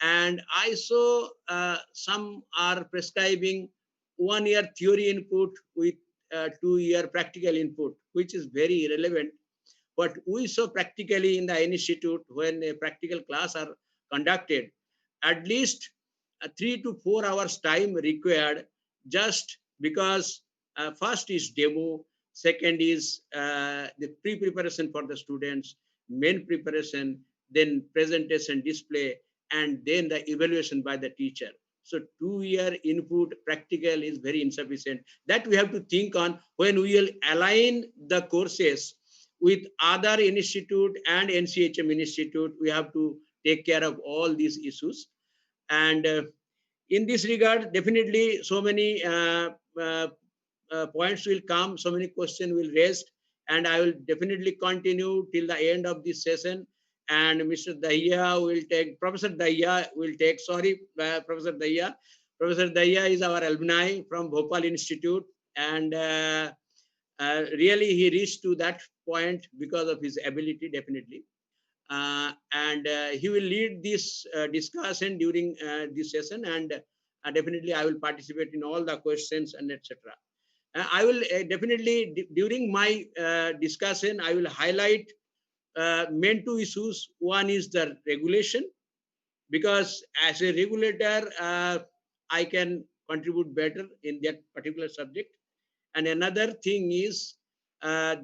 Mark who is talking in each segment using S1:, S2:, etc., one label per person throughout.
S1: And I saw some are prescribing 1 year theory input with 2 year practical input, which is very relevant. But we saw practically in the institute when a practical class are conducted, at least 3 to 4 hours time required, just because first is demo, second is the pre-preparation for the students, main preparation, then presentation display, and then the evaluation by the teacher. So 2 year input practical is very insufficient. That we have to think on when we will align the courses with other institute and NCHM institute. We have to take care of all these issues. And in this regard, definitely so many points will come, so many questions will raise, and I will definitely continue till the end of this session. And Mr. Dahiya will take, Professor Dahiya will take, sorry, Professor Dahiya. Professor Dahiya is our alumni from Bhopal Institute, and really he reached to that point because of his ability, definitely. And he will lead this discussion during this session, and definitely I will participate in all the questions and etc. I will definitely, during my discussion, I will highlight main two issues. One is the regulation, because as a regulator, I can contribute better in that particular subject. And another thing is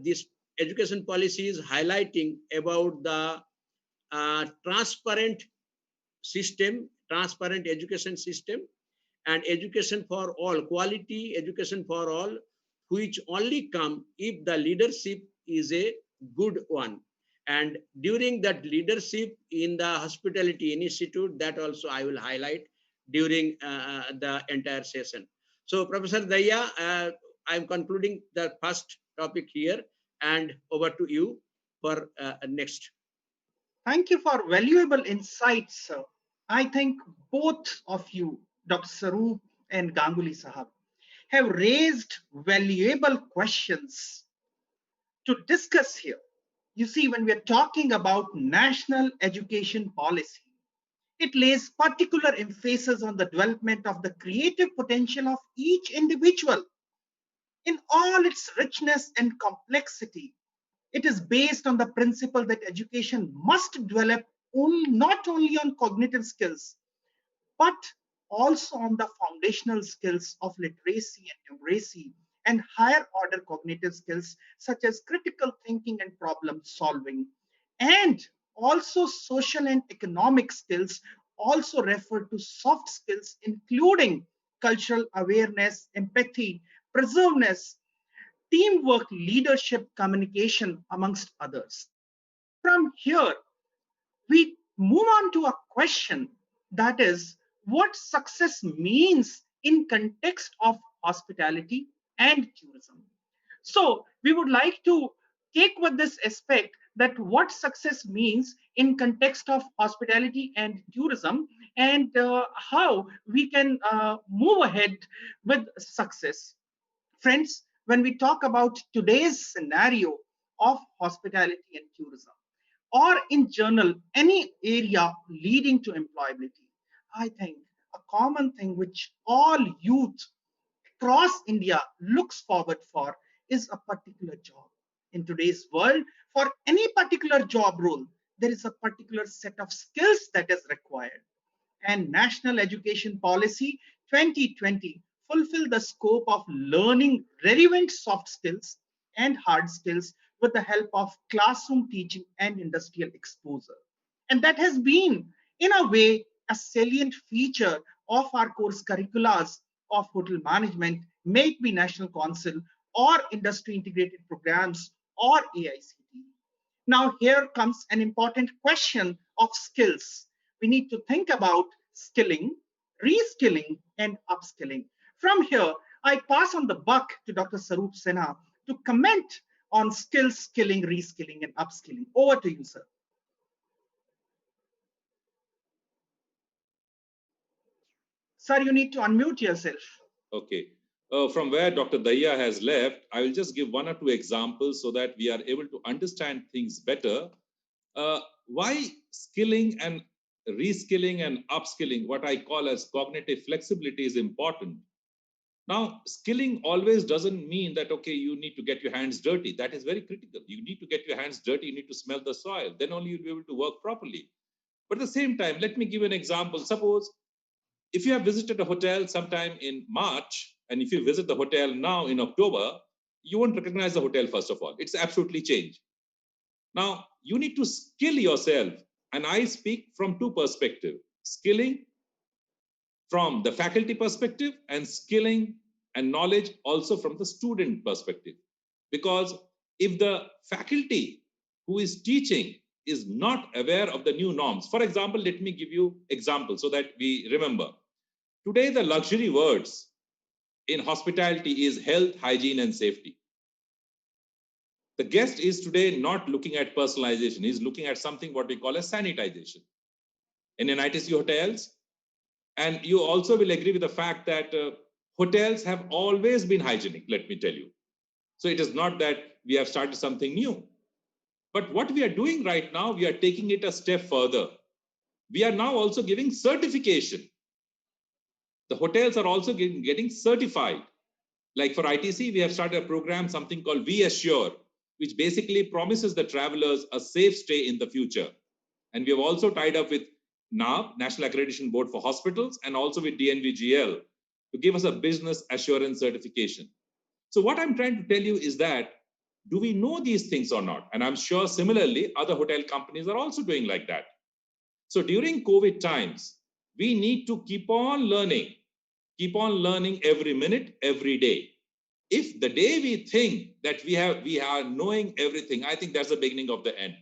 S1: this education policy is highlighting about the transparent system, transparent education system, and education for all, quality education for all, which only come if the leadership is a good one. And during that leadership in the hospitality institute, that also I will highlight during the entire session. So Professor Daya, I'm concluding the first topic here, and over to you for next.
S2: Thank you for valuable insights, sir. I think both of you, Dr. Saroop and Ganguly Sahab, have raised valuable questions to discuss here. You see, when we are talking about national education policy, it lays particular emphasis on the development of the creative potential of each individual in all its richness and complexity. It is based on the principle that education must develop not only on cognitive skills, but also on the foundational skills of literacy and numeracy and higher order cognitive skills such as critical thinking and problem solving, and also social and economic skills, also refer to soft skills, including cultural awareness, empathy, preservedness, teamwork, leadership, communication, amongst others. From here, we move on to a question, that is what success means in context of hospitality and tourism. So we would like to take with this aspect that what success means in context of hospitality and tourism, and how we can move ahead with success. Friends, when we talk about today's scenario of hospitality and tourism, or in general, any area leading to employability, I think a common thing which all youth across India looks forward for is a particular job. In today's world, for any particular job role, there is a particular set of skills that is required. And National Education Policy 2020 fulfill the scope of learning relevant soft skills and hard skills with the help of classroom teaching and industrial exposure. And that has been, in a way, a salient feature of our course curricula of hotel management, may it be National Council or industry integrated programs or AICT. Now, here comes an important question of skills. We need to think about skilling, reskilling, and upskilling. From here, I pass on the buck to Dr. Saroop Sinha to comment on skills, skilling, reskilling, and upskilling. Over to you, sir. Sir, you need to unmute yourself.
S3: Okay. From where Dr. Dahiya has left, I will just give one or two examples so that we are able to understand things better. Why skilling and reskilling and upskilling, what I call as cognitive flexibility, is important. Now, skilling always doesn't mean that, okay, you need to get your hands dirty. That is very critical. You need to get your hands dirty. You need to smell the soil. Then only you'll be able to work properly. But at the same time, let me give you an example. Suppose if you have visited a hotel sometime in March, and if you visit the hotel now in October, you won't recognize the hotel, first of all. It's absolutely changed. Now, you need to skill yourself. And I speak from two perspectives: skilling from the faculty perspective and skilling and knowledge also from the student perspective. Because if the faculty who is teaching is not aware of the new norms, for example, let me give you examples so that we remember. Today, the luxury words in hospitality is health, hygiene, and safety. The guest is today not looking at personalization. He's looking at something what we call as sanitization. In NITC hotels, and you also will agree with the fact that hotels have always been hygienic, let me tell you. So it is not that we have started something new. But what we are doing right now, we are taking it a step further. We are now also giving certification. The hotels are also getting certified. Like for ITC, we have started a program, something called We Assure, which basically promises the travelers a safe stay in the future. And we have also tied up with NAB, National Accreditation Board for Hospitals, and also with DNVGL to give us a business assurance certification. So what I'm trying to tell you is that, do we know these things or not? And I'm sure similarly, other hotel companies are also doing like that. So during COVID times, we need to keep on learning every minute, every day. If the day we think that we are knowing everything, I think that's the beginning of the end.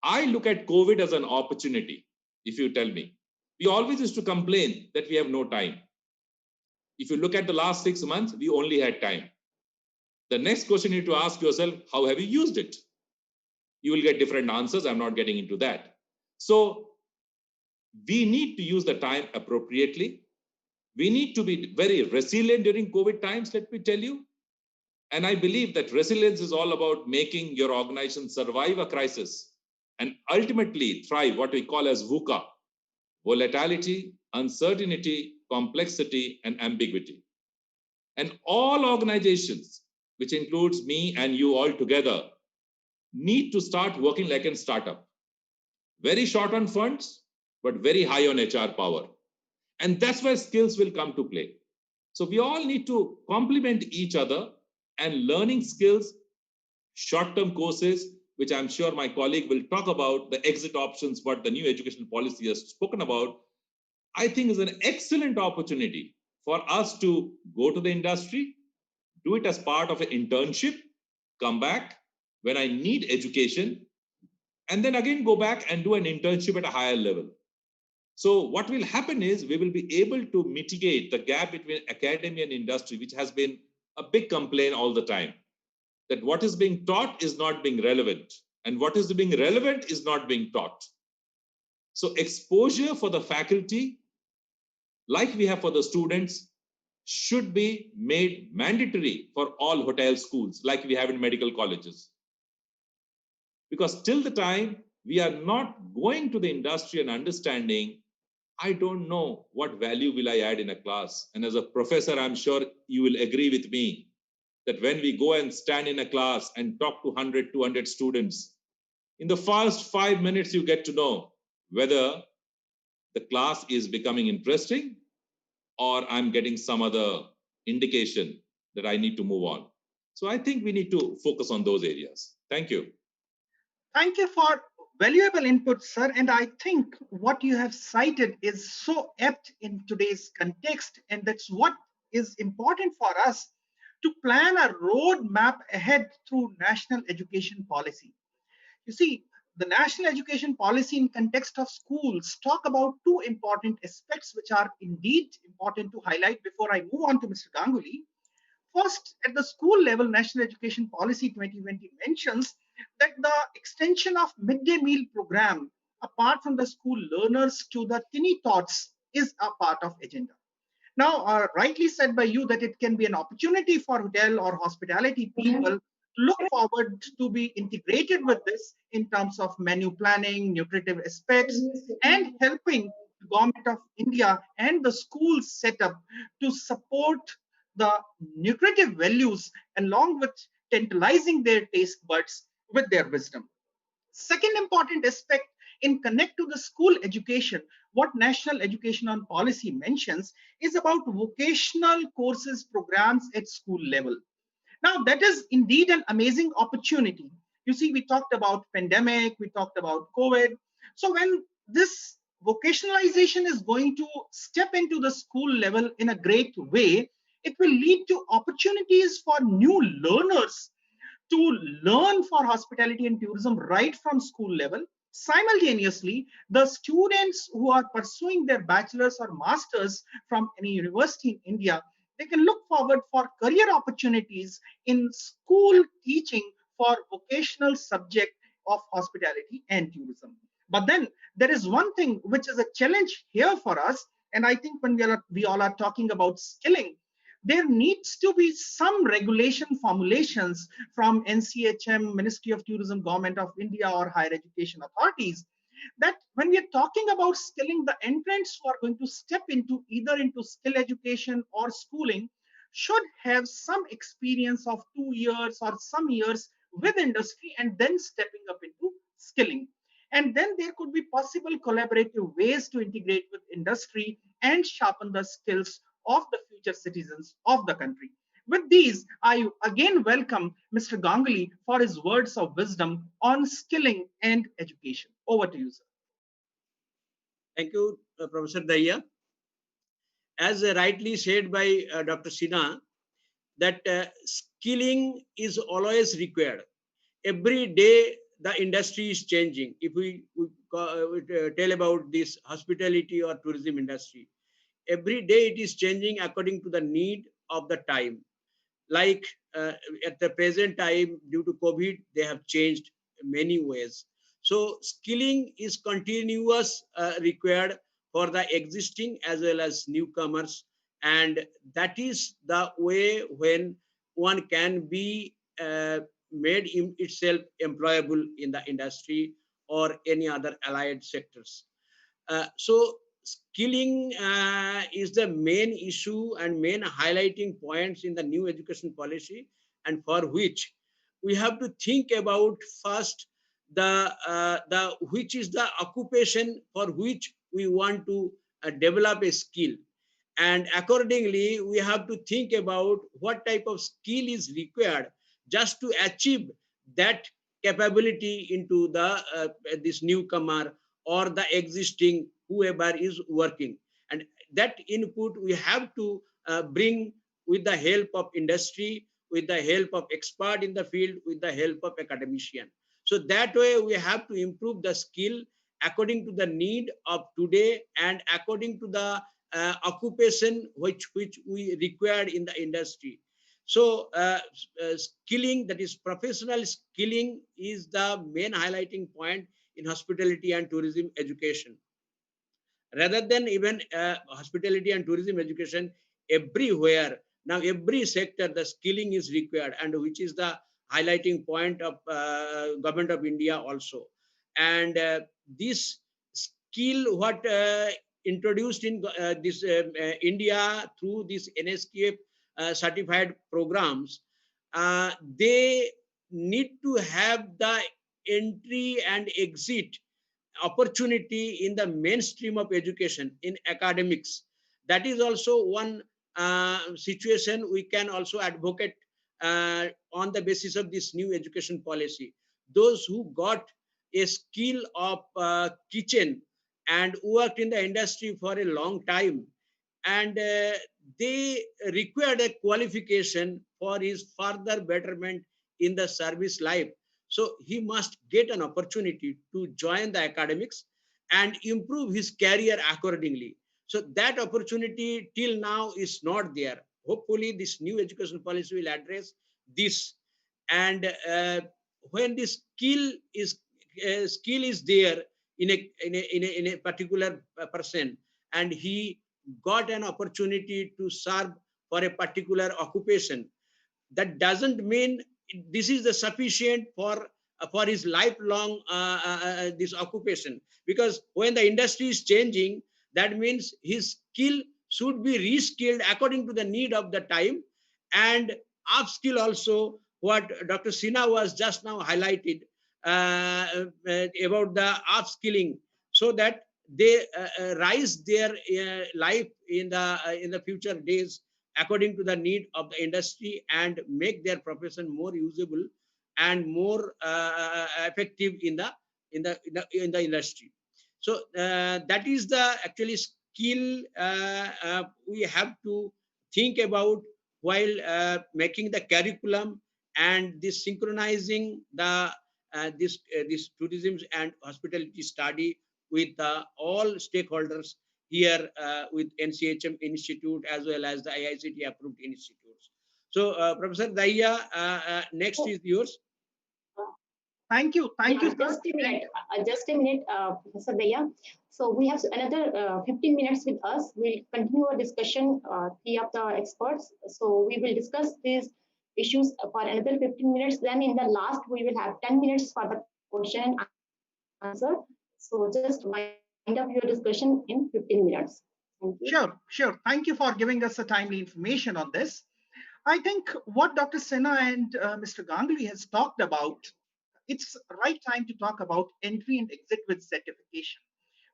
S3: I look at COVID as an opportunity. If you tell me, we always used to complain that we have no time. If you look at the last 6 months, we only had time. The next question you need to ask yourself, how have you used it? You will get different answers. I'm not getting into that. So we need to use the time appropriately. We need to be very resilient during COVID times, let me tell you. And I believe that resilience is all about making your organization survive a crisis and ultimately thrive, what we call as VUCA: volatility, uncertainty, complexity, and ambiguity. And all organizations, which includes me and you all together, need to start working like a startup. Very short on funds, but very high on HR power. And that's where skills will come to play. So we all need to complement each other, and learning skills, short-term courses, which I'm sure my colleague will talk about, the exit options, what the new education policy has spoken about, I think is an excellent opportunity for us to go to the industry, do it as part of an internship, come back when I need education, and then again go back and do an internship at a higher level. So what will happen is we will be able to mitigate the gap between academia and industry, which has been a big complaint all the time, that what is being taught is not being relevant, and what is being relevant is not being taught. So exposure for the faculty, like we have for the students, should be made mandatory for all hotel schools, like we have in medical colleges. Because till the time we are not going to the industry and understanding, I don't know what value will I add in a class. And as a professor, I'm sure you will agree with me that when we go and stand in a class and talk to 100, 200 students, in the first 5 minutes, you get to know whether the class is becoming interesting or I'm getting some other indication that I need to move on. So I think we need to focus on those areas. Thank you.
S2: Thank you for valuable input, sir. And I think what you have cited is so apt in today's context. And that's what is important for us to plan a roadmap ahead through national education policy. You see, the national education policy in context of schools talk about two important aspects which are indeed important to highlight before I move on to Mr. Ganguly. First, at the school level, National Education Policy 2020 mentions that the extension of midday meal program, apart from the school learners to the tiny tots, is a part of agenda. Now, rightly said by you that it can be an opportunity for hotel or hospitality people look forward to be integrated with this in terms of menu planning, nutritive aspects, and helping the government of India and the schools set up to support the nutritive values along with tantalizing their taste buds with their wisdom. Second important aspect in connect to the school education, what National Education on Policy mentions is about vocational courses programs at school level. Now, that is indeed an amazing opportunity. You see, we talked about pandemic, we talked about COVID. So when this vocationalization is going to step into the school level in a great way, it will lead to opportunities for new learners to learn for hospitality and tourism right from school level. Simultaneously, the students who are pursuing their bachelor's or master's from any university in India, they can look forward for career opportunities in school teaching for vocational subject of hospitality and tourism. But then there is one thing which is a challenge here for us, and I think when we all are talking about skilling, there needs to be some regulation formulations from NCHM, Ministry of Tourism, Government of India, or higher education authorities, that when we are talking about skilling, the entrants who are going to step into either into skill education or schooling should have some experience of 2 years or some years with industry and then stepping up into skilling. And then there could be possible collaborative ways to integrate with industry and sharpen the skills of the future citizens of the country. With these, I again welcome Mr. Ganguly for his words of wisdom on skilling and education. Over to you, sir.
S1: Thank you, Professor Daya. As rightly said by Dr. Sinha, that skilling is always required. Every day, the industry is changing. If we tell about this hospitality or tourism industry, every day it is changing according to the need of the time. Like at the present time, due to COVID, they have changed many ways. So skilling is continuous required for the existing as well as newcomers, and that is the way when one can be made itself employable in the industry or any other allied sectors. So skilling is the main issue and main highlighting points in the new education policy, and for which we have to think about first the which is the occupation for which we want to develop a skill, and accordingly we have to think about what type of skill is required just to achieve that capability into the this newcomer or the existing whoever is working, and that input we have to bring with the help of industry, with the help of expert in the field, with the help of academician. So that way we have to improve the skill according to the need of today and according to the occupation which we required in the industry. So skilling, that is professional skilling, is the main highlighting point in hospitality and tourism education. Rather than even hospitality and tourism education, everywhere, now every sector, the skilling is required, and which is the highlighting point of Government of India also. And this skill, what introduced in this India through this NSQF certified programs, they need to have the entry and exit opportunity in the mainstream of education in academics. That is also one situation we can also advocate on the basis of this new education policy. Those who got a skill of kitchen and worked in the industry for a long time, and they required a qualification for his further betterment in the service life. So he must get an opportunity to join the academics and improve his career accordingly. So that opportunity till now is not there. Hopefully this new education policy will address this. And when this skill is there in a particular person, and he got an opportunity to serve for a particular occupation, that doesn't mean this is the sufficient for his lifelong this occupation. Because when the industry is changing, that means his skill should be reskilled according to the need of the time, and upskill also, what Dr. Sinha was just now highlighted about the upskilling, so that they rise their life in the future days according to the need of the industry, and make their profession more usable and more effective in the industry. So that is the actually skill we have to think about while making the curriculum, and this synchronizing the this tourism and hospitality study with all stakeholders here with NCHM Institute as well as the IICT approved institutes. So Professor Dahiya, next is yours.
S2: Thank you. Thank you, sir.
S4: Just a minute, Professor Daya. So we have another 15 minutes with us. We'll continue our discussion, three of the experts. So we will discuss these issues for another 15 minutes. Then in the last, we will have 10 minutes for the question and answer. So just wind up your discussion in 15 minutes. Thank you.
S2: Sure, sure. Thank you for giving us a timely information on this. I think what Dr. Sinha and Mr. Ganguly has talked about, it's right time to talk about entry and exit with certification.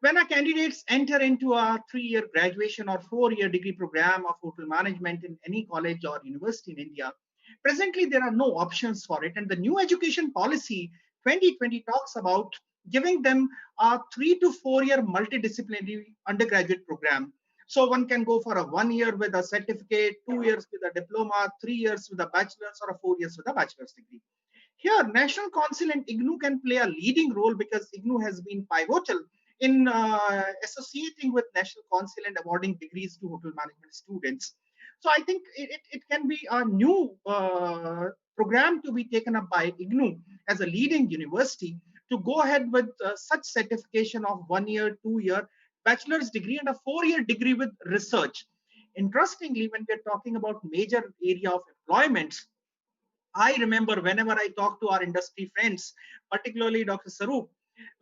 S2: When our candidates enter into a 3-year graduation or 4-year degree program of hotel management in any college or university in India, presently there are no options for it. And the new education policy 2020 talks about giving them a 3 to 4-year multidisciplinary undergraduate program. So one can go for a 1 year with a certificate, 2 years with a diploma, 3 years with a bachelor's, or a 4 years with a bachelor's degree. Here, National Council and IGNOU can play a leading role, because IGNOU has been pivotal in associating with National Council and awarding degrees to hotel management students. So I think it can be a new program to be taken up by IGNOU as a leading university to go ahead with such certification of 1 year, 2 year bachelor's degree and a 4-year degree with research. Interestingly, when we're talking about major area of employment, I remember whenever I talk to our industry friends, particularly Dr. Sarup,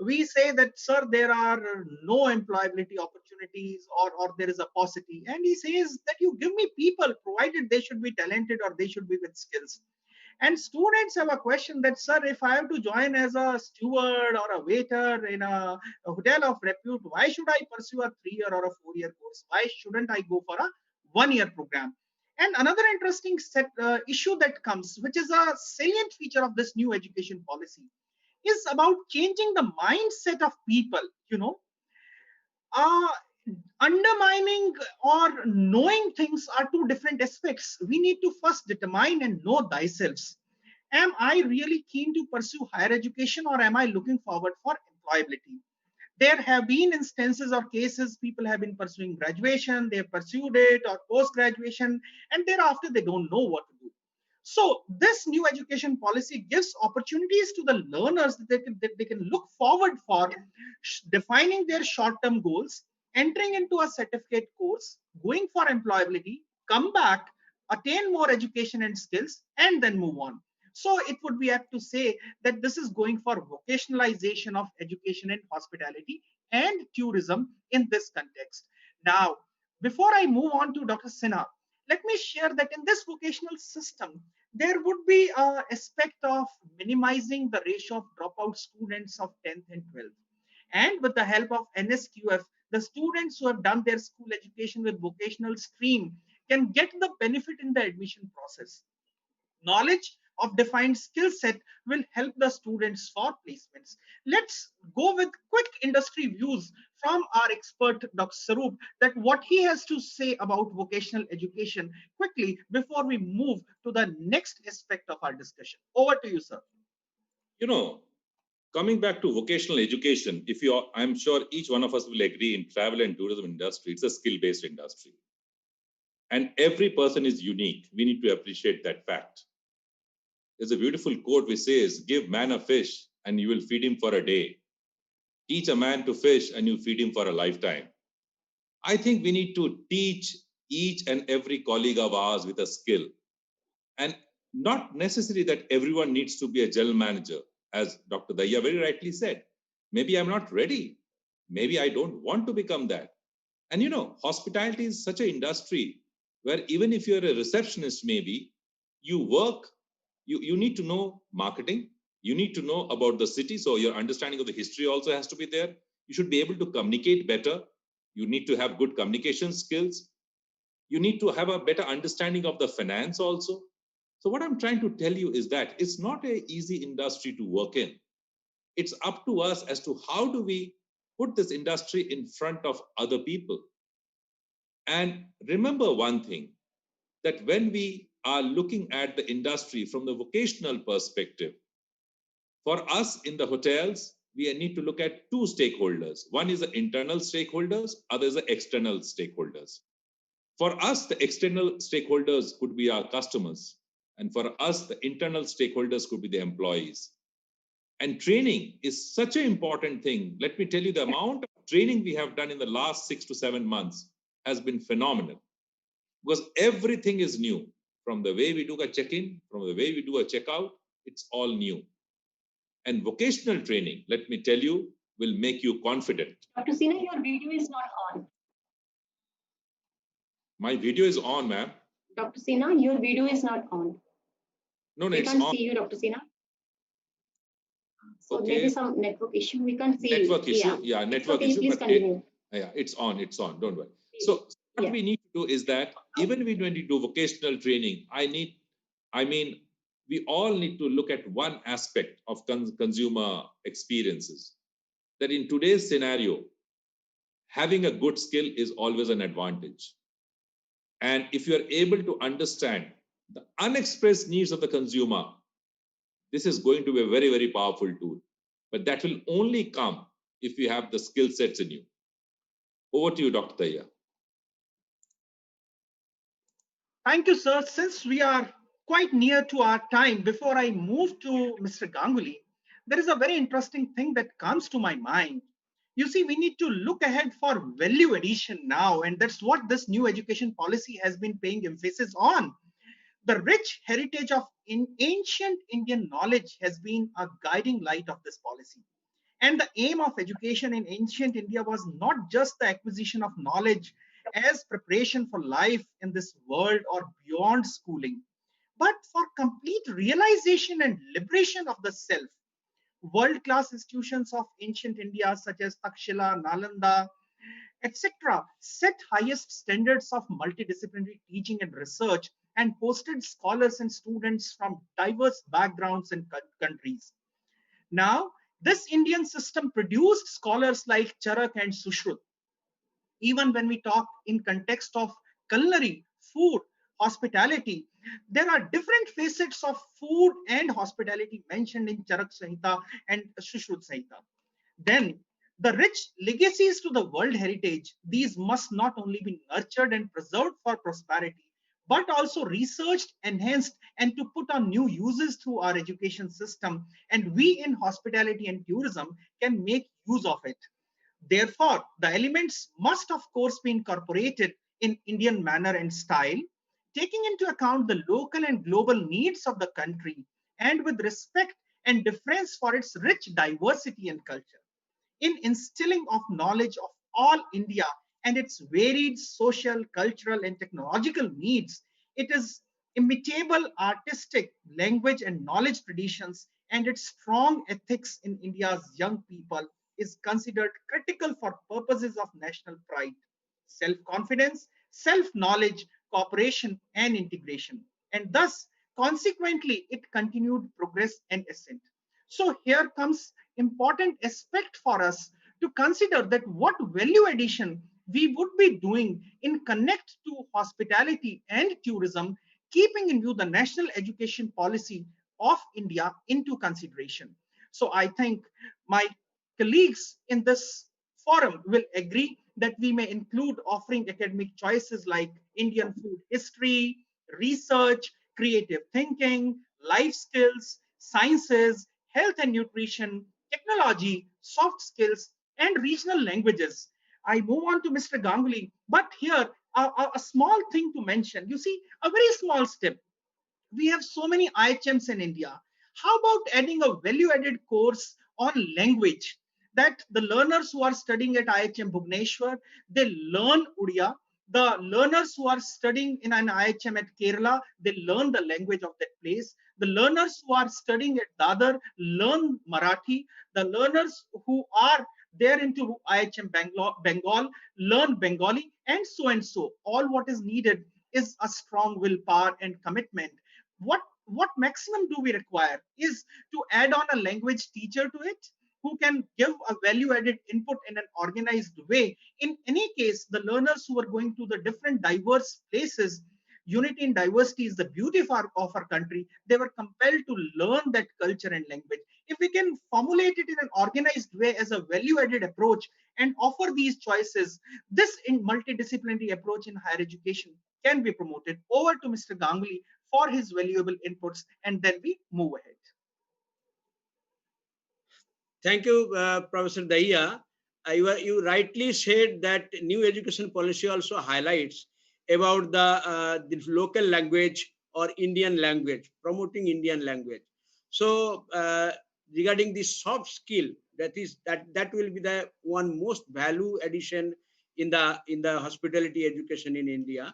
S2: we say that, sir, there are no employability opportunities, or there is a paucity. And he says that you give me people, provided they should be talented or they should be with skills. And students have a question that, sir, if I have to join as a steward or a waiter in a hotel of repute, why should I pursue a 3-year or a 4-year course? Why shouldn't I go for a 1-year program? And another interesting issue that comes, which is a salient feature of this new education policy, is about changing the mindset of people. Undermining or knowing things are two different aspects. We need to first determine and know thyself. Am I really keen to pursue higher education, or am I looking forward for employability? There have been instances or cases people have been pursuing graduation, they have pursued it, or post-graduation, and thereafter they don't know what to do. So this new education policy gives opportunities to the learners that they can look forward for defining their short-term goals, entering into a certificate course, going for employability, come back, attain more education and skills, and then move on. So it would be apt to say that this is going for vocationalization of education and hospitality and tourism in this context. Now, before I move on to Dr. Sinha, let me share that in this vocational system, there would be an aspect of minimizing the ratio of dropout students of 10th and 12th. And with the help of NSQF, the students who have done their school education with vocational stream can get the benefit in the admission process. Knowledge of defined skill set will help the students for placements. Let's go with quick industry views from our expert, Dr. Sarup, that what he has to say about vocational education quickly before we move to the next aspect of our discussion. Over to you, sir.
S3: Coming back to vocational education, I'm sure each one of us will agree, in travel and tourism industry, it's a skill-based industry. And every person is unique. We need to appreciate that fact. There's a beautiful quote which says, give man a fish and you will feed him for a day. Teach a man to fish and you feed him for a lifetime. I think we need to teach each and every colleague of ours with a skill. And not necessary that everyone needs to be a general manager, as Dr. Daya very rightly said. Maybe I'm not ready. Maybe I don't want to become that. And you know, hospitality is such an industry where even if you're a receptionist, maybe you work, you need to know marketing, you need to know about the city. So your understanding of the history also has to be there. You should be able to communicate better. You need to have good communication skills. You need to have a better understanding of the finance also. So what I'm trying to tell you is that it's not an easy industry to work in. It's up to us as to how do we put this industry in front of other people. And remember one thing, that when we are looking at the industry from the vocational perspective, for us in the hotels, we need to look at two stakeholders. One is the internal stakeholders, other is the external stakeholders. For us, the external stakeholders could be our customers. And for us, the internal stakeholders could be the employees. And training is such an important thing. Let me tell you, the amount of training we have done in the last 6 to 7 months has been phenomenal, because everything is new. From the way we do a check-in, from the way we do a checkout, it's all new. And vocational training, let me tell you, will make you confident.
S4: Dr. Sinha, your video is not on.
S3: My video is on, ma'am.
S4: Dr. Sinha, your video is not on.
S3: No,
S4: We
S3: it's
S4: can't
S3: on.
S4: see you, Dr. Sinha. So
S3: Okay.
S4: maybe some network issue. We can't see
S3: Network
S4: you.
S3: issue. Yeah, network
S4: okay,
S3: issue.
S4: Please continue.
S3: Yeah, it's on. It's on. Don't worry. So what
S4: Yeah.
S3: we need to do is that even when we do vocational training, we all need to look at one aspect of consumer experiences. That in today's scenario, having a good skill is always an advantage. And if you are able to understand the unexpressed needs of the consumer, this is going to be a very, very powerful tool. But that will only come if you have the skill sets in you. Over to you, Dr. Daya.
S2: Thank you, sir. Since we are quite near to our time, before I move to Mr. Ganguly, there is a very interesting thing that comes to my mind. You see, we need to look ahead for value addition now, and that's what this new education policy has been paying emphasis on. The rich heritage of ancient Indian knowledge has been a guiding light of this policy. And the aim of education in ancient India was not just the acquisition of knowledge as preparation for life in this world or beyond schooling, but for complete realization and liberation of the self. World-class institutions of ancient India, such as Takshila, Nalanda, etc., set highest standards of multidisciplinary teaching and research and hosted scholars and students from diverse backgrounds and countries. Now, this Indian system produced scholars like Charak and Sushrut. Even when we talk in context of culinary, food, hospitality, there are different facets of food and hospitality mentioned in Charak Samhita and Sushrut Samhita. Then, the rich legacies to the world heritage, these must not only be nurtured and preserved for prosperity, but also researched, enhanced, and to put on new uses through our education system. And we in hospitality and tourism can make use of it. Therefore, the elements must, of course, be incorporated in Indian manner and style, taking into account the local and global needs of the country, and with respect and deference for its rich diversity and culture. In instilling of knowledge of all India and its varied social, cultural, and technological needs, it is imitable artistic language and knowledge traditions and its strong ethics in India's young people is considered critical for purposes of national pride, self-confidence, self-knowledge, cooperation, and integration. And thus, consequently, it continued progress and ascent. So here comes important aspect for us to consider that what value addition we would be doing in connect to hospitality and tourism, keeping in view the national education policy of India into consideration. So I think my colleagues in this forum will agree that we may include offering academic choices like Indian food history, research, creative thinking, life skills, sciences, health and nutrition, technology, soft skills, and regional languages. I move on to Mr. Ganguly, but here a small thing to mention. You see, a very small step. We have so many IHMs in India. How about adding a value-added course on language that the learners who are studying at IHM Bhubaneswar, they learn Odia. The learners who are studying in an IHM at Kerala, they learn the language of that place. The learners who are studying at Dadar learn Marathi. The learners who are there into IHM Bengal learn Bengali, and so and so. All what is needed is a strong willpower and commitment. What maximum do we require is to add on a language teacher to it who can give a value added input in an organized way. In any case, the learners who are going to the different diverse places, unity in diversity is the beauty of our country, they were compelled to learn that culture and language. If we can formulate it in an organized way as a value added approach and offer these choices, this in multidisciplinary approach in higher education can be promoted. Over to Mr. Ganguly for his valuable inputs, and then we move ahead.
S1: Thank you, Professor Dahiya. You rightly said that new education policy also highlights about the local language or Indian language, promoting Indian language. So regarding the soft skill, that will be the one most value addition in the hospitality education in India.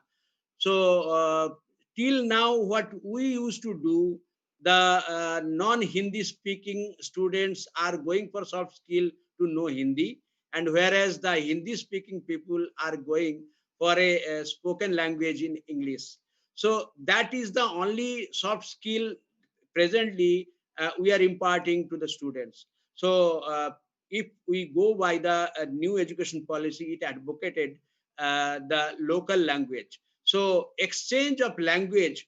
S1: So till now, what we used to do, the non-Hindi speaking students are going for soft skill to know Hindi, and whereas the Hindi speaking people are going for a spoken language in English. So that is the only soft skill presently we are imparting to the students. So if we go by the new education policy, it advocated the local language. So exchange of language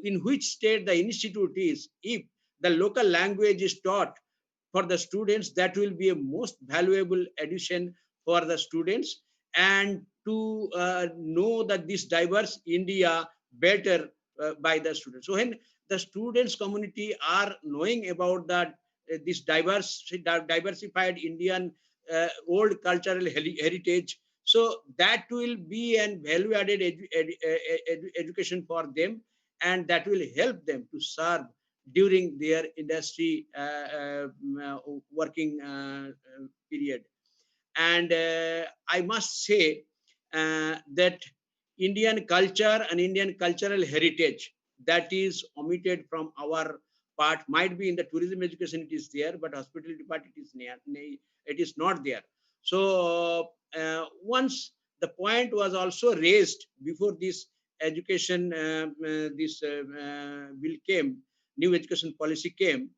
S1: in which state the institute is, if the local language is taught for the students, that will be a most valuable addition for the students, and to know that this diverse India better by the students. So when the students community are knowing about that this diversified Indian old cultural heritage, so that will be an value added education for them, and that will help them to serve during their industry working period. And I must say that Indian culture and Indian cultural heritage that is omitted from our part. Might be in the tourism education it is there, but hospitality part it is not there. So once the point was also raised before this education this bill came, new education policy came,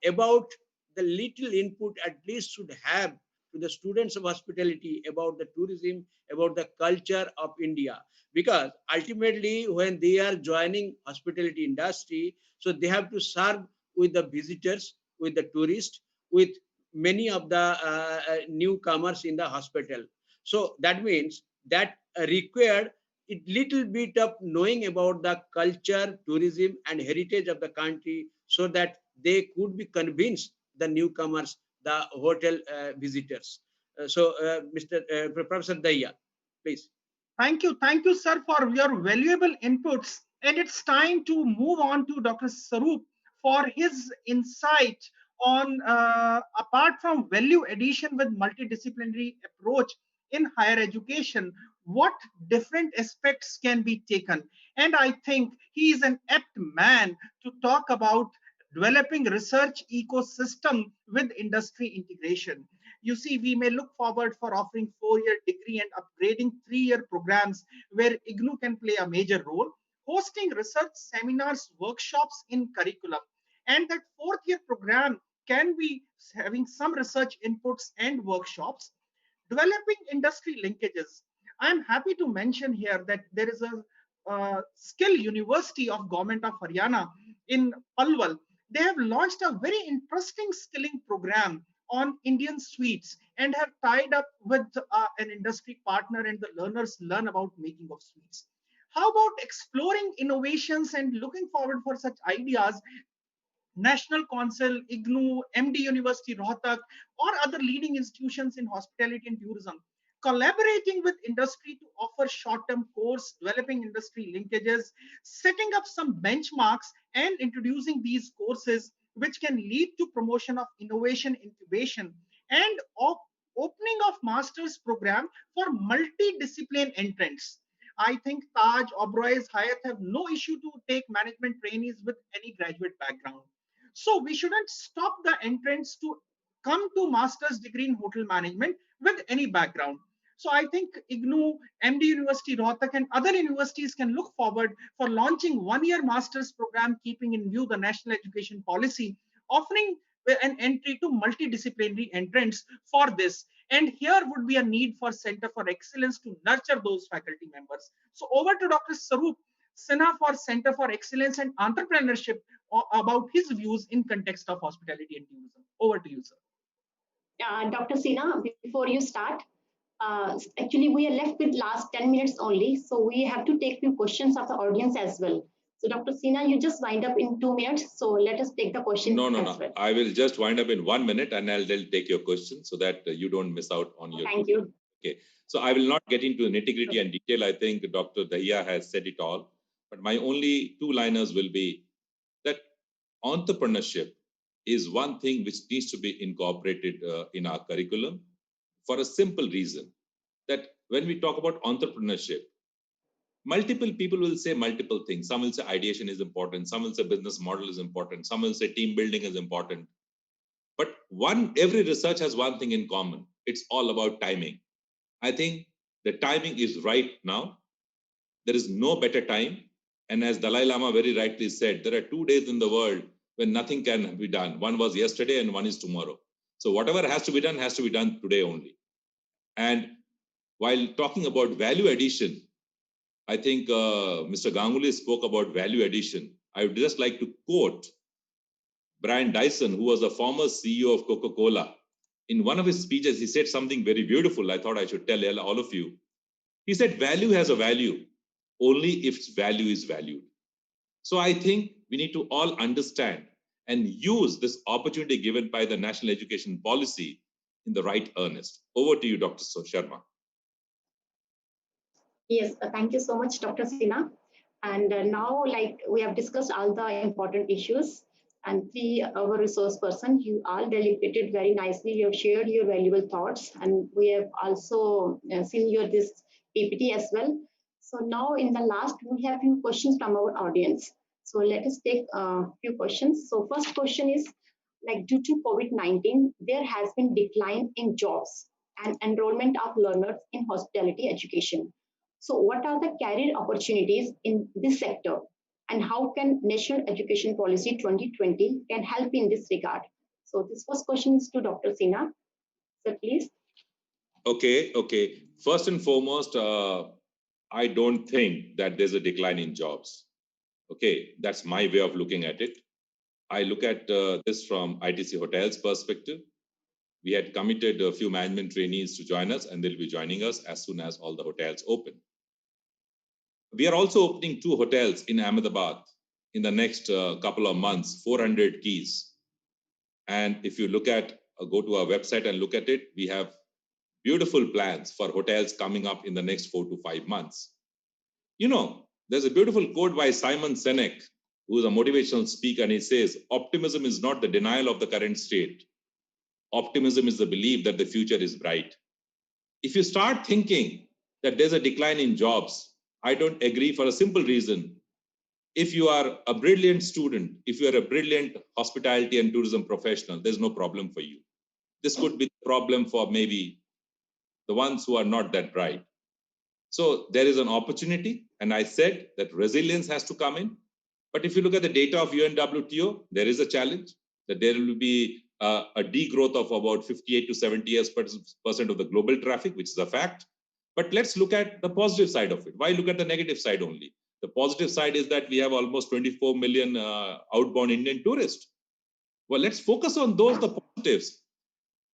S1: about the little input at least should have to the students of hospitality about the tourism, about the culture of India. Because ultimately, when they are joining hospitality industry, so they have to serve with the visitors, with the tourists, with many of the newcomers in the hospital. So that means that required a little bit of knowing about the culture, tourism, and heritage of the country, so that they could be convinced the newcomers, the hotel visitors. Mr. Professor Dahiya, please.
S2: Thank you, sir, for your valuable inputs. And it's time to move on to Dr. Sarup for his insight on, apart from value addition with multidisciplinary approach in higher education, what different aspects can be taken. And I think he is an apt man to talk about developing research ecosystem with industry integration. You see, we may look forward for offering 4-year degree and upgrading 3-year programs where IGNOU can play a major role, hosting research seminars, workshops in curriculum. And that 4th-year program can be having some research inputs and workshops, developing industry linkages. I'm happy to mention here that there is a skill university of government of Haryana in Palwal. They have launched a very interesting skilling program on Indian sweets and have tied up with an industry partner, and the learners learn about making of sweets. How about exploring innovations and looking forward for such ideas? National Council, IGNOU, MD University, Rohtak, or other leading institutions in hospitality and tourism collaborating with industry to offer short-term course, developing industry linkages, setting up some benchmarks and introducing these courses which can lead to promotion of innovation incubation and opening of master's program for multidiscipline entrants. I think Taj, Oberoi's, Hyatt have no issue to take management trainees with any graduate background. So we shouldn't stop the entrants to come to master's degree in hotel management with any background. So I think IGNOU, MD University, Rohtak, and other universities can look forward for launching one-year master's program, keeping in view the national education policy, offering an entry to multidisciplinary entrants for this. And here would be a need for Center for Excellence to nurture those faculty members. So over to Dr. Sarup Sinha for Center for Excellence and Entrepreneurship about his views in context of hospitality and tourism. Over to you, sir.
S4: Dr. Sinha, before you start, actually we are left with last 10 minutes only, so we have to take few questions of the audience as well. So Dr. Sinha, you just wind up in 2 minutes, so let us take the questions.
S3: No.
S4: Well.
S3: I will just wind up in 1 minute and I'll take your question so that you don't miss out on your.
S4: Thank you.
S3: Okay, so I will not get into nitty-gritty and detail. I think Dr. Dahiya has said it all, but my only two-liners will be that entrepreneurship is one thing which needs to be incorporated in our curriculum for a simple reason that when we talk about entrepreneurship, multiple people will say multiple things. Some will say ideation is important. Some will say business model is important. Some will say team building is important. But every research has one thing in common. It's all about timing. I think the timing is right now. There is no better time. And as Dalai Lama very rightly said, there are 2 days in the world when nothing can be done. One was yesterday and one is tomorrow. So whatever has to be done today only. And while talking about value addition, I think Mr. Ganguly spoke about value addition. I would just like to quote Brian Dyson, who was a former CEO of Coca-Cola. In one of his speeches, he said something very beautiful. I thought I should tell all of you. He said, value has a value only if its value is valued. So I think we need to all understand and use this opportunity given by the National Education Policy in the right earnest. Over to you, Dr. Sharma.
S4: Yes, thank you so much, Dr. Sinha. And now, like we have discussed all the important issues, and our resource person, you all deliberated very nicely. You have shared your valuable thoughts, and we have also seen your this PPT as well. So now, in the last, we have few questions from our audience. So let us take a few questions. So first question is, like due to COVID-19, there has been decline in jobs and enrollment of learners in hospitality education. So what are the career opportunities in this sector, and how can National Education Policy 2020 can help in this regard? So this first question is to Dr. Sinha. So please.
S3: Okay. First and foremost, I don't think that there's a decline in jobs. Okay, that's my way of looking at it. I look at this from ITC Hotels perspective. We had committed a few management trainees to join us, and they'll be joining us as soon as all the hotels open. We are also opening 2 hotels in Ahmedabad in the next couple of months, 400 keys. And if you look at, go to our website and look at it, we have beautiful plans for hotels coming up in the next 4 to 5 months. You know, there's a beautiful quote by Simon Sinek, who is a motivational speaker, and he says, optimism is not the denial of the current state. Optimism is the belief that the future is bright. If you start thinking that there's a decline in jobs, I don't agree for a simple reason. If you are a brilliant student, if you are a brilliant hospitality and tourism professional, there's no problem for you. This could be the problem for maybe the ones who are not that bright. So there is an opportunity, and I said that resilience has to come in. But if you look at the data of UNWTO, there is a challenge that there will be a degrowth of about 58 to 70% of the global traffic, which is a fact. But let's look at the positive side of it. Why look at the negative side only? The positive side is that we have almost 24 million outbound Indian tourists. Well, let's focus on those, the positives.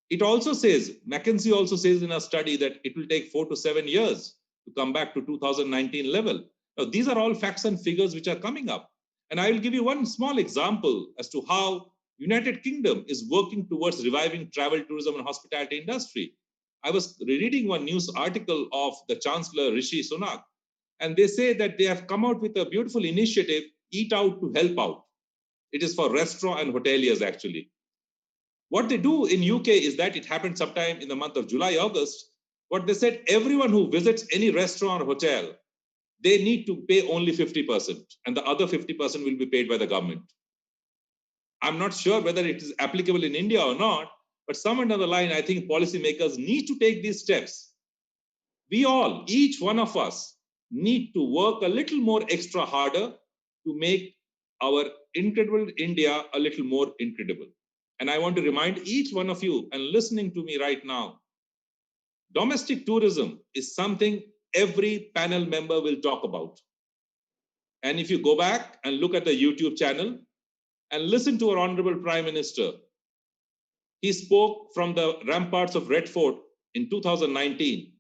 S3: It also says, McKinsey also says in a study that it will take 4 to 7 years to come back to 2019 level. Now, these are all facts and figures which are coming up. And I will give you one small example as to how United Kingdom is working towards reviving travel, tourism, and hospitality industry. I was reading one news article of the Chancellor Rishi Sunak, and they say that they have come out with a beautiful initiative, Eat Out to Help Out. It is for restaurant and hoteliers actually. What they do in UK is that it happened sometime in the month of July, August. What they said, everyone who visits any restaurant or hotel, they need to pay only 50%, and the other 50% will be paid by the government. I'm not sure whether it is applicable in India or not, but somewhere down the line, I think policymakers need to take these steps. We all, each one of us, need to work a little more extra harder to make our incredible India a little more incredible. And I want to remind each one of you and listening to me right now, domestic tourism is something every panel member will talk about. And if you go back and look at the YouTube channel and listen to our Honorable Prime Minister, he spoke from the ramparts of Red Fort in 2019.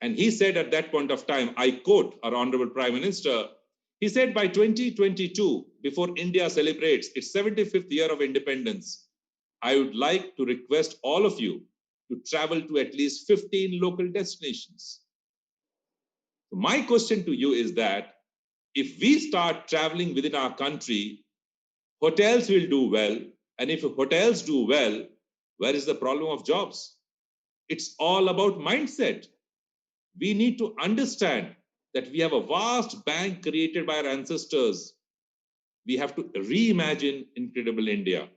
S3: And he said at that point of time, I quote our Honorable Prime Minister, he said by 2022, before India celebrates its 75th year of independence, I would like to request all of you to travel to at least 15 local destinations. So my question to you is that if we start traveling within our country, hotels will do well. And if hotels do well, where is the problem of jobs? It's all about mindset. We need to understand that we have a vast bank created by our ancestors. We have to reimagine incredible India.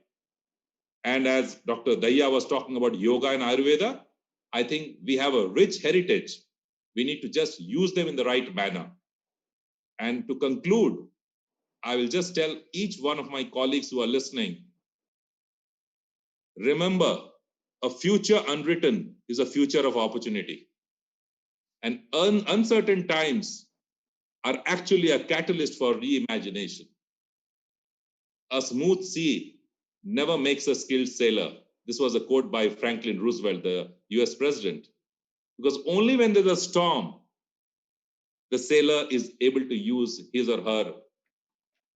S3: And as Dr. Daya was talking about yoga and Ayurveda, I think we have a rich heritage. We need to just use them in the right manner. And to conclude, I will just tell each one of my colleagues who are listening, remember, a future unwritten is a future of opportunity. And uncertain times are actually a catalyst for reimagination. A smooth sea never makes a skilled sailor. This was a quote by Franklin Roosevelt, the US president. Because only when there's a storm, the sailor is able to use his or her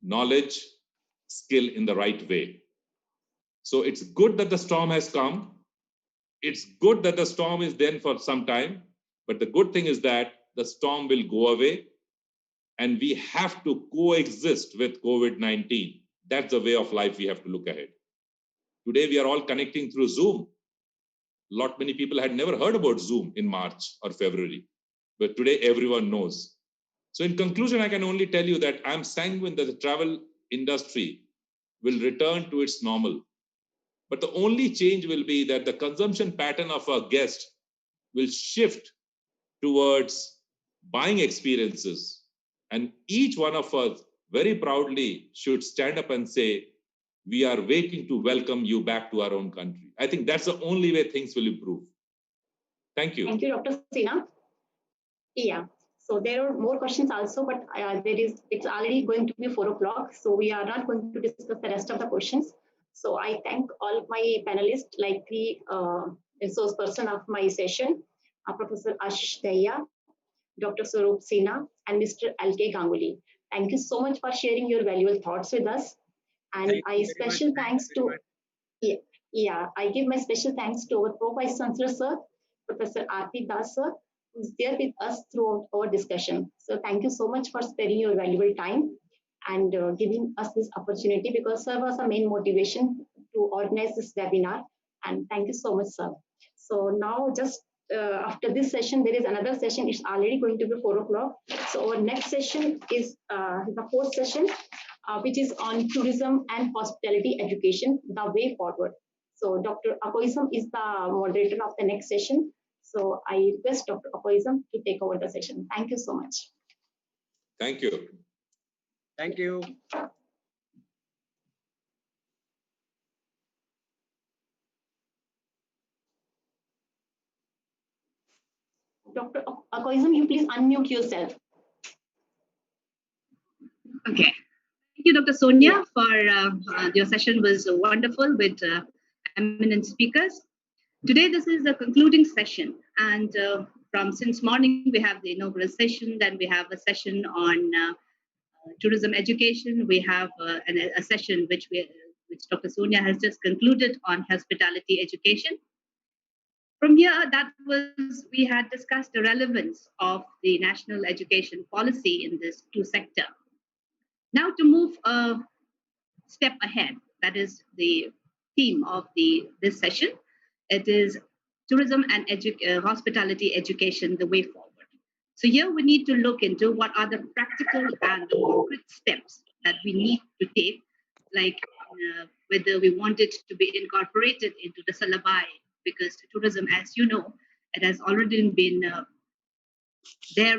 S3: knowledge, skill in the right way. So it's good that the storm has come. It's good that the storm is there for some time. But the good thing is that the storm will go away and we have to coexist with COVID-19. That's the way of life we have to look ahead. Today, we are all connecting through Zoom. Many people had never heard about Zoom in March or February, but today everyone knows. So in conclusion, I can only tell you that I'm sanguine that the travel industry will return to its normal. But the only change will be that the consumption pattern of our guest will shift towards buying experiences. And each one of us very proudly should stand up and say, we are waiting to welcome you back to our own country. I think that's the only way things will improve. Thank you.
S4: Thank you, Dr. Sinha. Yeah, so there are more questions also, but it's already going to be 4 o'clock. So we are not going to discuss the rest of the questions. So I thank all my panelists, like the resource person of my session, Professor Ashish Daya, Dr. Swaroop Sinha, and Mr. L.K. Ganguly. Thank you so much for sharing your valuable thoughts with us. And I special thanks to, I give my special thanks to our Pro-Vice Chancellor, sir, Professor R.P. Das, sir, who is there with us throughout our discussion. So thank you so much for sparing your valuable time and giving us this opportunity, because sir was the main motivation to organize this webinar. And thank you so much, sir. So now just after this session, there is another session. It's already going to be 4 o'clock. So our next session is the fourth session, which is on tourism and hospitality education, the way forward. So Dr. Akoisam is the moderator of the next session. So I request Dr. Akoisam to take over the session. Thank you so much.
S3: Thank you.
S1: Thank you.
S4: Dr. Akoisam, you please unmute yourself.
S5: Okay. Thank you, Dr. Sonia, for your session was wonderful with eminent speakers. Today, this is the concluding session. And since morning, we have the inaugural session, then we have a session on tourism education. We have a session which Dr. Sonia has just concluded on hospitality education. From here, we had discussed the relevance of the national education policy in this two sector. Now to move a step ahead, that is the theme of this session. It is tourism and hospitality education, the way forward. So here we need to look into what are the practical and the concrete steps that we need to take, like whether we want it to be incorporated into the syllabi, because tourism, as you know, it has already been there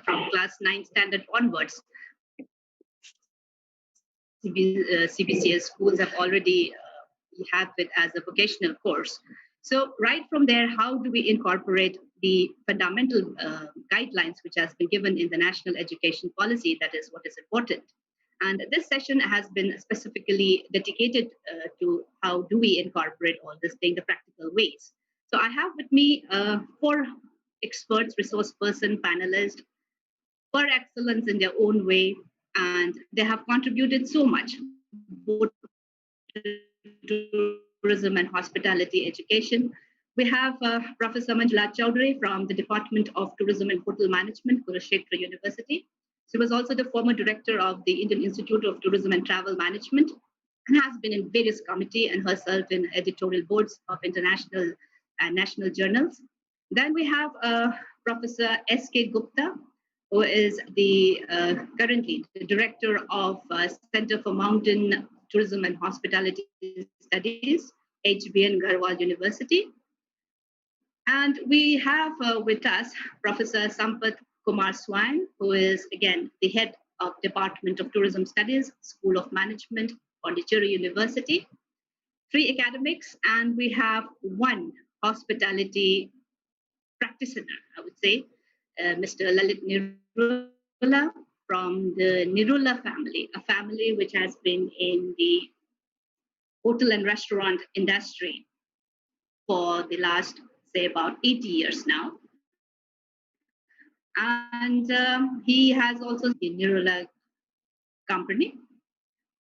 S5: from class 9 standard onwards. CBCS schools have already have it as a vocational course. So right from there, how do we incorporate the fundamental guidelines which has been given in the national education policy? That is what is important. And this session has been specifically dedicated to how do we incorporate all this thing, the practical ways. So I have with me 4 experts, resource person, panelists, per excellence in their own way, and they have contributed so much, both tourism and hospitality education. We have Professor Manjula Chowdhury from the Department of Tourism and Hotel Management, Kurukshetra University. She was also the former director of the Indian Institute of Tourism and Travel Management and has been in various committees and herself in editorial boards of international and national journals. Then we have Professor S.K. Gupta, who is currently the director of Center for Mountain Tourism and Hospitality Studies, HBN Garhwal University. And we have with us Professor Sampath Kumar Swain, who is again the head of Department of Tourism Studies, School of Management, Pondicherry University. 3 academics, and we have 1 hospitality practitioner, I would say, Mr. Lalit Nirula from the Nirula family, a family which has been in the hotel and restaurant industry for the last, say, about 80 years now. And he has also the Nirula company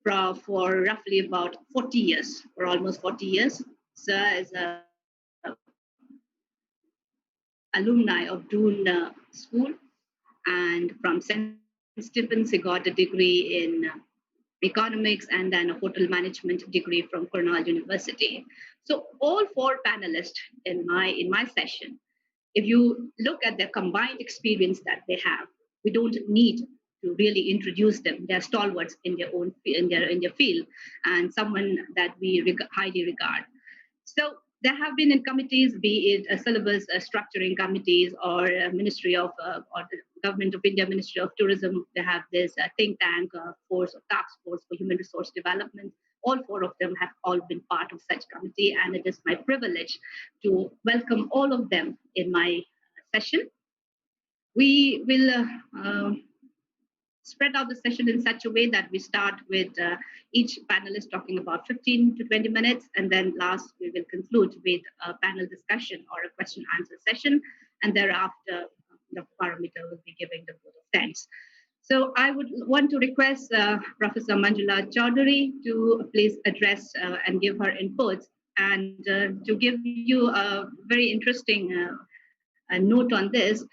S5: for roughly about 40 years, or almost 40 years. So as a alumni of Doon School, and from St. Stephen's he got a degree in economics and then a hotel management degree from Cornell University. So all 4 panelists in my session, if you look at their combined experience that they have, we don't need to really introduce them. They're stalwarts in their own in their field, and someone that we highly regard. So there have been in committees, be it syllabus structuring committees or Ministry of or the Government of India Ministry of Tourism. They have this think tank force or task force for human resource development. All 4 of them have all been part of such committee, and it is my privilege to welcome all of them in my session. We will spread out the session in such a way that we start with each panelist talking about 15 to 20 minutes, and then last we will conclude with a panel discussion or a question answer session, and thereafter Dr. Paramita will be giving the vote of thanks. So I would want to request Professor Manjula Chowdhury to please address and give her inputs, and to give you a very interesting note on this.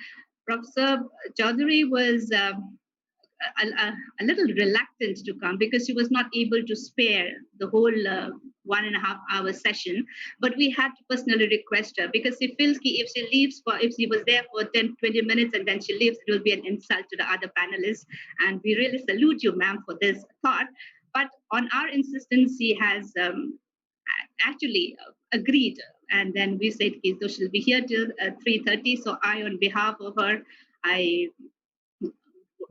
S5: Professor Chowdhury was a little reluctant to come because she was not able to spare the whole 1.5 hour session. But we had to personally request her because she feels if she was there for 10-20 minutes and then she leaves, it will be an insult to the other panelists. And we really salute you, ma'am, for this thought. But on our insistence, she has actually agreed. And then we said, so she'll be here till 3:30. So I, on behalf of her, I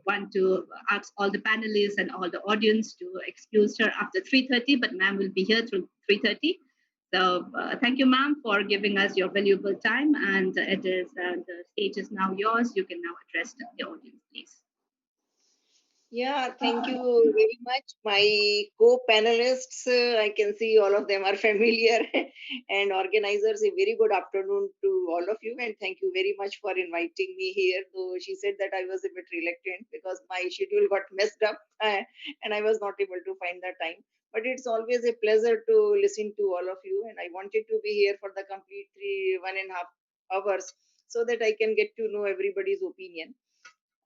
S5: want to ask all the panelists and all the audience to excuse her after 3:30, but ma'am will be here through 3:30. So thank you, ma'am, for giving us your valuable time. And it is the stage is now yours. You can now address the audience, please.
S6: Yeah, thank you very much. My co-panelists, I can see all of them are familiar, and organizers, a very good afternoon to all of you, and thank you very much for inviting me here. Though she said that I was a bit reluctant because my schedule got messed up, and I was not able to find the time. But it's always a pleasure to listen to all of you, and I wanted to be here for the complete 1.5 hours so that I can get to know everybody's opinion.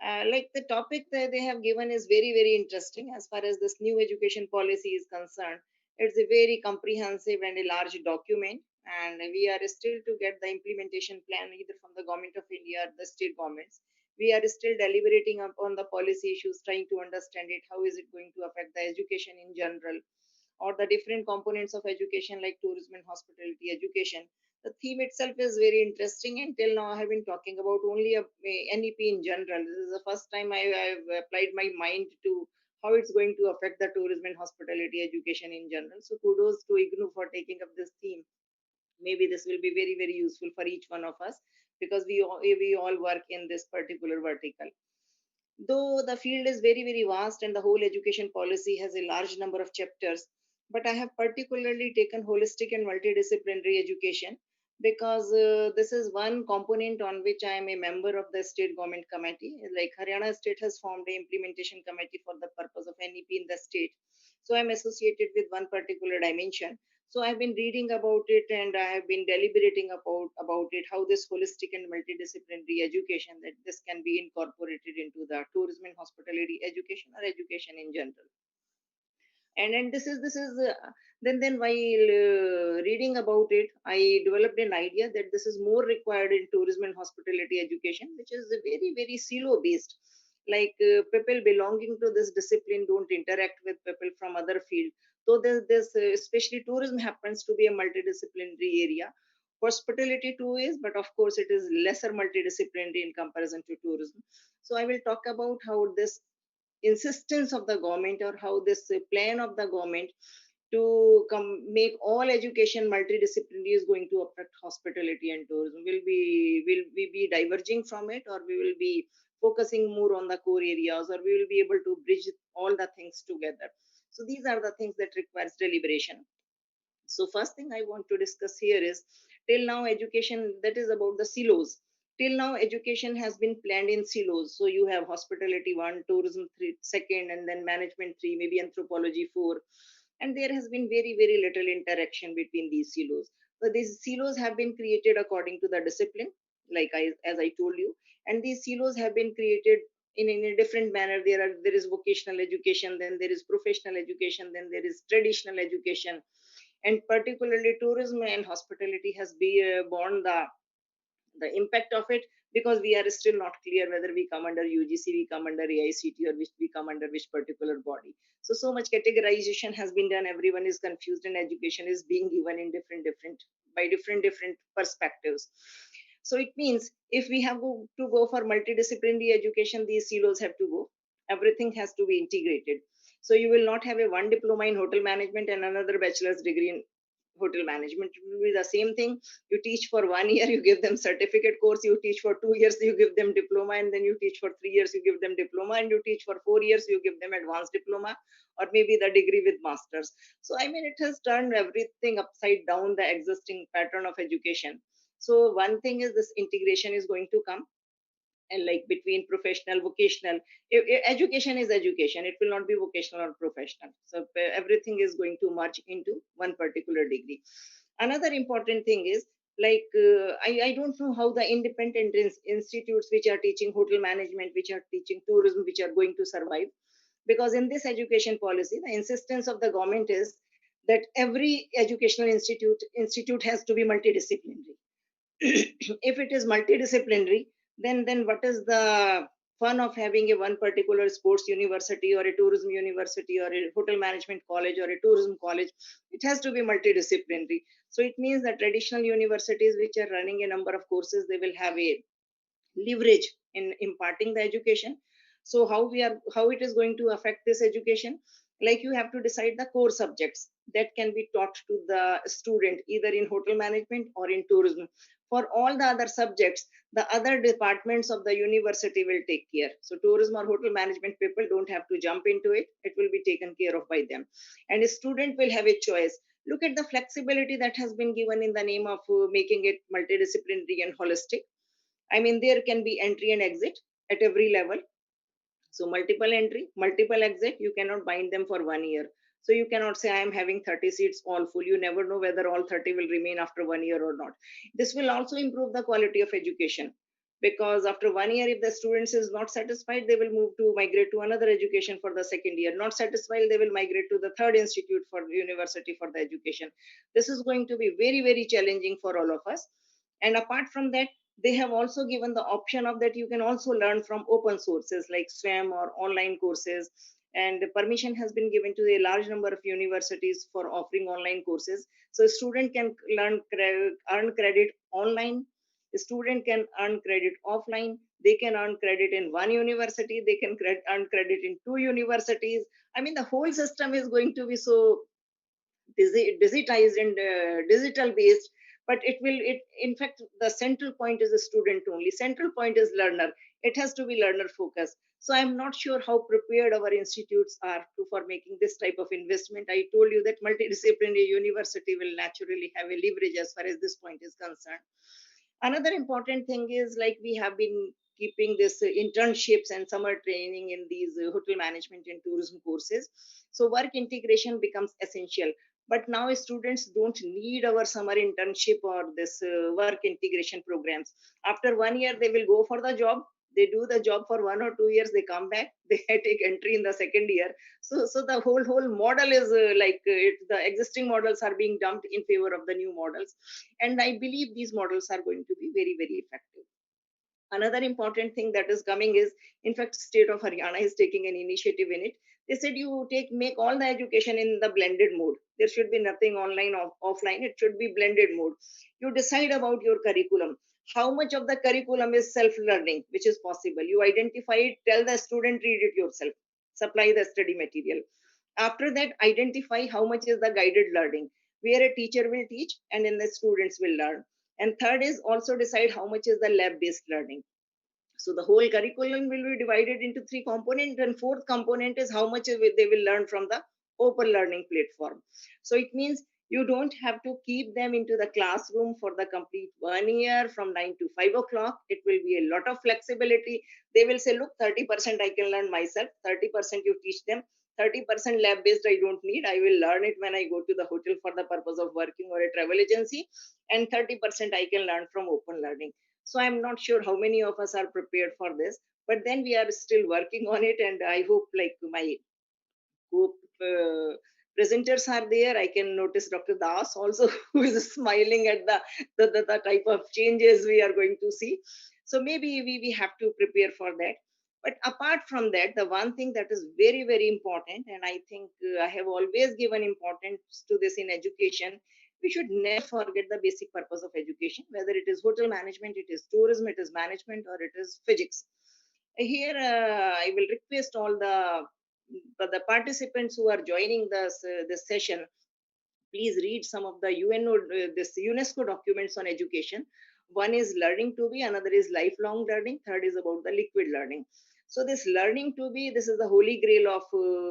S6: Like the topic that they have given is very, very interesting as far as this new education policy is concerned. It's a very comprehensive and a large document, and we are still to get the implementation plan either from the government of India or the state governments. We are still deliberating upon the policy issues, trying to understand it. How is it going to affect the education in general, or the different components of education like tourism and hospitality education? The theme itself is very interesting. Until now, I have been talking about only a NEP in general. This is the first time I've applied my mind to how it's going to affect the tourism and hospitality education in general. So kudos to IGNOU for taking up this theme. Maybe this will be very, very useful for each one of us because we all work in this particular vertical. Though the field is very, very vast and the whole education policy has a large number of chapters, but I have particularly taken holistic and multidisciplinary education because this is one component on which I am a member of the state government committee. Like Haryana state has formed an implementation committee for the purpose of NEP in the state. So I'm associated with one particular dimension. So I've been reading about it and I have been deliberating about it, how this holistic and multidisciplinary education, that this can be incorporated into the tourism and hospitality education or education in general. And then while reading about it, I developed an idea that this is more required in tourism and hospitality education, which is very, very silo based. Like people belonging to this discipline don't interact with people from other field. So there's this especially tourism happens to be a multidisciplinary area. Hospitality too is, but of course it is lesser multidisciplinary in comparison to tourism. So I will talk about how this insistence of the government, or how this plan of the government to make all education multidisciplinary is going to affect hospitality and tourism. Will we be diverging from it, or we will be focusing more on the core areas, or we will be able to bridge all the things together? So these are the things that requires deliberation. So first thing I want to discuss here is, till now education, that is about the silos. Till now education has been planned in silos. So you have hospitality 1, tourism 3, second, and then management 3, maybe anthropology 4. And there has been very, very little interaction between these silos. So these silos have been created according to the discipline, like as I told you. And these silos have been created in a different manner. There is vocational education, then there is professional education, then there is traditional education. And particularly tourism and hospitality has borne the impact of it, because we are still not clear whether we come under UGC, we come under AICT, or which we come under which particular body. So much categorization has been done. Everyone is confused, and education is being given in different perspectives. So it means if we have to go for multidisciplinary education, these silos have to go. Everything has to be integrated. So you will not have a one diploma in hotel management and another bachelor's degree in hotel management. It will be the same thing. You teach for 1 year, you give them certificate course. You teach for 2 years, you give them diploma. And then you teach for 3 years, you give them diploma. And you teach for 4 years, you give them advanced diploma, or maybe the degree with masters. So I mean, it has turned everything upside down, the existing pattern of education. So one thing is, this integration is going to come, and like between professional, vocational. Education is education. It will not be vocational or professional. So everything is going to merge into one particular degree. Another important thing is, like I don't know how the independent institutes which are teaching hotel management, which are teaching tourism, which are going to survive. Because in this education policy, the insistence of the government is that every educational institute has to be multidisciplinary. If it is multidisciplinary, then what is the fun of having a one particular sports university, or a tourism university, or a hotel management college, or a tourism college? It has to be multidisciplinary. So it means that traditional universities which are running a number of courses, they will have a leverage in imparting the education. So how it is going to affect this education? Like you have to decide the core subjects that can be taught to the student either in hotel management or in tourism. For all the other subjects, the other departments of the university will take care. So tourism or hotel management people don't have to jump into it. It will be taken care of by them. And a student will have a choice. Look at the flexibility that has been given in the name of making it multidisciplinary and holistic. I mean, there can be entry and exit at every level. So multiple entry, multiple exit, you cannot bind them for 1 year. So you cannot say I am having 30 seats all full. You never know whether all 30 will remain after 1 year or not. This will also improve the quality of education, because after 1 year, if the students is not satisfied, they will move to migrate to another education for the second year. Not satisfied, they will migrate to the third institute for the university for the education. This is going to be very, very challenging for all of us. And apart from that, they have also given the option of that you can also learn from open sources like swam or online courses, and permission has been given to a large number of universities for offering online courses. So a student can earn credit online, a student can earn credit offline, they can earn credit in one university, they can earn credit in two universities. I mean, the whole system is going to be so digitized and digital based, but it in fact the central point is the student only, central point is learner. It has to be learner focused. So I'm not sure how prepared our institutes are for making this type of investment. I told you that multidisciplinary university will naturally have a leverage as far as this point is concerned. Another important thing is, like, we have been keeping this internships and summer training in these hotel management and tourism courses. So work integration becomes essential. But now students don't need our summer internship or this work integration programs. After 1 year, they will go for the job. They do the job for 1 or 2 years. They come back. They take entry in the second year. So the whole model is the existing models are being dumped in favor of the new models, and I believe these models are going to be very, very effective. Another important thing that is coming is, in fact, state of Haryana is taking an initiative in it. They said you make all the education in the blended mode. There should be nothing online or offline. It should be blended mode. You decide about your curriculum. How much of the curriculum is self-learning, which is possible. You identify it, tell the student, read it yourself, supply the study material. After that, identify how much is the guided learning, where a teacher will teach and then the students will learn. And third is also decide how much is the lab-based learning. So the whole curriculum will be divided into three components, and fourth component is how much they will learn from the open learning platform. So it means you don't have to keep them into the classroom for the complete 1 year from 9 to 5 o'clock. It will be a lot of flexibility. They will say, look, 30% I can learn myself, 30% you teach them, 30% lab based I don't need. I will learn it when I go to the hotel for the purpose of working or a travel agency, and 30% I can learn from open learning. So I'm not sure how many of us are prepared for this, but then we are still working on it, and I hope, like, my presenters are there. I can notice Dr. Das also, who is smiling at the type of changes we are going to see. So maybe we have to prepare for that. But apart from that, the one thing that is very, very important, and I think I have always given importance to this in education, we should never forget the basic purpose of education, whether it is hotel management, it is tourism, it is management, or it is physics. Here, I will request all the participants who are joining this session, please read some of the this UNESCO documents on education. One is learning to be, another is lifelong learning, third is about the liquid learning. So this learning to be, this is the holy grail of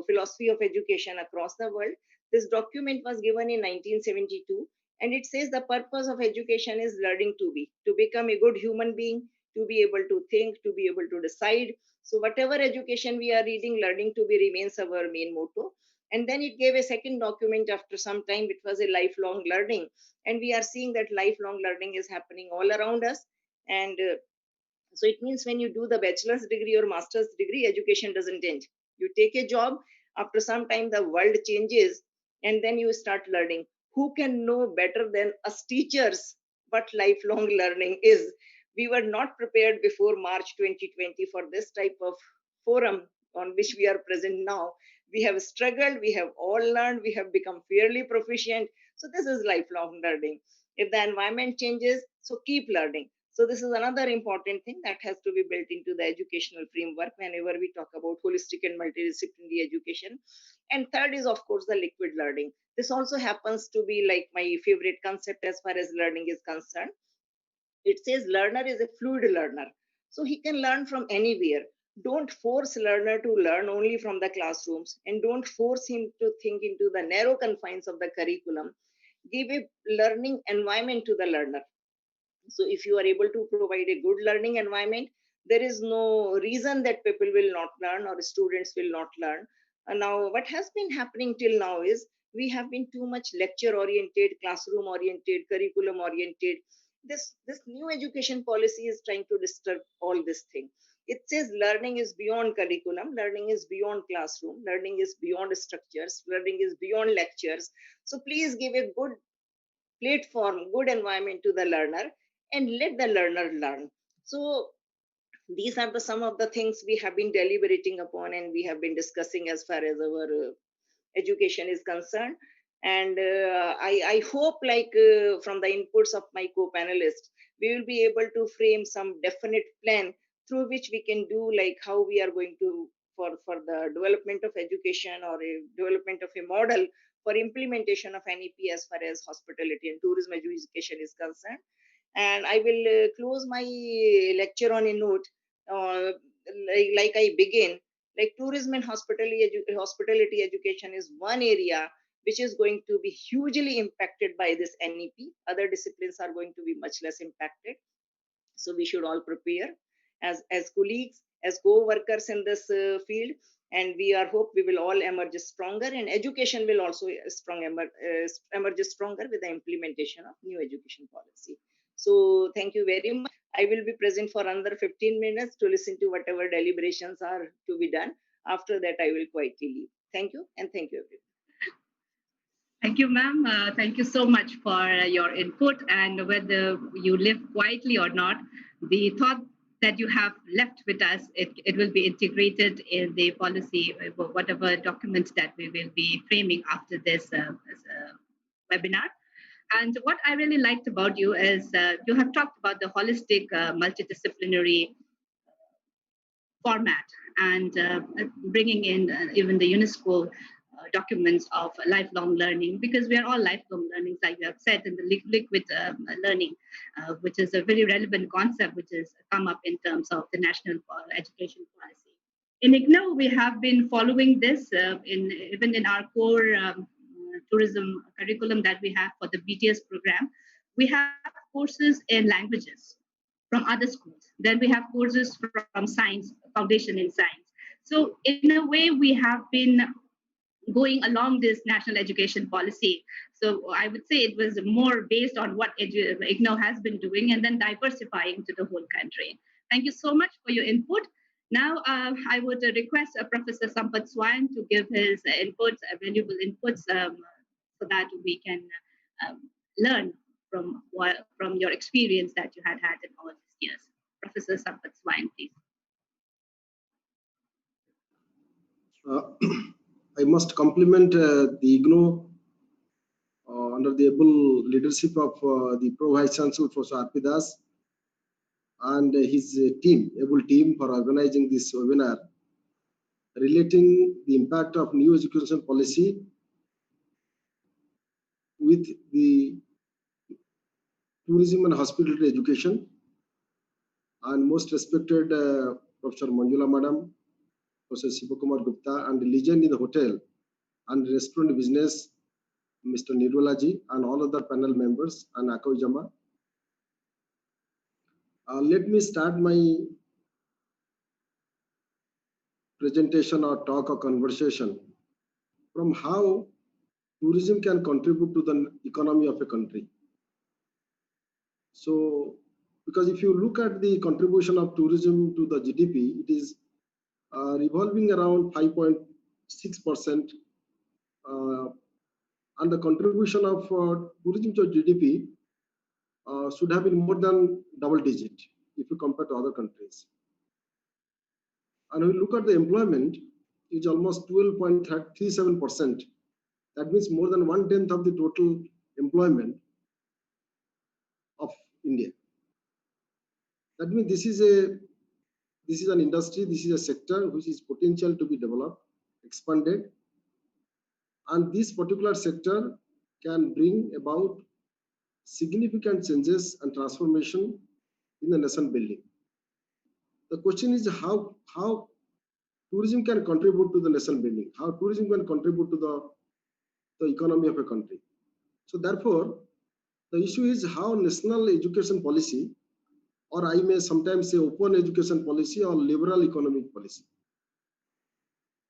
S6: philosophy of education across the world. This document was given in 1972, and it says the purpose of education is learning to become a good human being, to be able to think, to be able to decide. So whatever education we are reading, learning to be remains our main motto. And then it gave a second document after some time, it was a lifelong learning. And we are seeing that lifelong learning is happening all around us. And so it means when you do the bachelor's degree or master's degree, education doesn't end. You take a job, after some time the world changes, and then you start learning. Who can know better than us teachers what lifelong learning is? We were not prepared before March 2020 for this type of forum on which we are present now. We have struggled, we have all learned, we have become fairly proficient. So this is lifelong learning. If the environment changes, so keep learning. So this is another important thing that has to be built into the educational framework whenever we talk about holistic and multidisciplinary education. And third is, of course, the liquid learning. This also happens to be like my favorite concept as far as learning is concerned. It says learner is a fluid learner. So he can learn from anywhere. Don't force learner to learn only from the classrooms, and don't force him to think into the narrow confines of the curriculum. Give a learning environment to the learner. So if you are able to provide a good learning environment, there is no reason that people will not learn or students will not learn. Now what has been happening till now is we have been too much lecture oriented, classroom oriented, curriculum oriented. This new education policy is trying to disturb all this thing. It says learning is beyond curriculum, learning is beyond classroom, learning is beyond structures, learning is beyond lectures. So please give a good platform, good environment to the learner, and let the learner learn. So these are the some of the things we have been deliberating upon and we have been discussing as far as our education is concerned. And I hope from the inputs of my co-panelists, we will be able to frame some definite plan through which we can do like how we are going to for the development of education or a development of a model for implementation of NEP as far as hospitality and tourism education is concerned. And I will close my lecture on a note, like I begin, like tourism and hospitality education is one area which is going to be hugely impacted by this NEP. Other disciplines are going to be much less impacted. So we should all prepare as colleagues, as co-workers in this field, and we are hope we will all emerge stronger, and education will also emerge stronger with the implementation of new education policy. So thank you very much. I will be present for another 15 minutes to listen to whatever deliberations are to be done. After that, I will quietly leave. Thank you, and thank you, everyone.
S5: Thank you, ma'am. Thank you so much for your input. And whether you live quietly or not, the thought that you have left with us, it will be integrated in the policy, whatever documents that we will be framing after this webinar. And what I really liked about you is you have talked about the holistic, multidisciplinary format and bringing in even the UNESCO documents of lifelong learning, because we are all lifelong learning, like you have said, in the liquid learning, which is a very relevant concept, which has come up in terms of the national education policy. In IGNOU, we have been following this even in our core tourism curriculum that we have for the BTS program. We have courses in languages from other schools. Then we have courses from science, foundation in science. So in a way, we have been going along this national education policy. So I would say it was more based on what IGNOU has been doing and then diversifying to the whole country. Thank you so much for your input. Now I would request Professor Sampath Swain to give his inputs, valuable inputs, so that we can learn from your experience that you had in all these years. Professor Sampath Swain, please.
S7: I must compliment the IGNOU under the able leadership of the Pro Vice Chancellor Professor R.P. Das and his able team for organizing this webinar relating the impact of new education policy with the tourism and hospitality education. And most respected Professor Manjula Madam, Professor Sivakumar Gupta, and the legend in the hotel and restaurant business, Mr. Nirwalaji, and all other panel members, and Akoy Jama. Let me start my presentation or talk or conversation from how tourism can contribute to the economy of a country. So, because if you look at the contribution of tourism to the GDP, it is revolving around 5.6%, and the contribution of tourism to GDP should have been more than double digit if you compare to other countries. And when we look at the employment, it's almost 12.37%. That means more than 1/10 of the total employment of India. That means this is an industry, this is a sector which is potential to be developed, expanded, and this particular sector can bring about significant changes and transformation in the nation building. The question is how tourism can contribute to the nation building, how tourism can contribute to the economy of a country. So therefore, the issue is how national education policy, or I may sometimes say open education policy or liberal economic policy.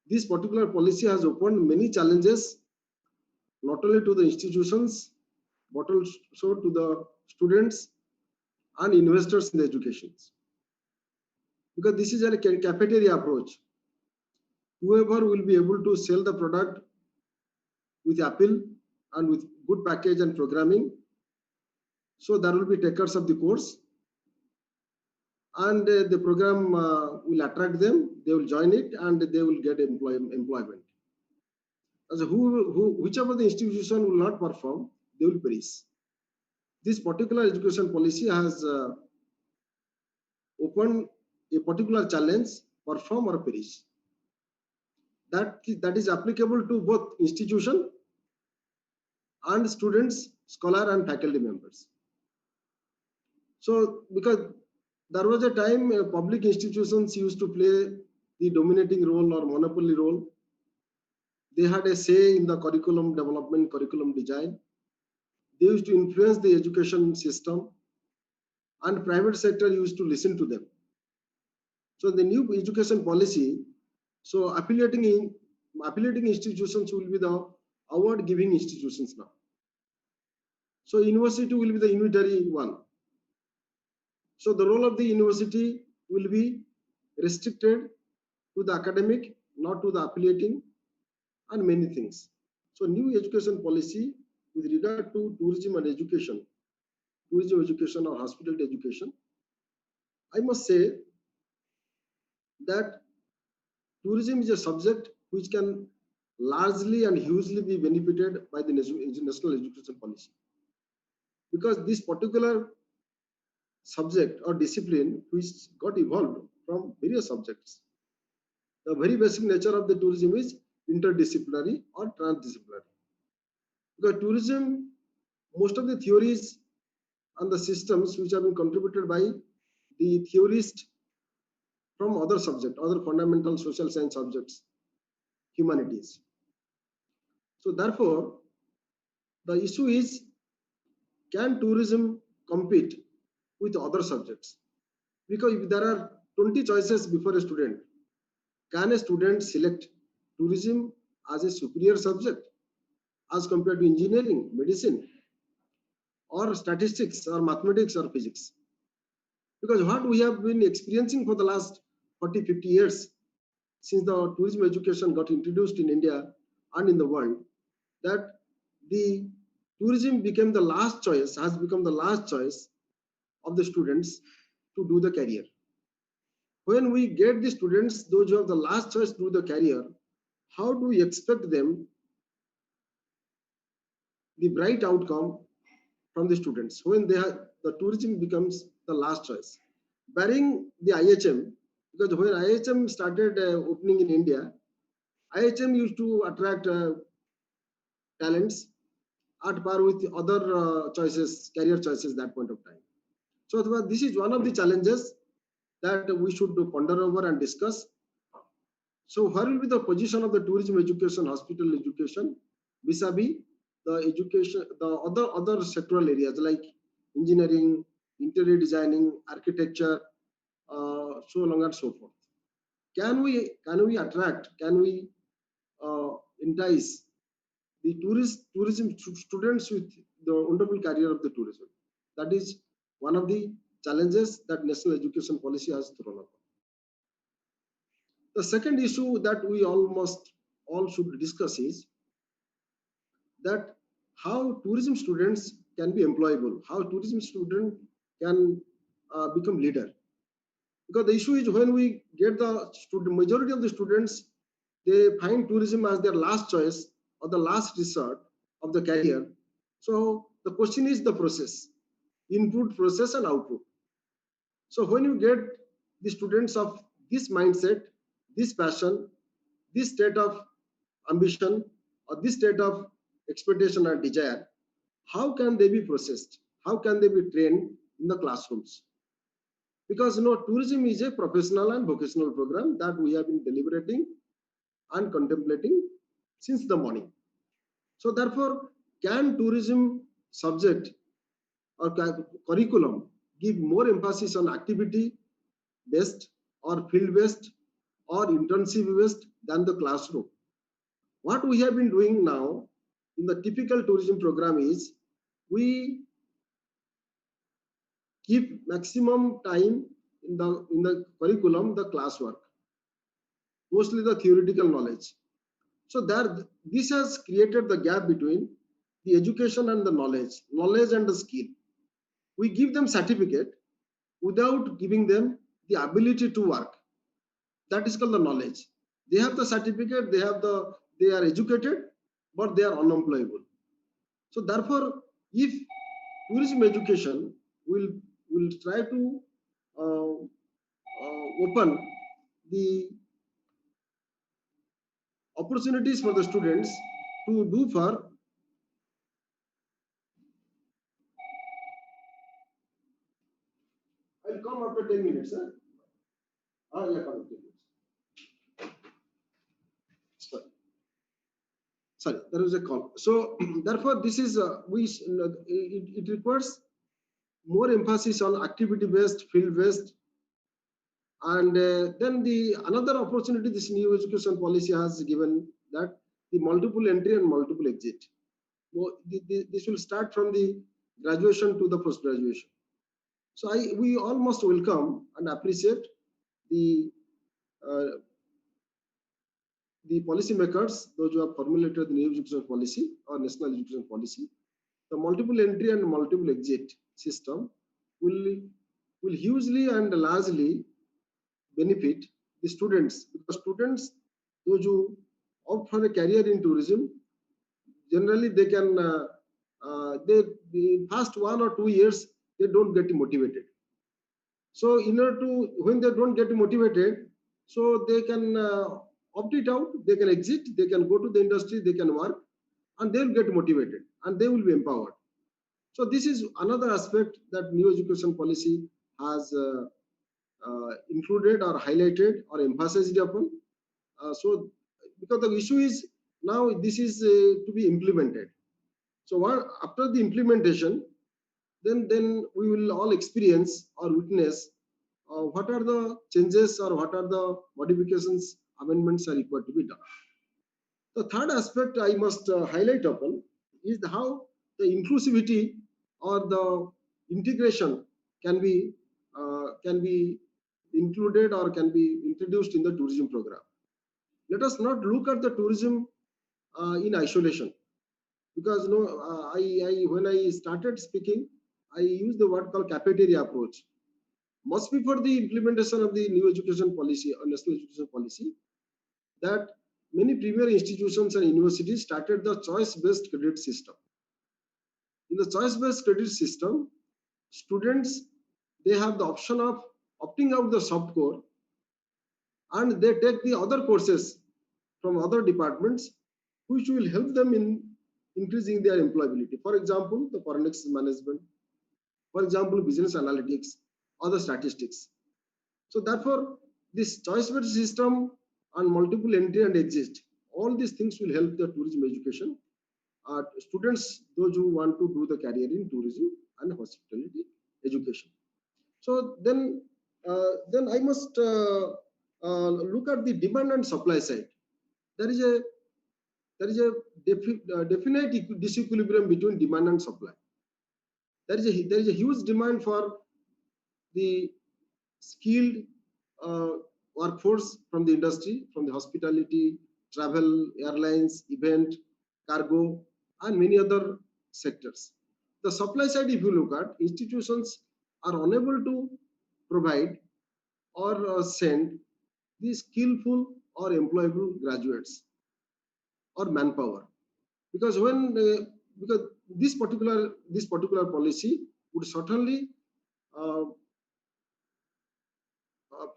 S7: This particular policy has opened many challenges, not only to the institutions, but also to the students and investors in the education. Because this is a cafeteria approach. Whoever will be able to sell the product with appeal and with good package and programming, so there will be takers of the course, and the program will attract them, they will join it, and they will get employment. As whichever the institution will not perform, they will perish. This particular education policy has opened a particular challenge: perform or perish. That is applicable to both institution and students, scholar and faculty members. So because there was a time public institutions used to play the dominating role or monopoly role. They had a say in the curriculum development, curriculum design. They used to influence the education system, and private sector used to listen to them. So the new education policy, so affiliating institutions will be the award giving institutions now. So university will be the unitary one. So the role of the university will be restricted to the academic, not to the affiliating, and many things. So new education policy with regard to tourism and education, tourism education or hospitality education, I must say that tourism is a subject which can largely and hugely be benefited by the national education policy. Because this particular subject or discipline which got evolved from various subjects. The very basic nature of the tourism is interdisciplinary or transdisciplinary. Because tourism, most of the theories and the systems which have been contributed by the theorists from other subjects, other fundamental social science subjects, humanities. So therefore, the issue is, can tourism compete with other subjects? Because if there are 20 choices before a student, can a student select tourism as a superior subject as compared to engineering, medicine, or statistics, or mathematics, or physics? Because what we have been experiencing for the last 40, 50 years, since the tourism education got introduced in India and in the world, that the tourism became the last choice, has become the last choice of the students to do the career. When we get the students, those who have the last choice to do the career, how do we expect them the bright outcome from the students when the tourism becomes the last choice? Barring the IHM, because when IHM started opening in India, IHM used to attract talents at par with other choices, career choices, that point of time. So this is one of the challenges that we should ponder over and discuss. So where will be the position of the tourism education, hospital education, vis-a-vis the education, the other sectoral areas like engineering, interior designing, architecture, so on and so forth? Can we attract, can we entice the tourism students with the wonderful career of the tourism? That is one of the challenges that national education policy has thrown up. The second issue that we almost all should discuss is that how tourism students can be employable, how tourism student can become leader. Because the issue is, when we get the majority of the students, they find tourism as their last choice or the last resort of the career. So the question is the process, input, process, and output. So when you get the students of this mindset, this passion, this state of ambition, or this state of expectation or desire, how can they be processed? How can they be trained in the classrooms? Because tourism is a professional and vocational program that we have been deliberating and contemplating since the morning. So therefore, can tourism subject or curriculum give more emphasis on activity based or field based or internship based than the classroom? What we have been doing now in the typical tourism program is we give maximum time in the curriculum, the classwork, mostly the theoretical knowledge. So this has created the gap between the education and the knowledge and the skill. We give them certificate without giving them the ability to work. That is called the knowledge. They have the certificate, they are educated, but they are unemployable. So therefore, if tourism education will try to open the opportunities for the students to do for I'll come after 10 minutes, sir. Yeah, come 10 minutes. Sorry, there was a call. So therefore, this is it requires more emphasis on activity-based, field-based, and then another opportunity this new education policy has given that the multiple entry and multiple exit. This will start from the graduation to the post graduation. So we almost welcome and appreciate the policymakers, those who have formulated the new education policy or national education policy. The multiple entry and multiple exit system will hugely and largely benefit the students, because students, those who opt for a career in tourism, generally they can the first 1 or 2 years they don't get motivated. So in order to, when they don't get motivated, so they can opt it out, they can exit, they can go to the industry, they can work, and they will get motivated and they will be empowered. So this is another aspect that new education policy has included or highlighted or emphasized upon. So because the issue is now this is to be implemented. So after the implementation, then we will all experience or witness what are the changes or what are the modifications, amendments are required to be done. The third aspect I must highlight upon is how the inclusivity or the integration can be included or can be introduced in the tourism program. Let us not look at the tourism in isolation, because when I started speaking, I used the word called cafeteria approach. Must be for the implementation of the new education policy or national education policy, that many premier institutions and universities started the choice-based credit system. In the choice-based credit system, students, they have the option of opting out the soft core and they take the other courses from other departments which will help them in increasing their employability. For example, the foreign exchange management, for example, business analytics or the statistics. So therefore, this choice-based system and multiple entry and exit, all these things will help the tourism education. Students, those who want to do the career in tourism and hospitality education. So then I must look at the demand and supply side. There is a definite disequilibrium between demand and supply. There is a huge demand for the skilled workforce from the industry, from the hospitality, travel, airlines, event, cargo, and many other sectors. The supply side, if you look at, institutions are unable to provide or send the skillful or employable graduates or manpower, because because this particular policy would certainly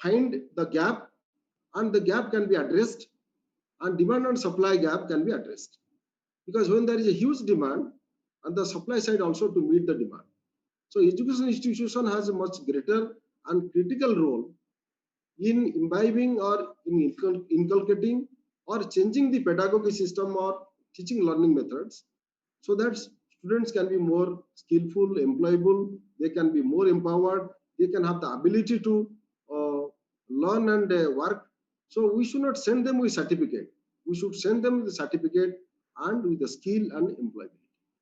S7: find the gap, and the gap can be addressed, and demand and supply gap can be addressed. Because when there is a huge demand, and the supply side also to meet the demand. So education institution has a much greater and critical role in imbibing or in inculcating or changing the pedagogy system or teaching learning methods, so that students can be more skillful, employable, they can be more empowered, they can have the ability to learn and work. So we should not send them with certificate. We should send them with the certificate and with the skill and employability,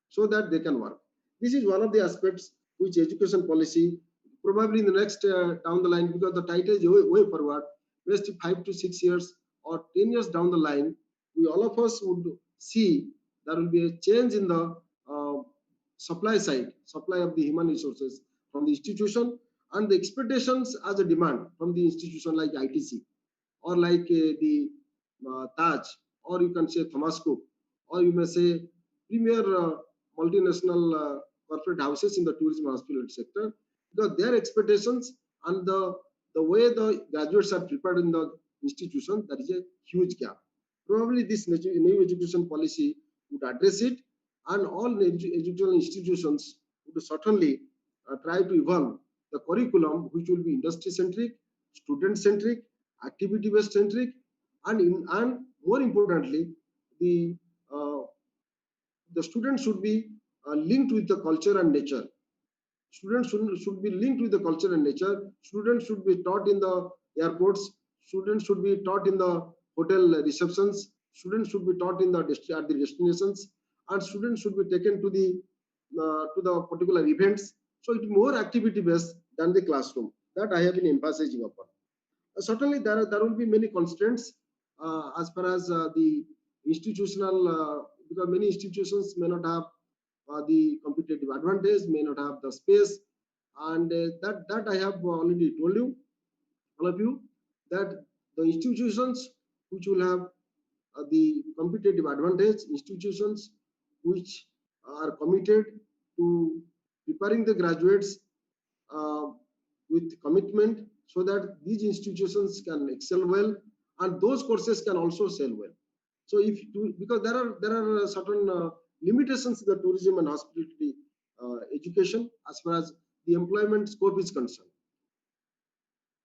S7: so that they can work. This is one of the aspects which education policy, probably in the next down the line, because the title is way forward, next 5 to 6 years or 10 years down the line, we all of us would see there will be a change in the supply side, supply of the human resources from the institution, and the expectations as a demand from the institution like ITC or like the Taj, or you can say Thomas Cook, or you may say premier multinational corporate houses in the tourism and hospitality sector, because their expectations and the way the graduates are prepared in the institution, there is a huge gap. Probably this new education policy would address it, and all educational institutions would certainly try to evolve the curriculum, which will be industry centric, student centric, activity based centric, and more importantly, the students should be linked with the culture and nature. Students should be linked with the culture and nature. Students should be taught in the airports. Students should be taught in the hotel receptions. Students should be taught at the destinations, and students should be taken to the particular events. So it's more activity based than the classroom. That I have been emphasizing upon. Certainly, there will be many constraints as far as the institutional, because many institutions may not have the competitive advantage, may not have the space, and that I have already told you, all of you, that the institutions which will have the competitive advantage, institutions which are committed to preparing the graduates with commitment, so that these institutions can excel well, and those courses can also sell well. So because there are certain limitations in the tourism and hospitality education as far as the employment scope is concerned,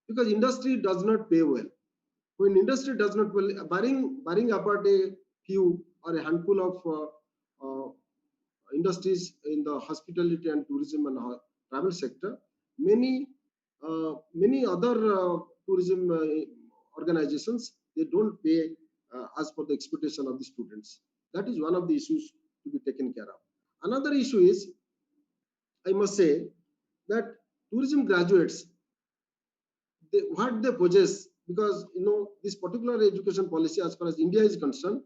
S7: because industry does not pay well. When industry does not well, barring apart a few or a handful of industries in the hospitality and tourism and travel sector, many other tourism organizations, they don't pay as per the expectation of the students. That is one of the issues to be taken care of. Another issue is, I must say, that tourism graduates, what they possess, because this particular education policy as far as India is concerned,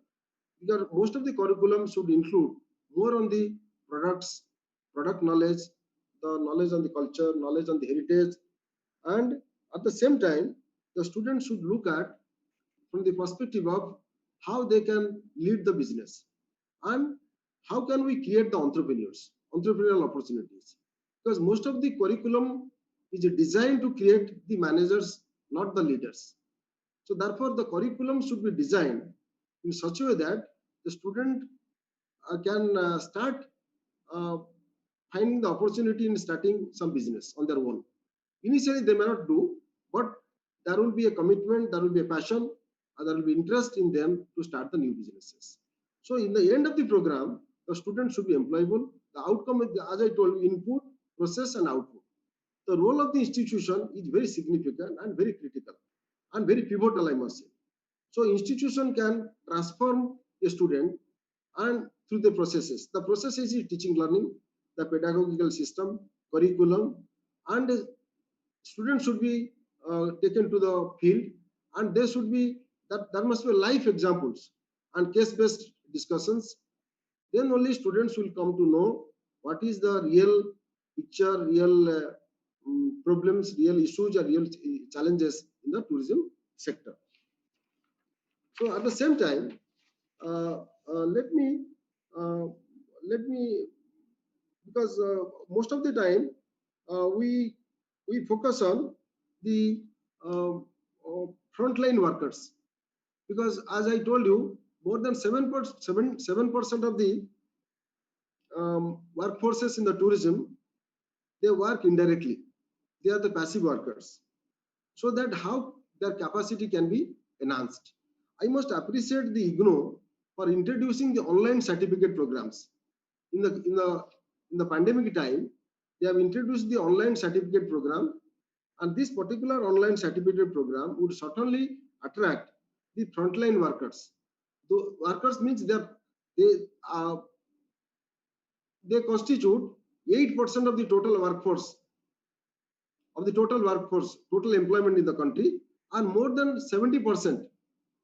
S7: because most of the curriculum should include more on the product knowledge, the knowledge on the culture, knowledge on the heritage, and at the same time, the students should look at from the perspective of how they can lead the business, and how can we create the entrepreneurial opportunities, because most of the curriculum is designed to create the managers, not the leaders. So therefore, the curriculum should be designed in such a way that the student can start finding the opportunity in starting some business on their own. Initially, they may not do, but there will be a commitment, there will be a passion, and there will be interest in them to start the new businesses. So in the end of the program, the student should be employable. The outcome, as I told you, input, process, and output. The role of the institution is very significant and very critical and very pivotal, I must say. So institution can transform a student and through the processes. The processes is teaching, learning, the pedagogical system, curriculum, and students should be taken to the field, and there should be there must be life examples and case-based discussions. Then only students will come to know what is the real picture, real problems, real issues, or real challenges in the tourism sector. So at the same time, let me because most of the time we focus on the frontline workers, because as I told you, more than 7% of the workforces in the tourism, they work indirectly. They are the passive workers. So that how their capacity can be enhanced. I must appreciate the IGNOU for introducing the online certificate programs. In the pandemic time, they have introduced the online certificate program, and this particular online certificate program would certainly attract the frontline workers. The workers means they constitute 8% of the total workforce, total employment in the country, and more than 70%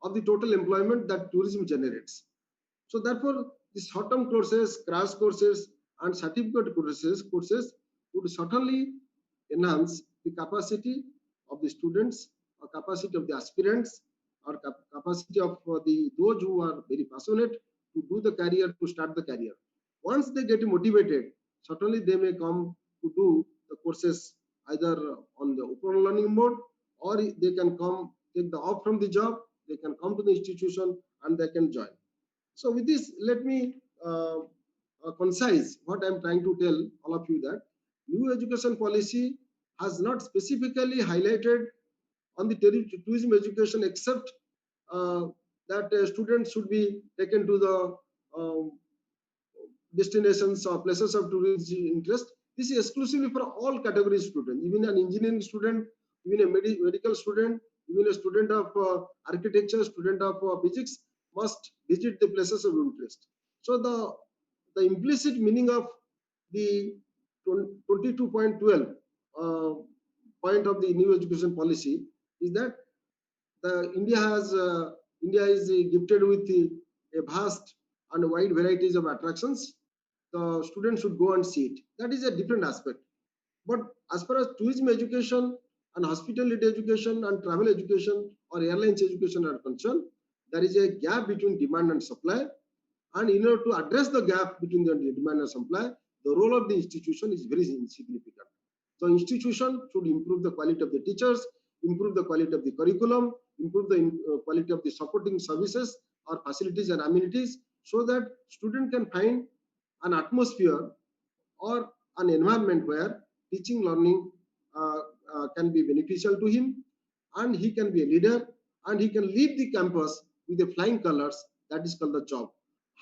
S7: of the total employment that tourism generates. So therefore, the short-term courses, crash courses, and certificate courses would certainly enhance the capacity of the students, or capacity of the aspirants, or capacity of those who are very passionate to do the career, to start the career. Once they get motivated, certainly they may come to do the courses either on the open learning mode, or they can come, take the off from the job, they can come to the institution and they can join. So with this, let me concise what I'm trying to tell all of you, that new education policy has not specifically highlighted on the tourism education, except that students should be taken to the destinations or places of tourist interest. This is exclusively for all categories students, even an engineering student, even a medical student, even a student of architecture, student of physics must visit the places of interest. So the implicit meaning of the 22.12 point of the new education policy is that India is gifted with a vast and wide varieties of attractions. The students should go and see it. That is a different aspect. But as far as tourism education and hospitality education and travel education or airlines education are concerned, there is a gap between demand and supply. And in order to address the gap between the demand and supply, the role of the institution is very insignificant. So institution should improve the quality of the teachers, improve the quality of the curriculum, improve the quality of the supporting services or facilities and amenities, so that student can find an atmosphere or an environment where teaching learning can be beneficial to him, and he can be a leader, and he can leave the campus with the flying colors. That is called the job.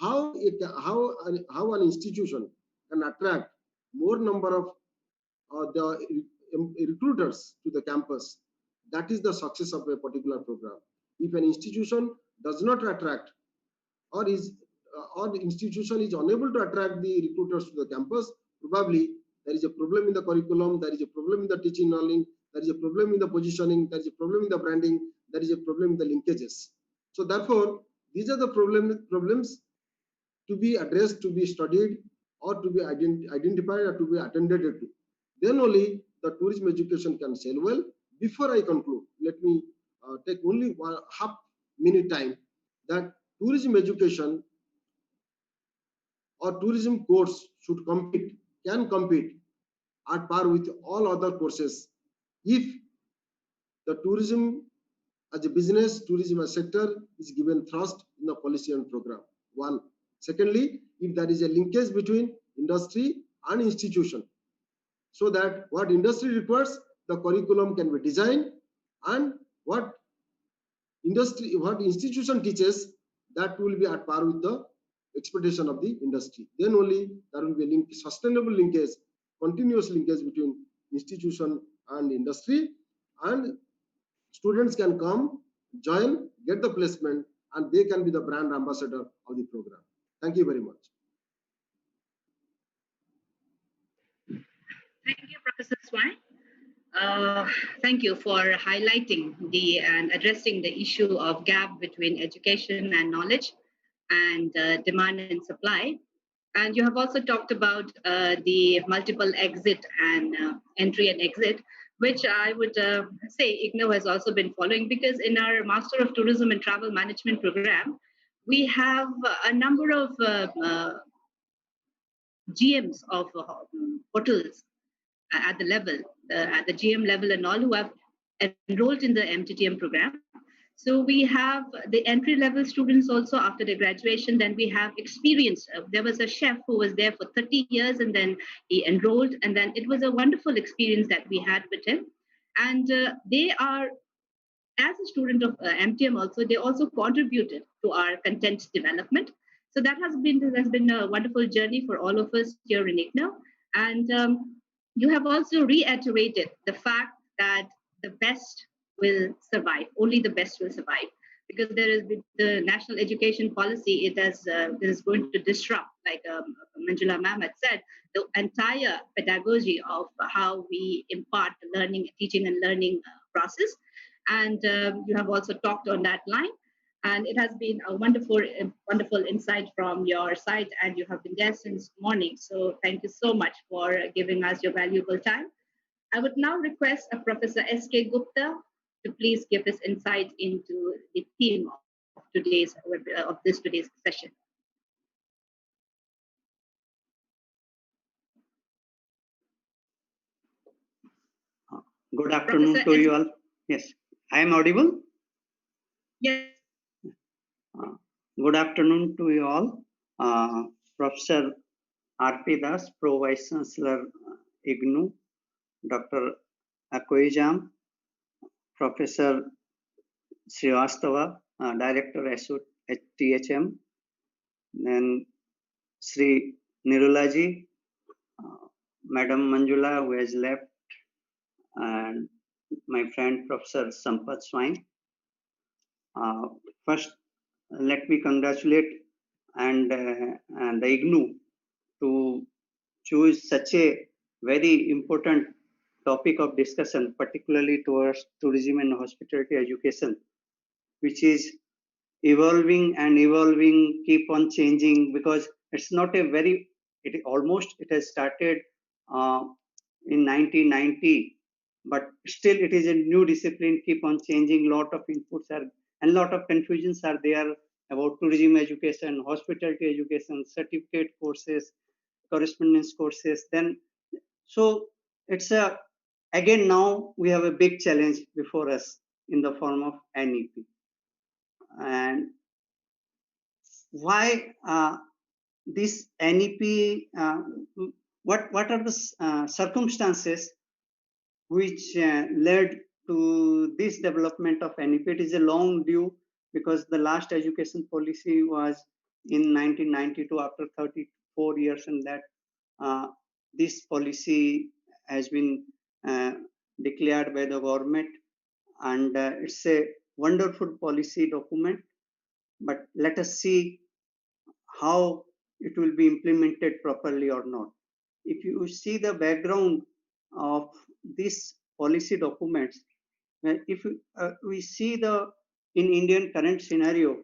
S7: How an institution can attract more number of the recruiters to the campus, that is the success of a particular program. If an institution does not attract, or the institution is unable to attract the recruiters to the campus, probably there is a problem in the curriculum, there is a problem in the teaching learning, there is a problem in the positioning, there is a problem in the branding, there is a problem in the linkages. So therefore, these are the problems to be addressed, to be studied, or to be identified, or to be attended to. Then only the tourism education can sail well. Before I conclude, let me take only one half minute time, that tourism education or tourism course can compete at par with all other courses if the tourism as a business, tourism as a sector is given thrust in the policy and program. One. Secondly, if there is a linkage between industry and institution, so that what industry requires, the curriculum can be designed, and what institution teaches, that will be at par with the expectation of the industry. Then only there will be a sustainable linkage, continuous linkage between institution and industry, and students can come, join, get the placement, and they can be the brand ambassador of the program. Thank you very much.
S5: Thank you, Professor Swai. Thank you for highlighting and addressing the issue of gap between education and knowledge, and demand and supply. And you have also talked about the multiple exit and entry and exit, which I would say IGNOU has also been following, because in our Master of Tourism and Travel Management program, we have a number of GMs of hotels at the level, at the GM level and all, who have enrolled in the MTTM program. So we have the entry-level students also after their graduation. Then we have experience. There was a chef who was there for 30 years, and then he enrolled, and then it was a wonderful experience that we had with him. And they are, as a student of MTM also, they also contributed to our content development. So that has been a wonderful journey for all of us here in IGNOU. And you have also reiterated the fact that the best will survive. Only the best will survive, because there is with the national education policy, it is going to disrupt, like Manjula ma'am had said, the entire pedagogy of how we impart the learning, teaching and learning process. And you have also talked on that line. And it has been a wonderful insight from your side, and you have been there since morning. So thank you so much for giving us your valuable time. I would now request Professor S.K. Gupta to please give his insight into the theme of today's session.
S8: Good afternoon to you all. Yes, I am audible?
S5: Yes.
S8: Good afternoon to you all. Professor R.P. Das, Pro Vice Chancellor, IGNOU, Dr. Akoijam, Professor Srivastava, Director at THM, then Sri Nirulaji, Madam Manjula, who has left, and my friend Professor Sampath Swain. First, let me congratulate and the IGNOU to choose such a very important topic of discussion, particularly towards tourism and hospitality education, which is evolving and evolving, keep on changing, because it's not a very, it has started in 1990, but still it is a new discipline, keep on changing, lot of inputs are, and lot of confusions are there about tourism education, hospitality education, certificate courses, correspondence courses. Then, so it's a, again, now we have a big challenge before us in the form of NEP. And why this NEP, what are the circumstances which led to this development of NEP? It is a long due, because the last education policy was in 1992, after 34 years, and that this policy has been declared by the government, and it's a wonderful policy document. But let us see how it will be implemented properly or not. If you see the background of this policy documents, if we see in Indian current scenario,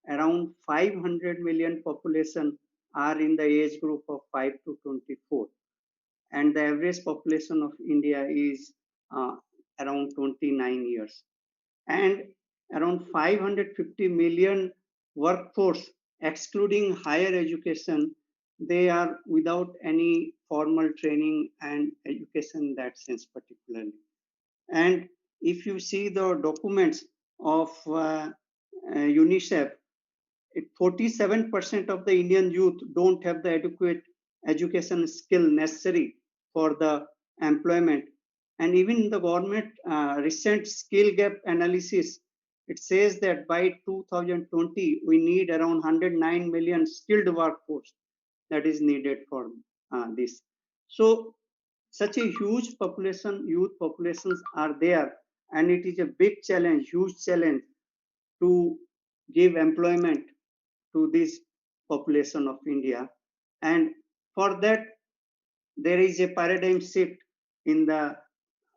S8: around 500 million population are in the age group of 5 to 24, and the average population of India is around 29 years, and around 550 million workforce, excluding higher education, they are without any formal training and education in that sense particularly. And if you see the documents of UNICEF, 47% of the Indian youth don't have the adequate education skill necessary for the employment. And even the government recent skill gap analysis, it says that by 2020, we need around 109 million skilled workforce that is needed for this. So such a huge population, youth populations are there, and it is a big challenge, huge challenge to give employment to this population of India. And for that, there is a paradigm shift in the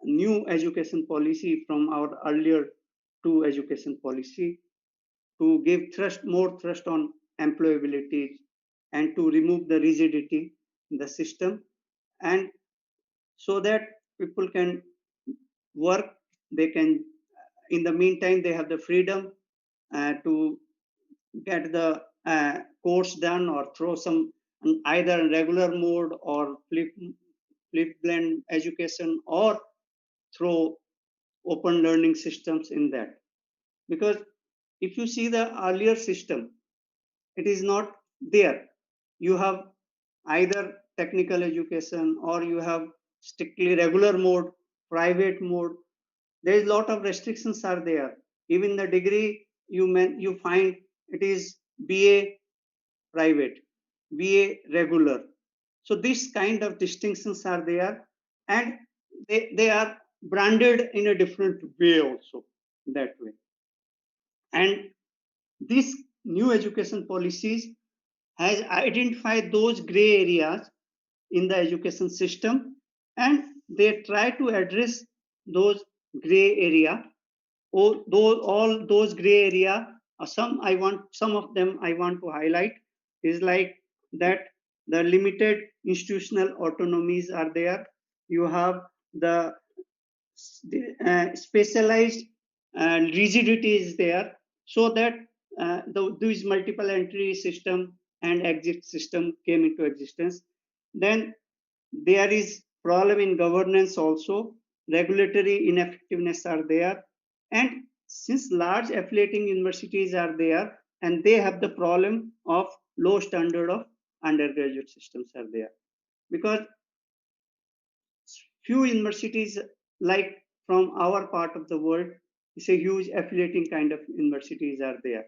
S8: new education policy from our earlier two education policy, to give more thrust on employability and to remove the rigidity in the system, and so that people can work, they can, in the meantime, they have the freedom to get the course done, or through some either regular mode or flip blend education, or through open learning systems in that. Because if you see the earlier system, it is not there. You have either technical education or you have strictly regular mode, private mode. There is a lot of restrictions are there. Even the degree you find it is BA private, BA regular. So this kind of distinctions are there, and they are branded in a different way also, that way. And this new education policies has identified those gray areas in the education system, and they try to address those gray area. All those gray area, some of them I want to highlight, is like that the limited institutional autonomies are there. You have the specialized rigidity is there, so that these multiple entry system and exit system came into existence. Then there is problem in governance also, regulatory ineffectiveness are there, and since large affiliating universities are there, and they have the problem of low standard of undergraduate systems are there, because few universities like from our part of the world, it's a huge affiliating kind of universities are there,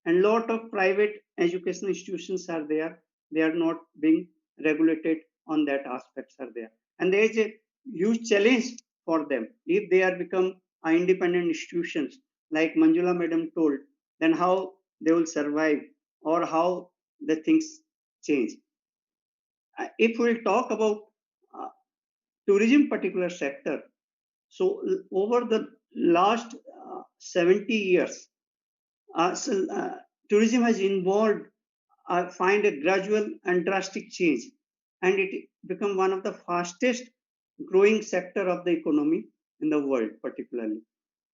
S8: and lot of private education institutions are there. They are not being regulated on that aspects are there, and there is a huge challenge for them if they are become independent institutions, like Manjula madam told. Then how they will survive, or how the things change. If we'll talk about tourism particular sector, so over the last 70 years, tourism has involved, find a gradual and drastic change, and it become one of the fastest growing sector of the economy in the world, particularly.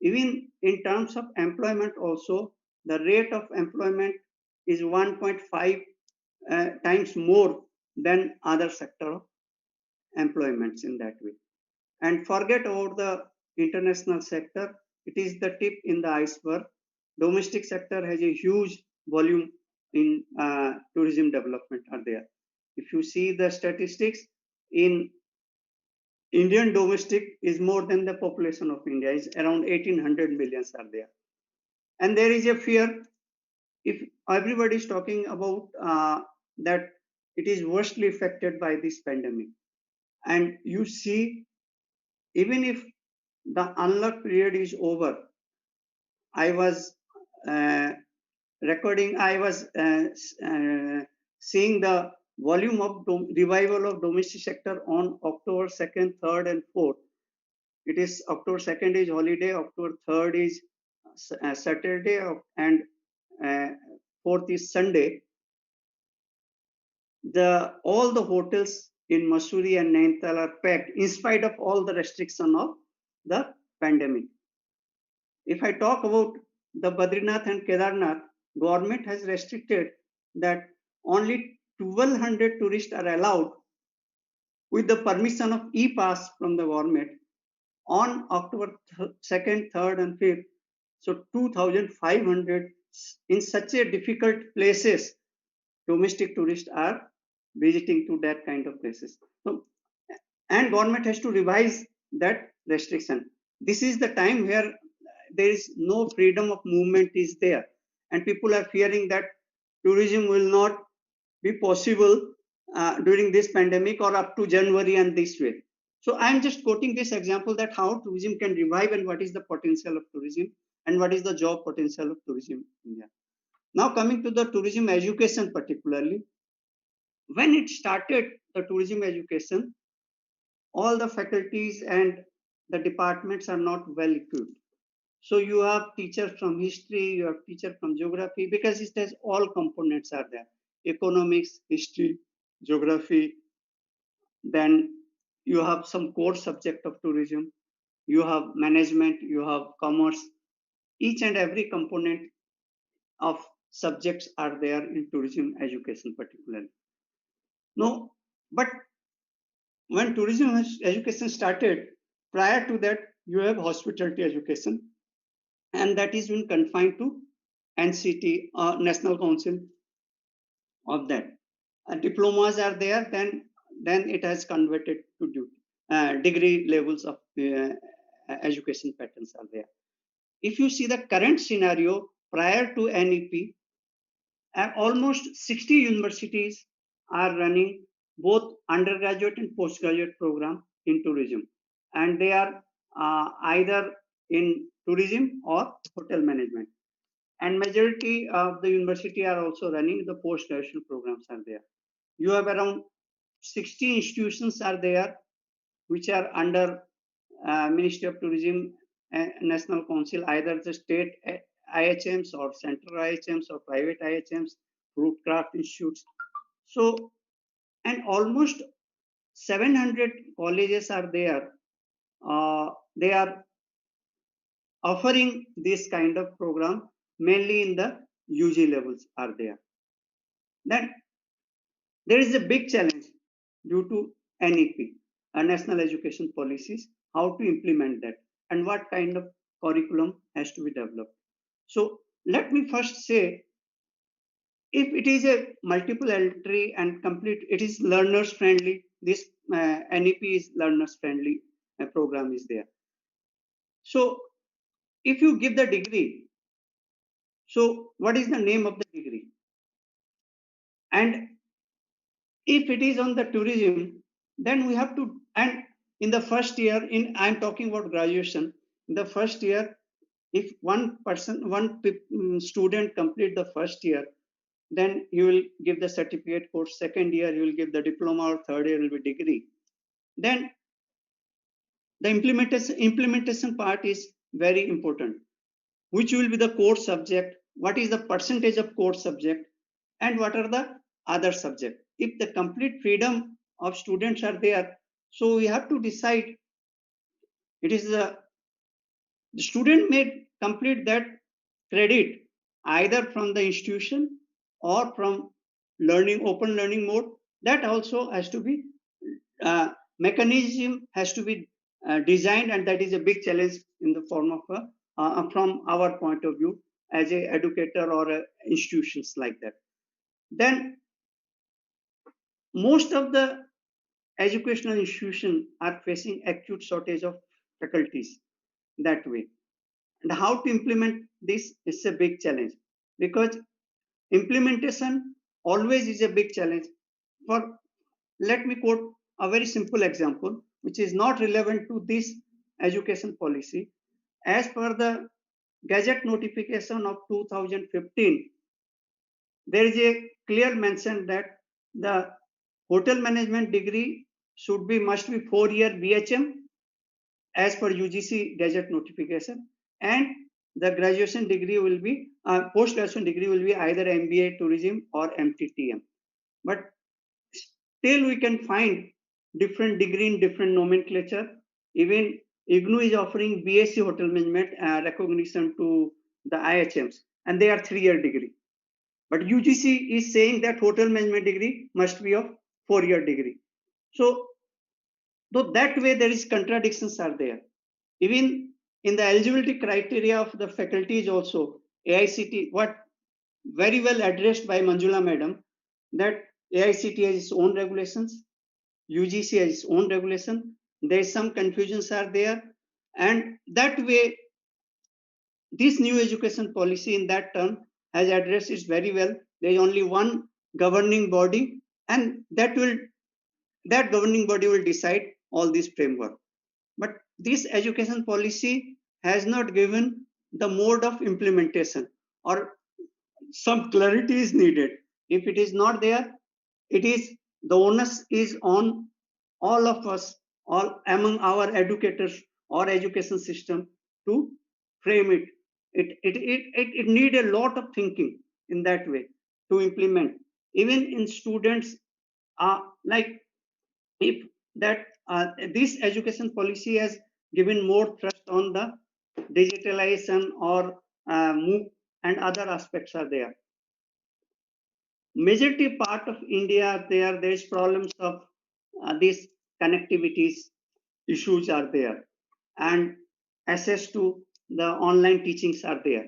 S8: Even in terms of employment also, the rate of employment is 1.5 times more than other sector of employments in that way. And forget about the international sector, it is the tip in the iceberg. Domestic sector has a huge volume in tourism development are there. If you see the statistics, in Indian domestic is more than the population of India, is around 1800 millions are there. And there is a fear, if everybody is talking about that it is worstly affected by this pandemic. And you see, even if the unlock period is over, I was seeing the volume of revival of domestic sector on October 2nd, 3rd, and 4th. It is October 2nd is holiday, October 3rd is Saturday, and 4th is Sunday. All the hotels in Mussoorie and Nainital are packed in spite of all the restriction of the pandemic. If I talk about the Badrinath and Kedarnath, government has restricted that only 1200 tourists are allowed with the permission of e-pass from the government on October 2nd, 3rd, and 5th. So 2500 in such a difficult places, domestic tourists are visiting to that kind of places. So, and government has to revise that restriction. This is the time where there is no freedom of movement is there, and people are fearing that tourism will not be possible during this pandemic or up to January and this way. So I'm just quoting this example that how tourism can revive and what is the potential of tourism and what is the job potential of tourism in India. Now coming to the tourism education particularly, when it started the tourism education, all the faculties and the departments are not well equipped. So you have teachers from history, you have teacher from geography, because it has all components are there. Economics, history, geography. Then you have some core subject of tourism. You have management, you have commerce. Each and every component of subjects are there in tourism education particularly. No, but when tourism education started, prior to that, you have hospitality education, and that is been confined to NCT, National Council of that. Diplomas are there, then it has converted to degree levels of education patterns are there. If you see the current scenario prior to NEP, almost 60 universities are running both undergraduate and postgraduate program in tourism, and they are either in tourism or hotel management, and majority of the university are also running the post-graduation programs are there. You have around 60 institutions are there which are under Ministry of Tourism National Council, either the state IHMs or central IHMs or private IHMs, Rootcraft institutes. So, and almost 700 colleges are there. They are offering this kind of program, mainly in the UG levels are there. Then there is a big challenge due to NEP, National Education Policies, how to implement that and what kind of curriculum has to be developed. So let me first say, if it is a multiple entry and complete, it is learners friendly. This NEP is learners friendly program is there. So if you give the degree, so what is the name of the degree? And if it is on the tourism, then we have to, and in the first year, I'm talking about graduation, in the first year, if one student complete the first year, then you will give the certificate course. Second year, you will give the diploma, or third year will be degree. Then the implementation part is very important. Which will be the core subject? What is the percentage of core subject? And what are the other subjects? If the complete freedom of students are there, so we have to decide. It is the student may complete that credit either from the institution or from open learning mode. That also has to be mechanism has to be designed, and that is a big challenge in the form of from our point of view as a educator or institutions like that. Then most of the educational institutions are facing acute shortage of faculties that way. And how to implement this is a big challenge, because implementation always is a big challenge. Let me quote a very simple example, which is not relevant to this education policy. As per the Gazette notification of 2015, there is a clear mention that the hotel management degree must be 4-year BHM as per UGC Gazette notification, and the graduation degree will be post-graduation degree will be either MBA tourism or MTTM. But still we can find different degree in different nomenclature. Even IGNOU is offering BSc Hotel Management recognition to the IHMs, and they are 3-year degree. But UGC is saying that hotel management degree must be of 4-year degree. So that way there is contradictions are there. Even in the eligibility criteria of the faculties also, AICT, what very well addressed by Manjula madam, that AICT has its own regulations, UGC has its own regulation. There is some confusions are there, and that way this new education policy in that term has addressed it very well. There is only one governing body, and that governing body will decide all this framework. But this education policy has not given the mode of implementation, or some clarity is needed. If it is not there, the onus is on all of us, all among our educators or education system, to frame it. It need a lot of thinking in that way to implement. Even in students, like if that this education policy has given more thrust on the digitalization or MOOC and other aspects are there. Majority part of India, there is problems of these connectivities issues are there, and access to the online teachings are there.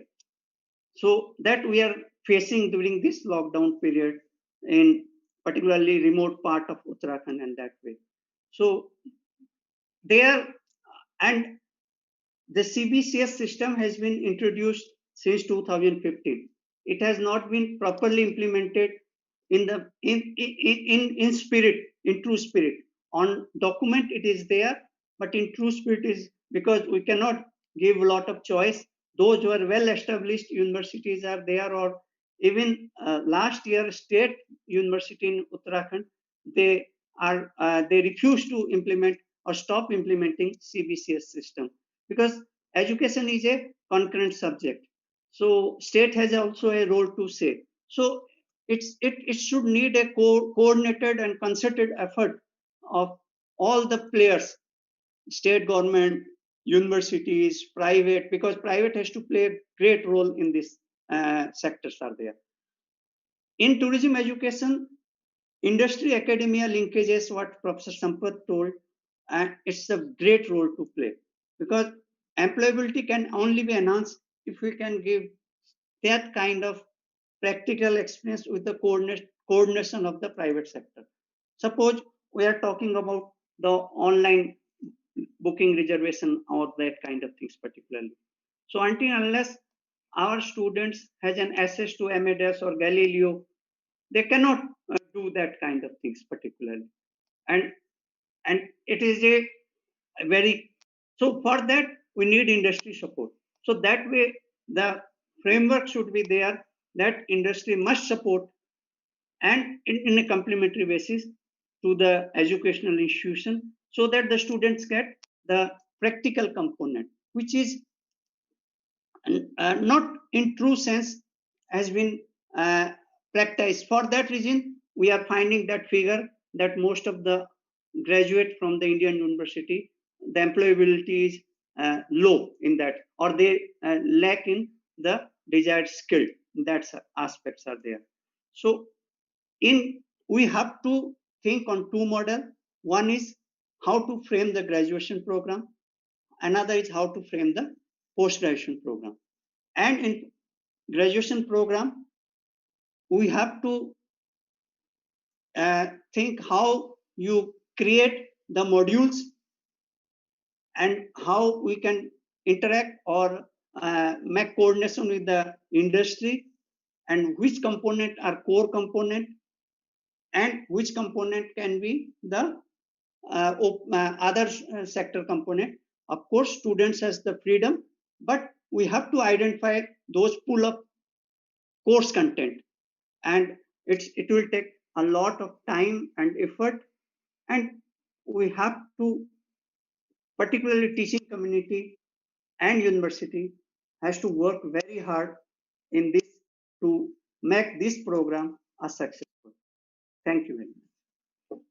S8: So that we are facing during this lockdown period in particularly remote part of Uttarakhand and that way. So there, and the CBCS system has been introduced since 2015. It has not been properly implemented in the in spirit, in true spirit. On document it is there, but in true spirit is because we cannot give a lot of choice. Those who are well established universities are there, or even last year state university in Uttarakhand, they are they refuse to implement or stop implementing CBCS system because education is a concurrent subject. So state has also a role to say. So it should need a coordinated and concerted effort of all the players, state government, universities, private, because private has to play a great role in this sectors are there. In tourism education, industry academia linkages, what Professor Sampath told, and it's a great role to play because employability can only be enhanced if we can give that kind of practical experience with the coordination of the private sector. Suppose we are talking about the online booking reservation or that kind of things particularly. So until unless our students has an access to Amadeus or Galileo, they cannot do that kind of things particularly. And it is a very, so for that we need industry support. So that way the framework should be there that industry must support and in a complementary basis to the educational institution so that the students get the practical component, which is not in true sense has been practiced. For that reason, we are finding that figure that most of the graduate from the Indian university, the employability is low in that, or they lack in the desired skill. That aspects are there. So we have to think on two model. One is how to frame the graduation program. Another is how to frame the post-graduation program. And in graduation program, we have to think how you create the modules and how we can interact or make coordination with the industry and which component are core and which component can be the other sector component. Of course, students has the freedom, but we have to identify those pool of course content, and it will take a lot of time and effort, and we have to, particularly teaching community and university has to work very hard in this to make this program a successful. Thank you very much.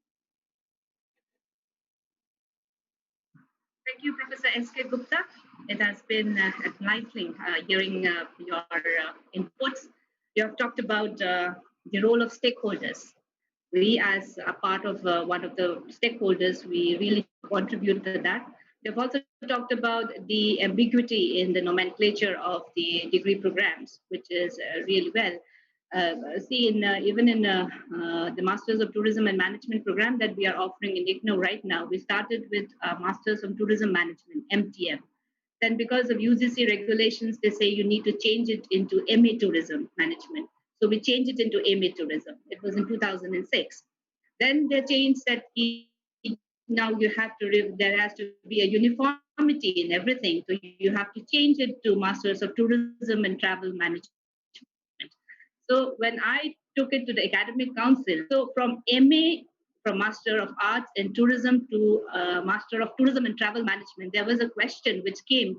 S5: Thank you, Professor S.K. Gupta. It has been enlightening hearing your inputs. You have talked about the role of stakeholders. We, as a part of one of the stakeholders, we really contribute to that. We've also talked about the ambiguity in the nomenclature of the degree programs, which is really well. Even in the Masters of Tourism and Management program that we are offering in IGNOU right now, we started with Masters of Tourism Management, MTM. Then because of UGC regulations, they say you need to change it into MA Tourism Management. So we changed it into MA Tourism. It was in 2006. Then they changed that now you have to, there has to be a uniformity in everything. So you have to change it to Masters of Tourism and Travel Management. So when I took it to the Academic Council, so from MA, from Master of Arts in Tourism to Master of Tourism and Travel Management, there was a question which came,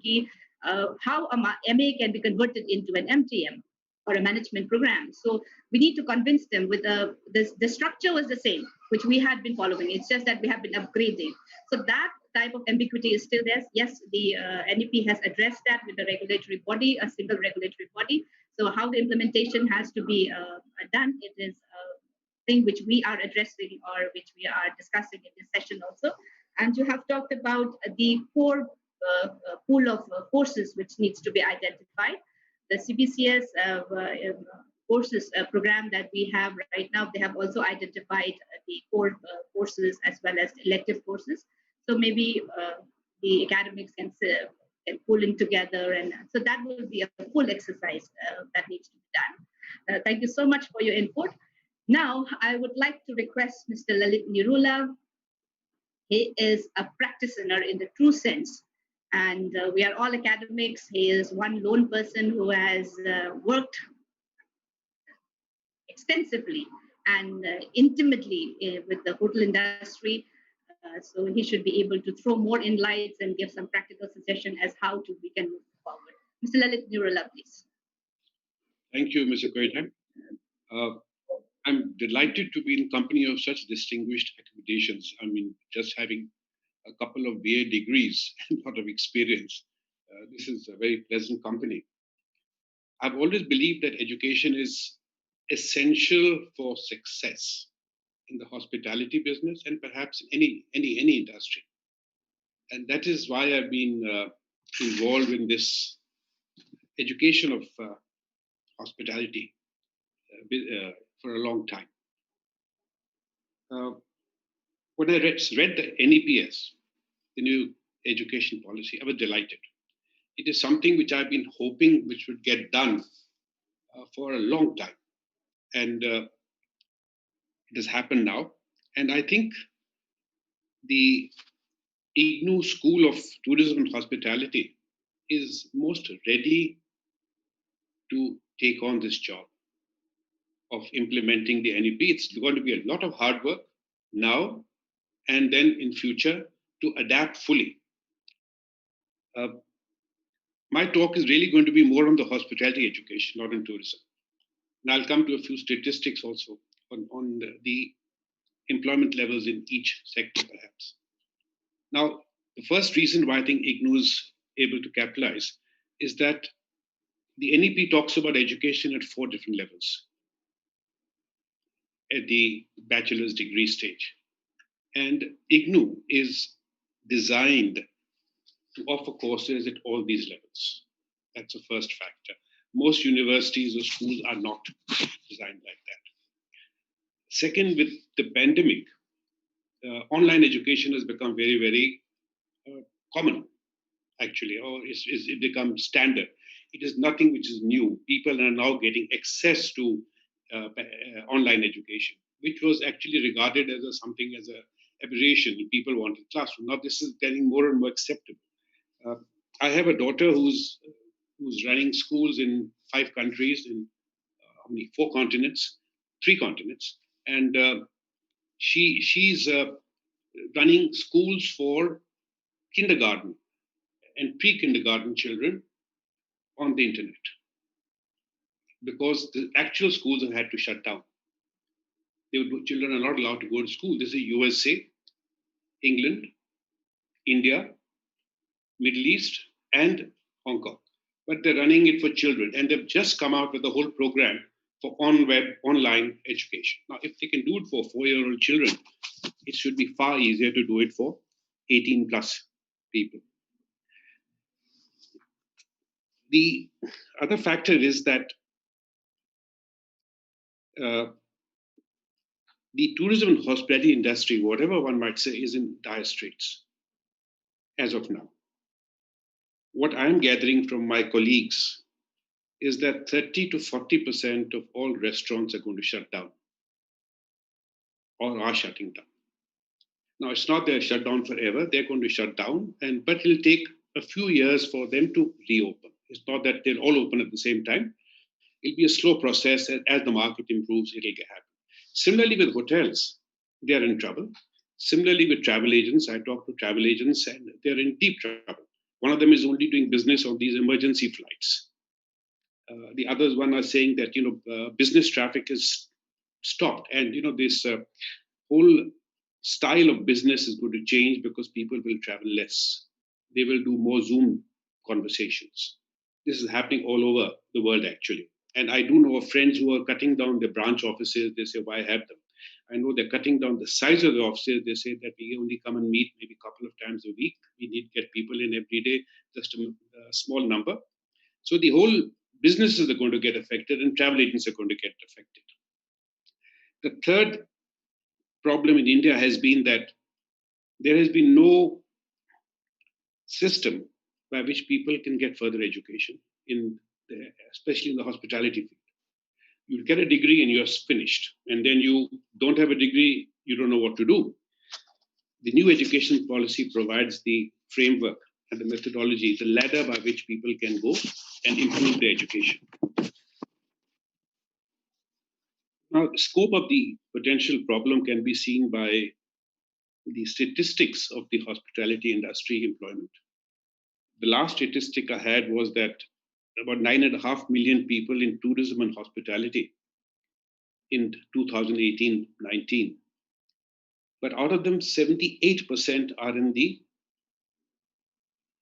S5: how a MA can be converted into an MTM or a management program. So we need to convince them with the structure was the same, which we had been following. It's just that we have been upgrading. So that type of ambiguity is still there. Yes, the NEP has addressed that with the regulatory body, a single regulatory body. So how the implementation has to be done, it is a thing which we are addressing or which we are discussing in this session also. And you have talked about the core pool of courses which needs to be identified. The CBCS courses program that we have right now, they have also identified the core courses as well as elective courses. So maybe the academics can pull in together, and so that will be a full exercise that needs to be done. Thank you so much for your input. Now, I would like to request Mr. Lalit Nirula. He is a practitioner in the true sense, and we are all academics. He is one lone person who has worked extensively and intimately with the hotel industry. So he should be able to throw more inlights and give some practical suggestion as how we can move forward. Mr. Lalit Nirula, please.
S9: Thank you, Mr. Koitan. I'm delighted to be in company of such distinguished accommodations. I mean, just having a couple of BA degrees and a lot of experience, this is a very pleasant company. I've always believed that education is essential for success in the hospitality business and perhaps any industry. And that is why I've been involved in this education of hospitality for a long time. When I read the NEPS, the new education policy, I was delighted. It is something which I've been hoping which would get done for a long time. And it has happened now. And I think the IGNOU School of Tourism and Hospitality is most ready to take on this job of implementing the NEP. It's going to be a lot of hard work now and then in future to adapt fully. My talk is really going to be more on the hospitality education, not in tourism. And I'll come to a few statistics also on the employment levels in each sector, perhaps. Now, the first reason why I think IGNOU is able to capitalize is that the NEP talks about education at 4 different levels at the bachelor's degree stage. And IGNOU is designed to offer courses at all these levels. That's the first factor. Most universities or schools are not designed like that. Second, with the pandemic, online education has become very, very common, actually, or it become standard. It is nothing which is new. People are now getting access to online education, which was actually regarded as something as an aberration. People wanted classroom. Now this is getting more and more acceptable. I have a daughter who's running schools in 5 countries, in 4 continents, 3 continents, and she's running schools for kindergarten and pre-kindergarten children on the internet, because the actual schools have had to shut down. Children are not allowed to go to school. This is USA, England, India, Middle East, and Hong Kong. But they're running it for children, and they've just come out with a whole program for online education. Now, if they can do it for 4-year-old children, it should be far easier to do it for 18 plus people. The other factor is that the tourism and hospitality industry, whatever one might say, is in dire straits as of now. What I'm gathering from my colleagues is that 30 to 40% of all restaurants are going to shut down or are shutting down. Now, it's not they're shut down forever. They're going to shut down, but it'll take a few years for them to reopen. It's not that they'll all open at the same time. It'll be a slow process. As the market improves, it'll happen. Similarly, with hotels, they're in trouble. Similarly, with travel agents, I talk to travel agents and they're in deep trouble. One of them is only doing business on these emergency flights. The others one are saying that, business traffic is stopped. And, this whole style of business is going to change because people will travel less. They will do more Zoom conversations. This is happening all over the world, actually. And I do know of friends who are cutting down their branch offices. They say, why have them? I know they're cutting down the size of the offices. They say that we only come and meet maybe a couple of times a week. We need to get people in every day, just a small number. So the whole businesses are going to get affected and travel agents are going to get affected. The third problem in India has been that there has been no system by which people can get further education, especially in the hospitality field. You get a degree and you're finished, and then you don't have a degree, you don't know what to do. The new education policy provides the framework and the methodology, the ladder by which people can go and improve their education. Now, the scope of the potential problem can be seen by the statistics of the hospitality industry employment. The last statistic I had was that about 9.5 million people in tourism and hospitality in 2018-19. But out of them, 78% are in the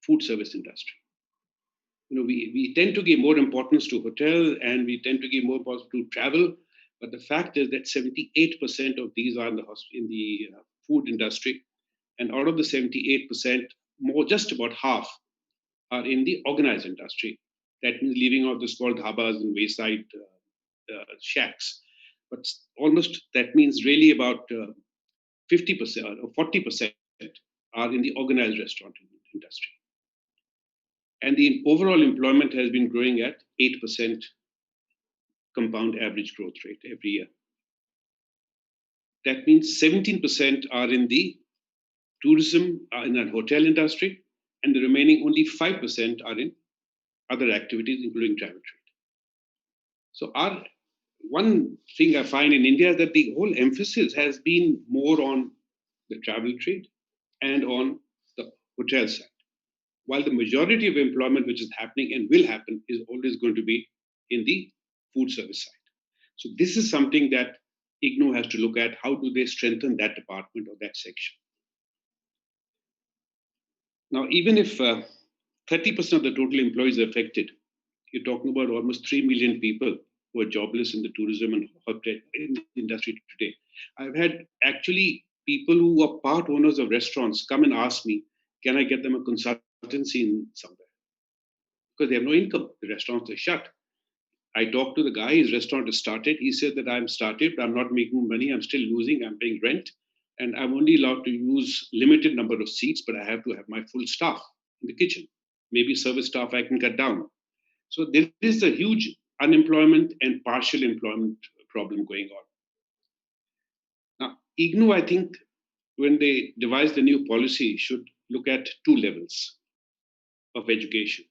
S9: food service industry. We tend to give more importance to hotel and we tend to give more importance to travel. But the fact is that 78% of these are in the food industry. And out of the 78%, just about half are in the organized industry. That means leaving out the small dhabas and wayside shacks. But almost that means really about 50% or 40% are in the organized restaurant industry. And the overall employment has been growing at 8% compound average growth rate every year. That means 17% are in the tourism, in the hotel industry, and the remaining only 5% are in other activities, including travel trade. So one thing I find in India is that the whole emphasis has been more on the travel trade and on the hotel side, while the majority of employment which is happening and will happen is always going to be in the food service side. So this is something that IGNOU has to look at. How do they strengthen that department or that section? Now, even if 30% of the total employees are affected, you're talking about almost 3 million people who are jobless in the tourism and hospitality industry today. I've had actually people who are part owners of restaurants come and ask me, can I get them a consultancy in somewhere? Because they have no income. The restaurants are shut. I talked to the guy, his restaurant is started. He said that I'm started, but I'm not making money. I'm still losing. I'm paying rent. And I'm only allowed to use limited number of seats, but I have to have my full staff in the kitchen. Maybe service staff I can cut down. So there is a huge unemployment and partial employment problem going on. Now, IGNOU, I think, when they devise the new policy, should look at two levels of education.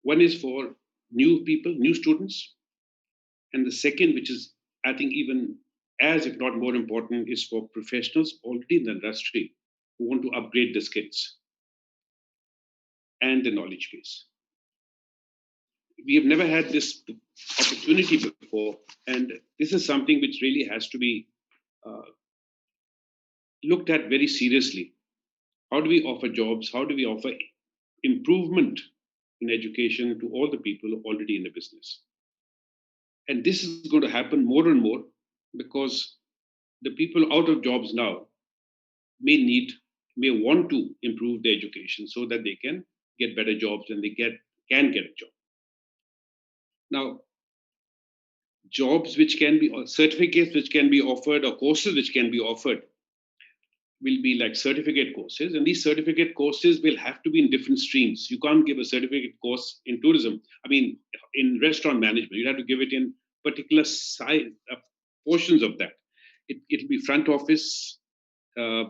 S9: One is for new people, new students. And the second, which is, I think, even as if not more important, is for professionals already in the industry who want to upgrade the skills and the knowledge base. We have never had this opportunity before, and this is something which really has to be looked at very seriously. How do we offer jobs? How do we offer improvement in education to all the people already in the business? And this is going to happen more and more because the people out of jobs now may want to improve their education so that they can get better jobs and they can get a job. Now, jobs which can be, or certificates which can be offered, or courses which can be offered will be like certificate courses. And these certificate courses will have to be in different streams. You can't give a certificate course in tourism. In restaurant management, you have to give it in particular portions of that. It'll be front office,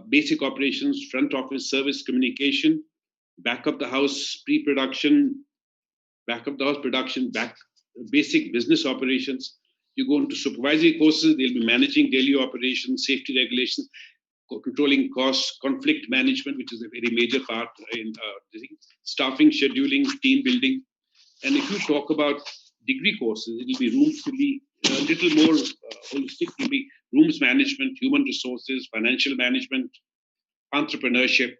S9: basic operations, front office service communication, back of the house pre-production, back of the house production, basic business operations. You go into supervisory courses, they'll be managing daily operations, safety regulations, controlling costs, conflict management, which is a very major part in staffing, scheduling, team building. And if you talk about degree courses, it'll be a little more holistic. It'll be rooms management, human resources, financial management, entrepreneurship,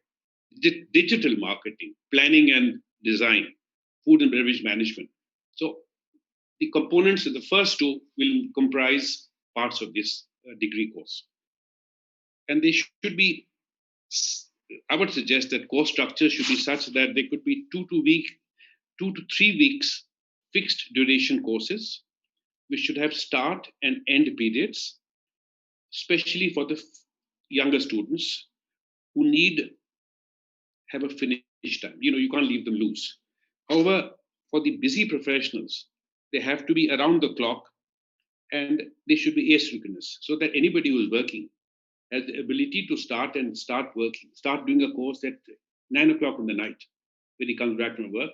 S9: digital marketing, planning and design, food and beverage management. So the components of the first two will comprise parts of this degree course. And they should be, I would suggest that course structure should be such that they could be 2 to 3 weeks fixed duration courses, which should have start and end periods, especially for the younger students who have a finish time. You can't leave them loose. However, for the busy professionals, they have to be around the clock and they should be asynchronous so that anybody who is working has the ability to start working, start doing a course at 9 o'clock in the night when he comes back from work.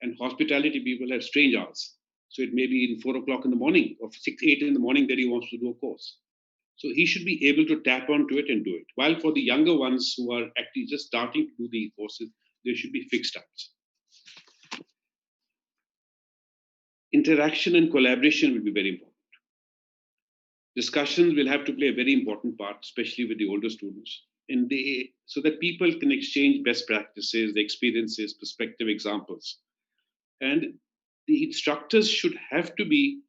S9: And hospitality people have strange hours. So it may be in 4 o'clock in the morning or 6, 8 in the morning that he wants to do a course. So he should be able to tap onto it and do it. While for the younger ones who are actually just starting to do the courses, there should be fixed times. Interaction and collaboration will be very important. Discussions will have to play a very important part, especially with the older students, so that people can exchange best practices, experiences, perspective, examples. And the instructors should have to be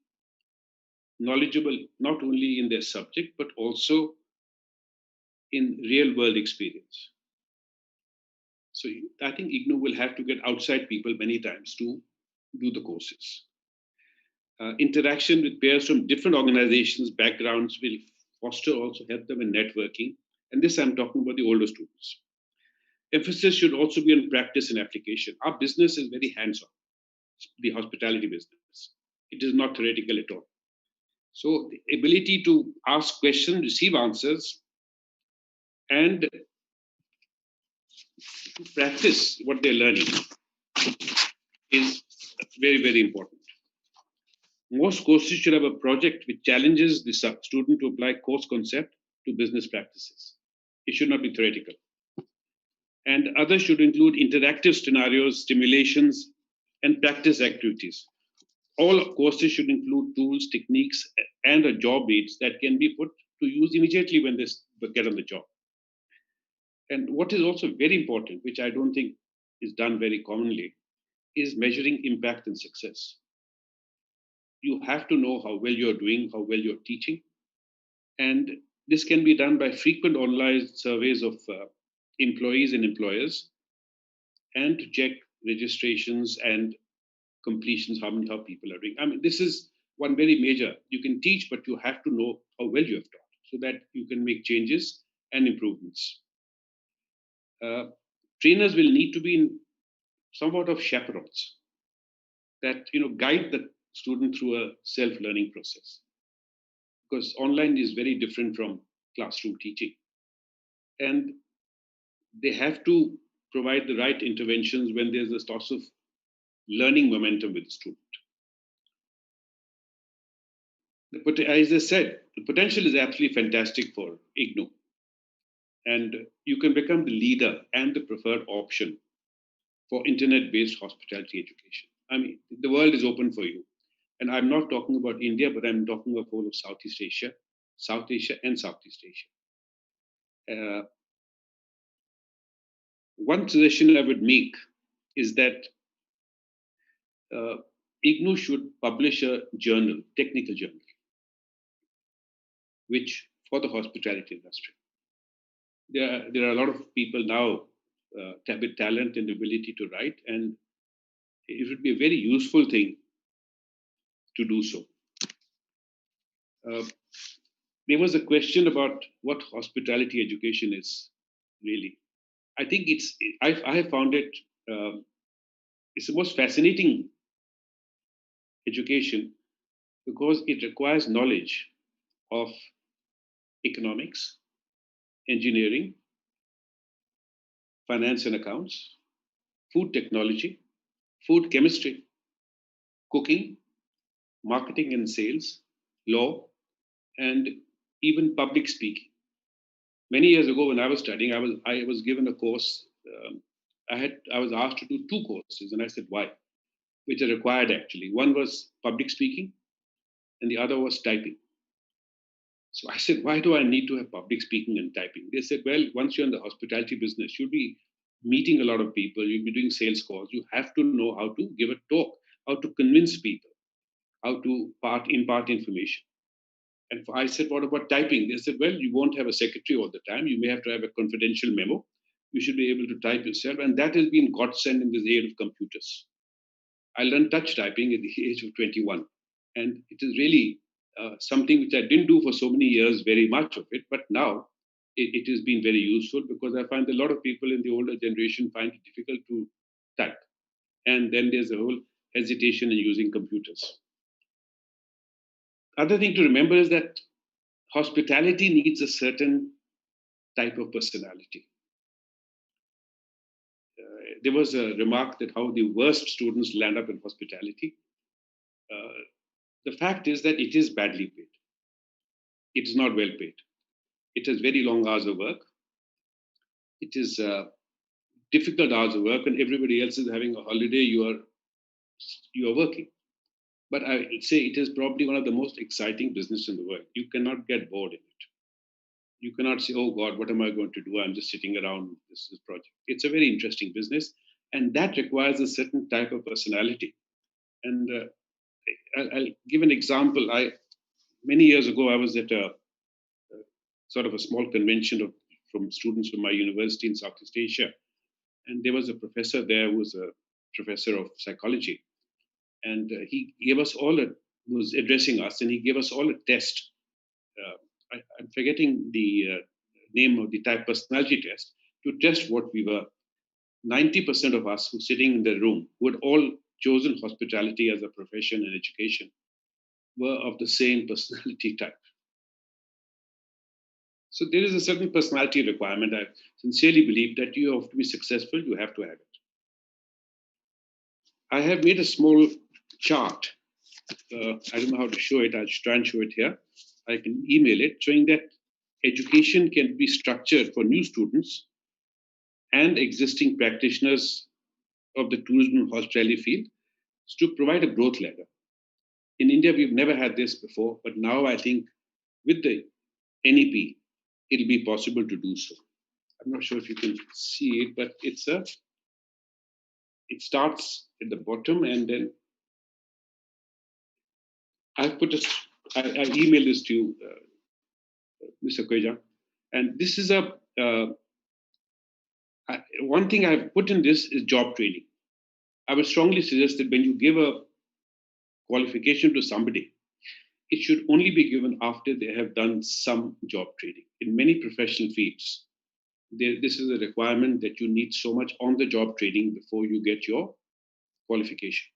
S9: knowledgeable not only in their subject, but also in real world experience. So I think IGNOU will have to get outside people many times to do the courses. Interaction with peers from different organizations, backgrounds will foster, also help them in networking. And this I'm talking about the older students. Emphasis should also be on practice and application. Our business is very hands-on, the hospitality business. It is not theoretical at all. So the ability to ask questions, receive answers, and practice what they're learning is very, very important. Most courses should have a project which challenges the student to apply course concept to business practices. It should not be theoretical. And others should include interactive scenarios, stimulations, and practice activities. All courses should include tools, techniques, and a job aids that can be put to use immediately when they get on the job. And what is also very important, which I don't think is done very commonly, is measuring impact and success. You have to know how well you're doing, how well you're teaching. And this can be done by frequent online surveys of employees and employers, and to check registrations and completions, how people are doing. I mean, this is one very major. You can teach, but you have to know how well you have taught so that you can make changes and improvements. Trainers will need to be in somewhat of chaperones that guide the student through a self-learning process, because online is very different from classroom teaching, and they have to provide the right interventions when there's a source of learning momentum with the student. But as I said, the potential is absolutely fantastic for IGNOU, and you can become the leader and the preferred option for internet-based hospitality education. I mean, the world is open for you. And I'm not talking about India, but I'm talking about whole of Southeast Asia and Southeast Asia. One suggestion I would make is that IGNOU should publish a journal, technical journal, which for the hospitality industry. There are a lot of people now with talent and ability to write, and it would be a very useful thing to do so. There was a question about what hospitality education is really. I think I have found it, it's the most fascinating education because it requires knowledge of economics, engineering, finance and accounts, food technology, food chemistry, cooking, marketing and sales, law, and even public speaking. Many years ago, when I was studying, I was given a course. I was asked to do 2 courses, and I said why, which are required actually. One was public speaking, and the other was typing. So I said, why do I need to have public speaking and typing? They said, well, once you're in the hospitality business, you'll be meeting a lot of people, you'll be doing sales calls. You have to know how to give a talk, how to convince people, how to impart information. And I said, what about typing? They said, well, you won't have a secretary all the time. You may have to have a confidential memo. You should be able to type yourself. And that has been godsend in this age of computers. I learned touch typing at the age of 21. And it is really something which I didn't do for so many years, very much of it. But now it has been very useful because I find a lot of people in the older generation find it difficult to type. And then there's a whole hesitation in using computers. Other thing to remember is that hospitality needs a certain type of personality. There was a remark that how the worst students land up in hospitality. The fact is that it is badly paid. It is not well paid. It has very long hours of work. It is difficult hours of work, and everybody else is having a holiday. You are working. But I would say it is probably one of the most exciting business in the world. You cannot get bored in it. You cannot say, oh God, what am I going to do? I'm just sitting around this project. It's a very interesting business, and that requires a certain type of personality. And I'll give an example. Many years ago, I was at a sort of a small convention from students from my university in Southeast Asia. And there was a professor there who was a professor of psychology. And he gave us all was addressing us, and he gave us all a test. I'm forgetting the name of the type personality test, to test what we were. 90% of us who sitting in the room, who had all chosen hospitality as a profession and education, were of the same personality type. So there is a certain personality requirement. I sincerely believe that you have to be successful, you have to have it. I have made a small chart. I don't know how to show it. I'll try and show it here. I can email it, showing that education can be structured for new students and existing practitioners of the tourism and hospitality field to provide a growth ladder. In India, we've never had this before, but now I think with the NEP, it'll be possible to do so. I'm not sure if you can see it, but it starts at the bottom, and then I emailed this to you, Mr. Koija, and this is one thing I've put in this is job training. I would strongly suggest that when you give a qualification to somebody, it should only be given after they have done some job training. In many professional fields, this is a requirement that you need so much on-the-job training before you get your qualification.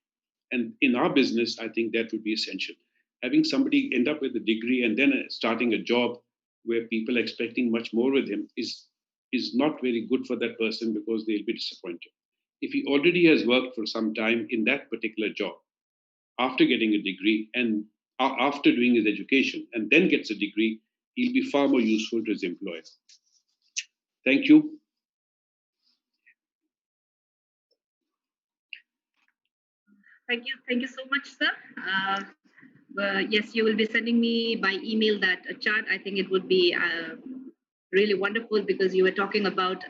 S9: And in our business, I think that would be essential. Having somebody end up with a degree and then starting a job where people are expecting much more with him is not very good for that person, because they'll be disappointed. If he already has worked for some time in that particular job, after getting a degree and after doing his education and then gets a degree, he'll be far more useful to his employer. Thank you.
S5: Thank you so much, sir. Yes, you will be sending me by email that chart. I think it would be really wonderful, because you were talking about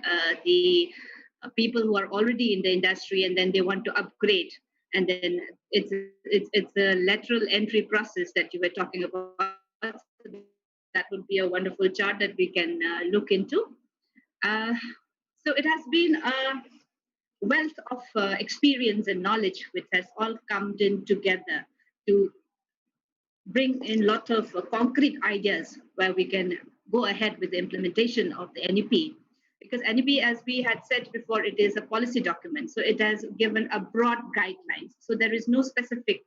S5: the people who are already in the industry and then they want to upgrade, and then it's a lateral entry process that you were talking about. That would be a wonderful chart that we can look into. So it has been a wealth of experience and knowledge which has all come in together to bring in lots of concrete ideas where we can go ahead with the implementation of the NEP. Because NEP, as we had said before, it is a policy document. So it has given a broad guidelines. So there is no specific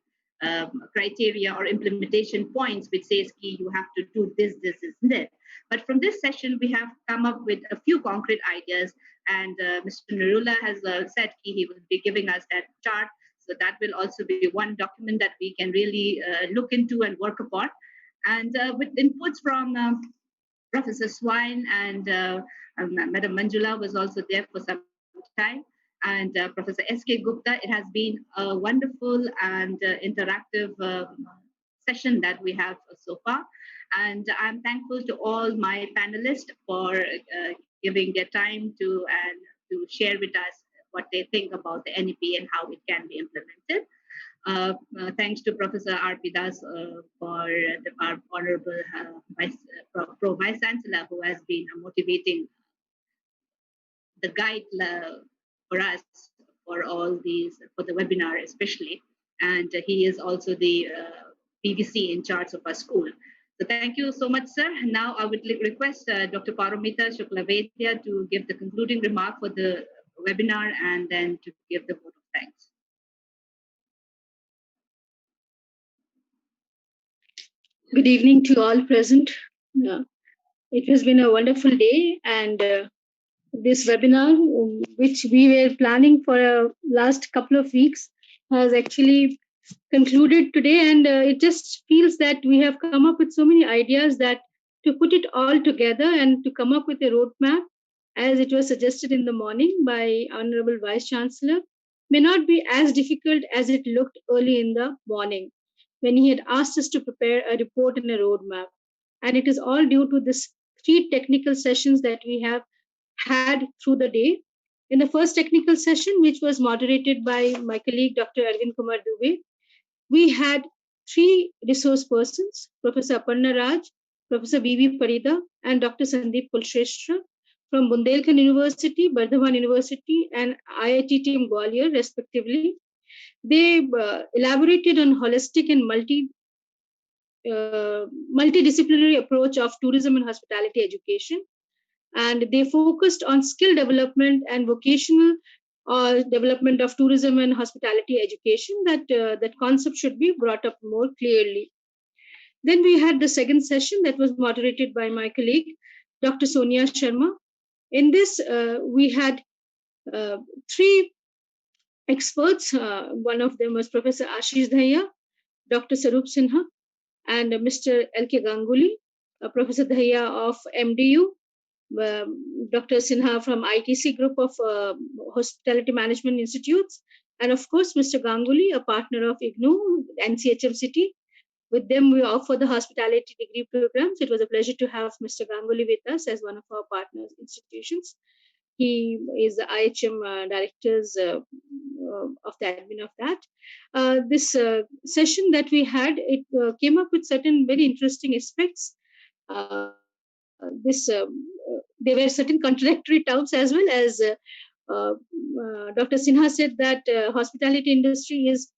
S5: criteria or implementation points which says you have to do this, this, and that. But from this session, we have come up with a few concrete ideas. And Mr. Nirula has said he will be giving us that chart. So that will also be one document that we can really look into and work upon. And with inputs from Professor Swine and Madam Manjula was also there for some time. And Professor S.K. Gupta, it has been a wonderful and interactive session that we have so far. And I'm thankful to all my panelists for giving their time to share with us what they think about the NEP and how it can be implemented. Thanks to Professor R.P. Das for Honorable Pro Vice Chancellor, who has been motivating the guide for us for all these, for the webinar especially. And he is also the PVC in charge of our school. So thank you so much, sir. Now I would request Dr. Paramita Shuklavedya to give the concluding remark for the webinar and then to give the vote of thanks.
S10: Good evening to all present. It has been a wonderful day, and this webinar, which we were planning for a last couple of weeks, has actually concluded today, and it just feels that we have come up with so many ideas that to put it all together and to come up with a roadmap, as it was suggested in the morning by Honorable Vice Chancellor, may not be as difficult as it looked early in the morning when he had asked us to prepare a report and a roadmap. And it is all due to this 3 technical sessions that we have had through the day. In the first technical session, which was moderated by my colleague, Dr. Arvind Kumar Dubey, we had 3 resource persons, Professor Aparna Raj, Professor V.V. Parida, and Dr. Sandeep Kulshrestha from Bundelkhand University, Bardhaman University, and IIT team Gwalior, respectively. They elaborated on holistic and multidisciplinary approach of tourism and hospitality education, and they focused on skill development and vocational development of tourism and hospitality education. That concept should be brought up more clearly. Then we had the second session that was moderated by my colleague, Dr. Sonia Sharma. In this, we had 3 experts. One of them was Professor Ashish Dhaya, Dr. Sarup Sinha, and Mr. L.K. Ganguly, Professor Dhaya of MDU, Dr. Sinha from ITC group of Hospitality Management Institutes, and of course, Mr. Ganguly, a partner of IGNOU, NCHM City. With them, we offer the hospitality degree programs. It was a pleasure to have Mr. Ganguly with us as one of our partner institutions. He is the IHM directors of the admin of that. This session that we had, it came up with certain very interesting aspects. There were certain contradictory terms as well, as Dr. Sinha said that hospitality industry is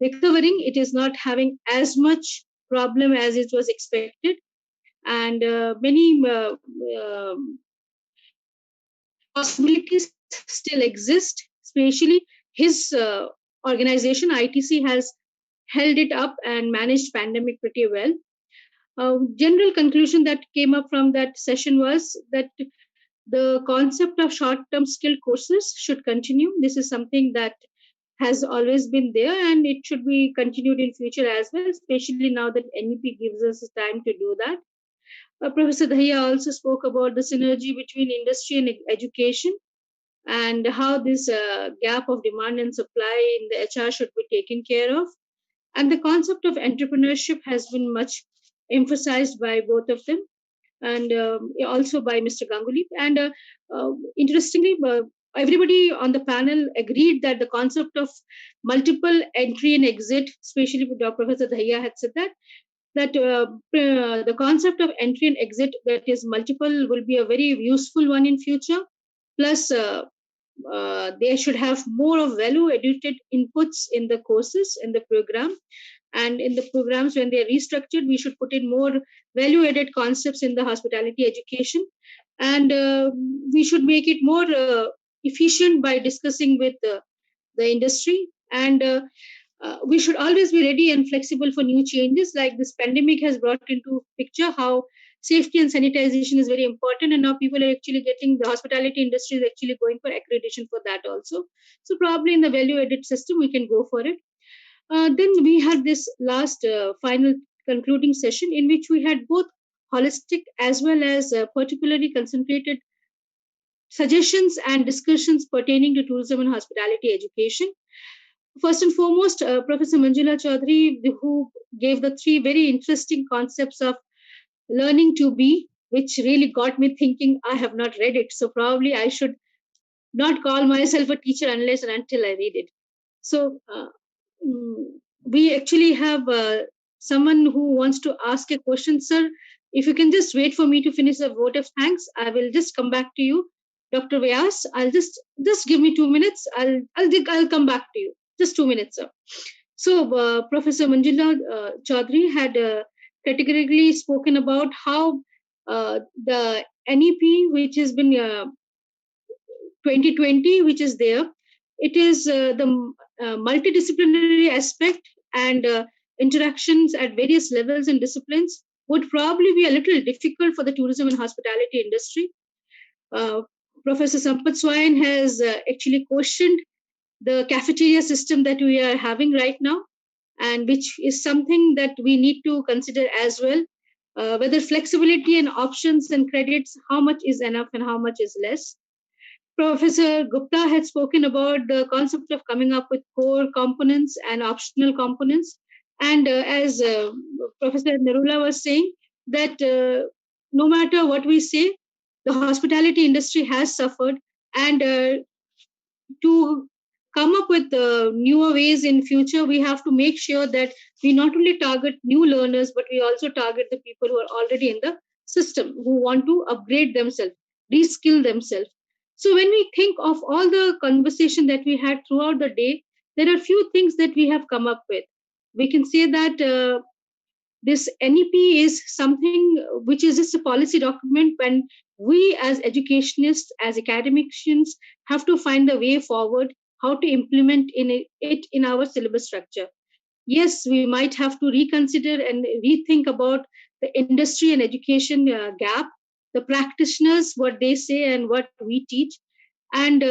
S10: recovering. It is not having as much problem as it was expected, and many possibilities still exist. Especially his organization, ITC, has held it up and managed pandemic pretty well. General conclusion that came up from that session was that the concept of short-term skill courses should continue. This is something that has always been there, and it should be continued in future as well, especially now that NEP gives us time to do that. Professor Dhaya also spoke about the synergy between industry and education, and how this gap of demand and supply in the HR should be taken care of. And the concept of entrepreneurship has been much emphasized by both of them, and also by Mr. Ganguly. And interestingly, everybody on the panel agreed that the concept of multiple entry and exit, especially Professor Dhaya had said that the concept of entry and exit, that is multiple, will be a very useful one in future. Plus, they should have more of value-added inputs in the courses, in the program. And in the programs, when they are restructured, we should put in more value-added concepts in the hospitality education. And we should make it more efficient by discussing with the industry. And we should always be ready and flexible for new changes. Like this pandemic has brought into picture how safety and sanitization is very important, and now people are actually getting, the hospitality industry is actually going for accreditation for that also. So probably in the value-added system, we can go for it. Then we had this last final concluding session in which we had both holistic as well as particularly concentrated suggestions and discussions pertaining to tourism and hospitality education. First and foremost, Professor Manjula Chaudhary, who gave the 3 very interesting concepts of learning to be, which really got me thinking. I have not read it, so probably I should not call myself a teacher unless and until I read it. So we actually have someone who wants to ask a question. Sir, if you can just wait for me to finish the vote of thanks, I will just come back to you. Dr. Vyas, I'll just give me 2 minutes. I'll come back to you. Just 2 minutes, sir. So Professor Manjula Chaudhary had categorically spoken about how the NEP, which has been 2020, which is there, it is the multidisciplinary aspect and interactions at various levels and disciplines would probably be a little difficult for the tourism and hospitality industry. Professor Sampath Swain has actually questioned the cafeteria system that we are having right now, and which is something that we need to consider as well. Whether flexibility and options and credits, how much is enough and how much is less. Professor Gupta had spoken about the concept of coming up with core components and optional components. And as Professor Narula was saying, that no matter what we say, the hospitality industry has suffered. And to come up with newer ways in future, we have to make sure that we not only target new learners, but we also target the people who are already in the system, who want to upgrade themselves, reskill themselves. So when we think of all the conversation that we had throughout the day, there are few things that we have come up with. We can say that this NEP is something which is just a policy document when we as educationists, as academicians, have to find the way forward, how to implement it in our syllabus structure. Yes, we might have to reconsider and rethink about the industry and education gap, the practitioners, what they say and what we teach. And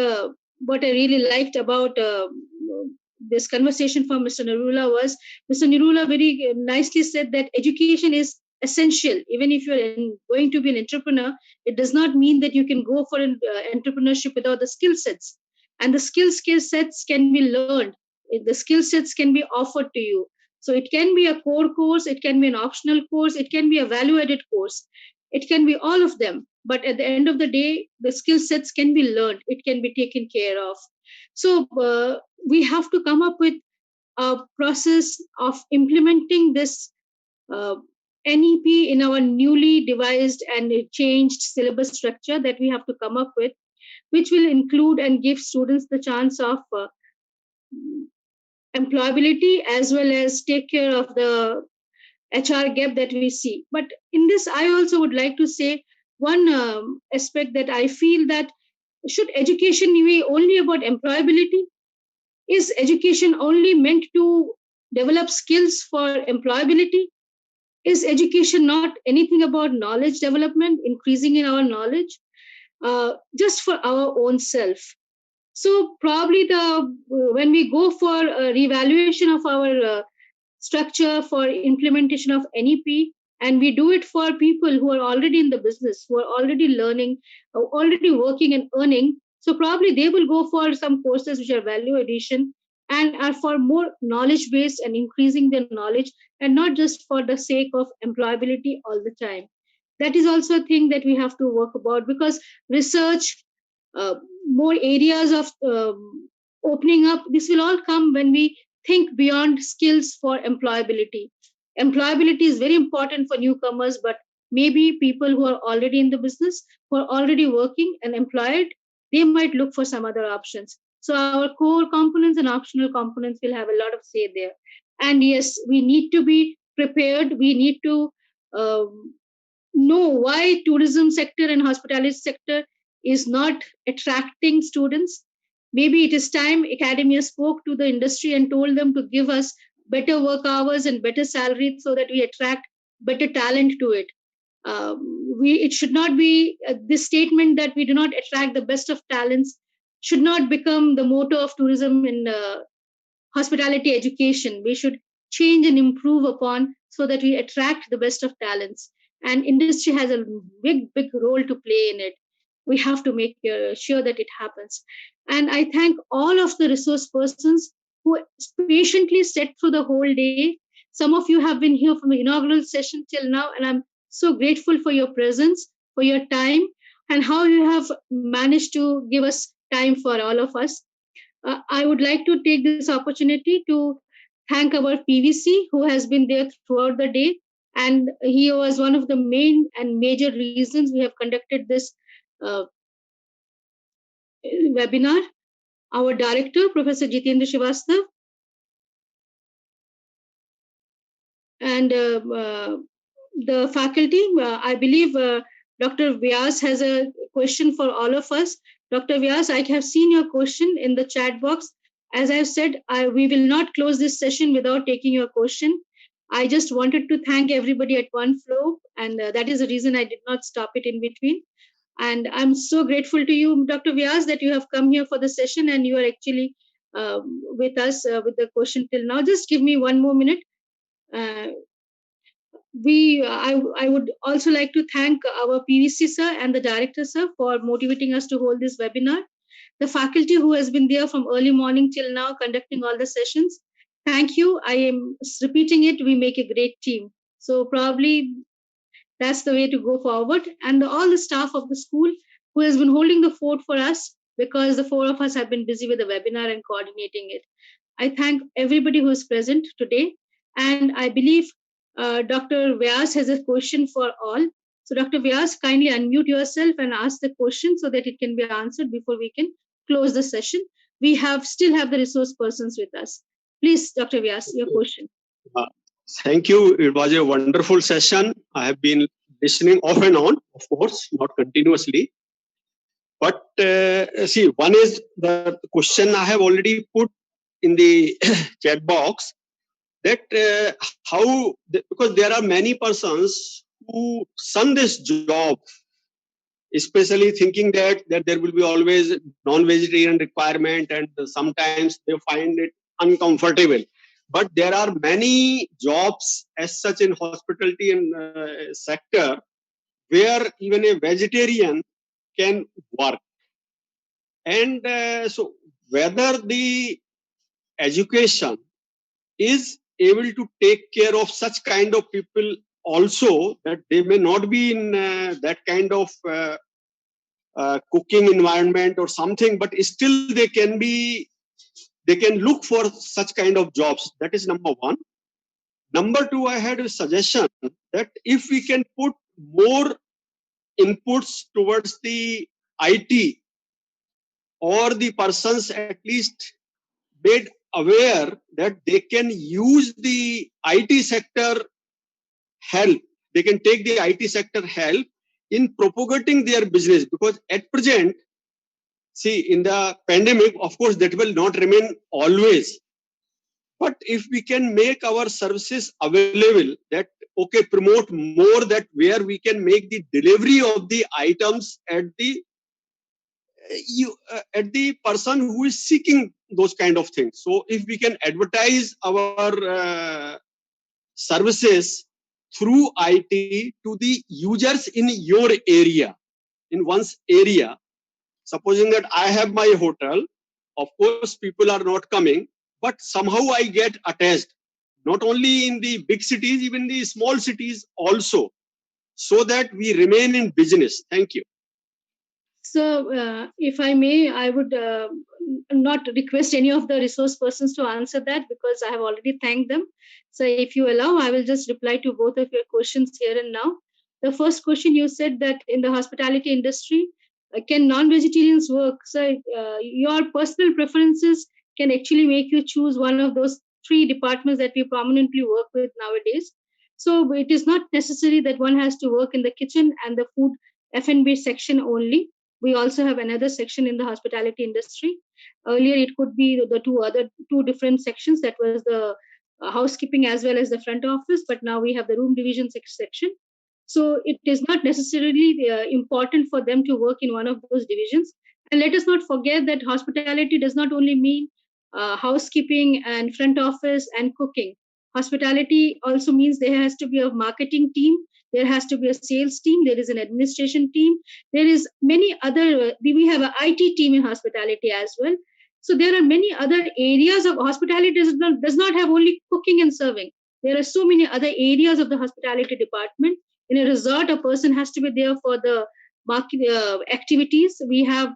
S10: what I really liked about this conversation from Mr. Narula was Mr. Narula very nicely said that education is essential. Even if you're going to be an entrepreneur, it does not mean that you can go for an entrepreneurship without the skill sets. And the skill sets can be learned. The skill sets can be offered to you. So it can be a core course, it can be an optional course, it can be a value-added course. It can be all of them. But at the end of the day, the skill sets can be learned. It can be taken care of. So we have to come up with a process of implementing this NEP in our newly devised and changed syllabus structure that we have to come up with, which will include and give students the chance of employability as well as take care of the HR gap that we see. But in this, I also would like to say one aspect that I feel that should education be only about employability? Is education only meant to develop skills for employability? Is education not anything about knowledge development, increasing in our knowledge, just for our own self? So probably when we go for a revaluation of our structure for implementation of NEP, and we do it for people who are already in the business, who are already learning, already working and earning, so probably they will go for some courses which are value addition and are for more knowledge based and increasing their knowledge, and not just for the sake of employability all the time. That is also a thing that we have to work about, because research, more areas of opening up, this will all come when we think beyond skills for employability. Employability is very important for newcomers, but maybe people who are already in the business, who are already working and employed, they might look for some other options. So our core components and optional components will have a lot of say there. And yes, we need to be prepared. We need to know why tourism sector and hospitality sector is not attracting students. Maybe it is time academia spoke to the industry and told them to give us better work hours and better salary so that we attract better talent to it. It should not be this statement that we do not attract the best of talents should not become the motto of tourism in hospitality education. We should change and improve upon so that we attract the best of talents. And industry has a big role to play in it. We have to make sure that it happens. And I thank all of the resource persons who patiently sat through the whole day. Some of you have been here from the inaugural session till now, and I'm so grateful for your presence, for your time, and how you have managed to give us time for all of us. I would like to take this opportunity to thank our PVC who has been there throughout the day. And he was one of the main and major reasons we have conducted this webinar. Our director, Professor Jitendra Srivastav, and the faculty. I believe Dr. Vyas has a question for all of us. Dr. Vyas, I have seen your question in the chat box. As I have said, we will not close this session without taking your question. I just wanted to thank everybody at one flow, and that is the reason I did not stop it in between. And I'm so grateful to you, Dr. Vyas, that you have come here for the session and you are actually with us with the question till now. Just give me 1 more minute. I would also like to thank our PVC sir and the director sir for motivating us to hold this webinar. The faculty who has been there from early morning till now conducting all the sessions. Thank you. I am repeating it. We make a great team. So probably that's the way to go forward. And all the staff of the school who has been holding the fort for us, because the 4 of us have been busy with the webinar and coordinating it. I thank everybody who is present today. And I believe Dr. Vyas has a question for all. So Dr. Vyas, kindly unmute yourself and ask the question so that it can be answered before we can close the session. We still have the resource persons with us. Please, Dr. Vyas, your question.
S11: Thank you. It was a wonderful session. I have been listening off and on, of course, not continuously. But see, one is the question I have already put in the chat box, that because there are many persons who shun this job, especially thinking that there will be always non-vegetarian requirement, and sometimes they find it uncomfortable. But there are many jobs as such in hospitality and sector where even a vegetarian can work. And so whether the education is able to take care of such kind of people also, that they may not be in that kind of cooking environment or something, but still they can look for such kind of jobs. That is number one. Number two, I had a suggestion that if we can put more inputs towards the IT, or the persons at least made aware that they can use the IT sector help, they can take the IT sector help in propagating their business. Because at present, see, in the pandemic, of course, that will not remain always. But if we can make our services available, that, okay, promote more that where we can make the delivery of the items at the person who is seeking those kind of things. So if we can advertise our services through IT to the users in your area, in one's area, supposing that I have my hotel, of course people are not coming, but somehow I get attached, not only in the big cities, even the small cities also, so that we remain in business. Thank you.
S10: So, if I may, I would not request any of the resource persons to answer that, because I have already thanked them. So, if you allow, I will just reply to both of your questions here and now. The first question, you said that in the hospitality industry, can non-vegetarians work? So, your personal preferences can actually make you choose one of those 3 departments that we prominently work with nowadays. So, it is not necessary that one has to work in the kitchen and the food F&B section only. We also have another section in the hospitality industry. Earlier, it could be the two different sections, that was the housekeeping as well as the front office, but now we have the room division section. So it is not necessarily important for them to work in one of those divisions. And let us not forget that hospitality does not only mean housekeeping and front office and cooking. Hospitality also means there has to be a marketing team, there has to be a sales team, there is an administration team, there is many other, we have an IT team in hospitality as well. So there are many other areas of hospitality. Does not have only cooking and serving. There are so many other areas of the hospitality department. In a resort, a person has to be there for the market activities. We have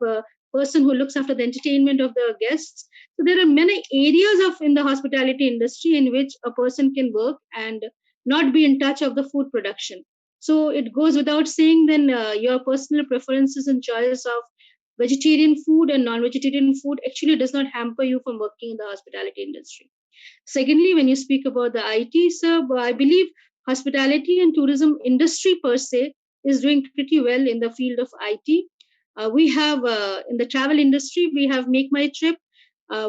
S10: person who looks after the entertainment of the guests. So there are many areas in the hospitality industry in which a person can work and not be in touch of the food production. So it goes without saying then your personal preferences and choice of vegetarian food and non-vegetarian food actually does not hamper you from working in the hospitality industry. Secondly, when you speak about the IT, sir, I believe hospitality and tourism industry per se is doing pretty well in the field of IT. We have in the travel industry, we have Make My Trip,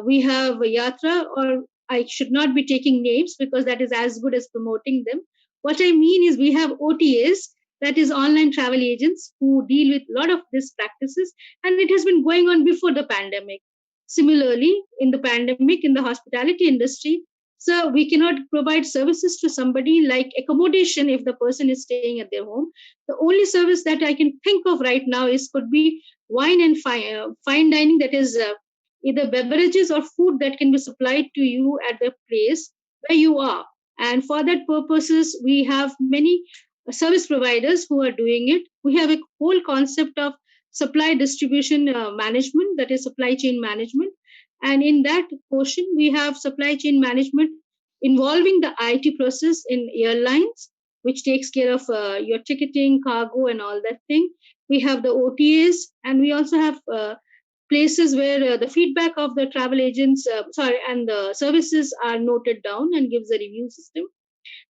S10: we have Yatra, or I should not be taking names because that is as good as promoting them. What I mean is we have OTAs, that is online travel agents who deal with a lot of these practices, and it has been going on before the pandemic. Similarly, in the pandemic, in the hospitality industry, so we cannot provide services to somebody like accommodation if the person is staying at their home. The only service that I can think of right now could be wine and fine dining, that is either beverages or food that can be supplied to you at the place where you are. And for that purposes, we have many service providers who are doing it. We have a whole concept of supply distribution management, that is supply chain management. And in that portion, we have supply chain management involving the IT process in airlines, which takes care of your ticketing, cargo, and all that thing. We have the OTAs, and we also have places where the feedback of the travel agents, and the services are noted down and gives a review system.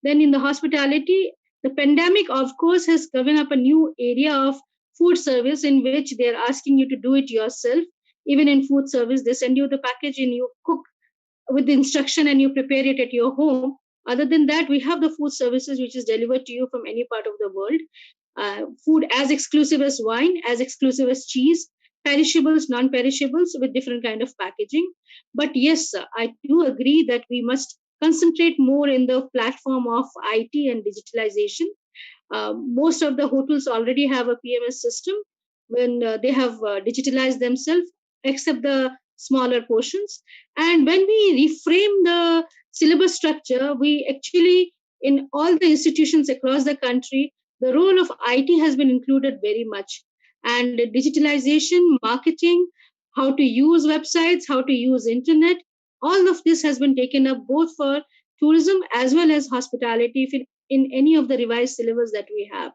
S10: Then in the hospitality, the pandemic, of course, has given up a new area of food service in which they're asking you to do it yourself. Even in food service, they send you the package and you cook with the instruction and you prepare it at your home. Other than that, we have the food services which is delivered to you from any part of the world. Food as exclusive as wine, as exclusive as cheese, perishables, non-perishables with different kind of packaging. But yes, I do agree that we must concentrate more in the platform of IT and digitalization. Most of the hotels already have a PMS system when they have digitalized themselves, except the smaller portions. And when we reframe the syllabus structure, we actually, in all the institutions across the country, the role of IT has been included very much. And digitalization, marketing, how to use websites, how to use internet, all of this has been taken up both for tourism as well as hospitality in any of the revised syllabus that we have.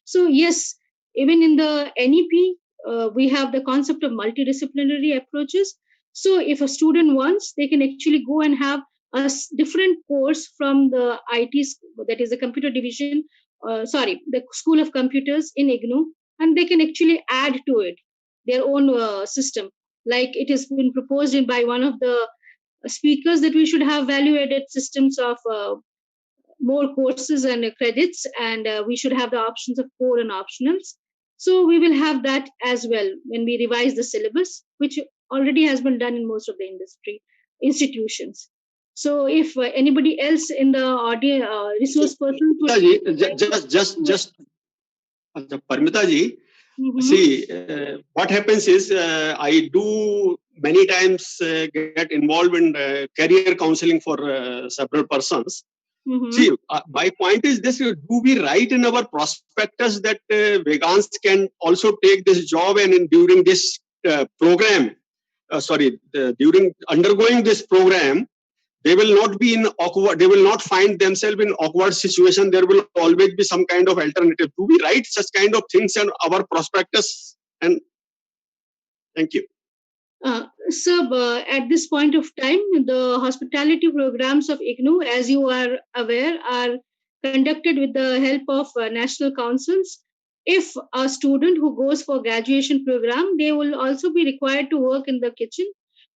S10: So yes, even in the NEP, we have the concept of multidisciplinary approaches. So if a student wants, they can actually go and have a different course from the IT, that is the computer division, the School of Computers in IGNOU, and they can actually add to it their own system. Like it has been proposed by one of the speakers that we should have value-added systems of more courses and credits, and we should have the options of core and optionals. So we will have that as well when we revise the syllabus, which already has been done in most of the industry institutions. So if anybody else in the audience, resource person,
S11: just Parmita ji, see, what happens is I do many times get involved in career counseling for several persons. See, my point is this: do we write in our prospectus that vegans can also take this job, and during this program, during undergoing this program, they will not be in awkward, they will not find themselves in awkward situation. There will always be some kind of alternative. Do we write such kind of things in our prospectus? And thank you.
S10: Sir, at this point of time, the hospitality programs of IGNOU, as you are aware, are conducted with the help of national councils. If a student who goes for graduation program, they will also be required to work in the kitchen.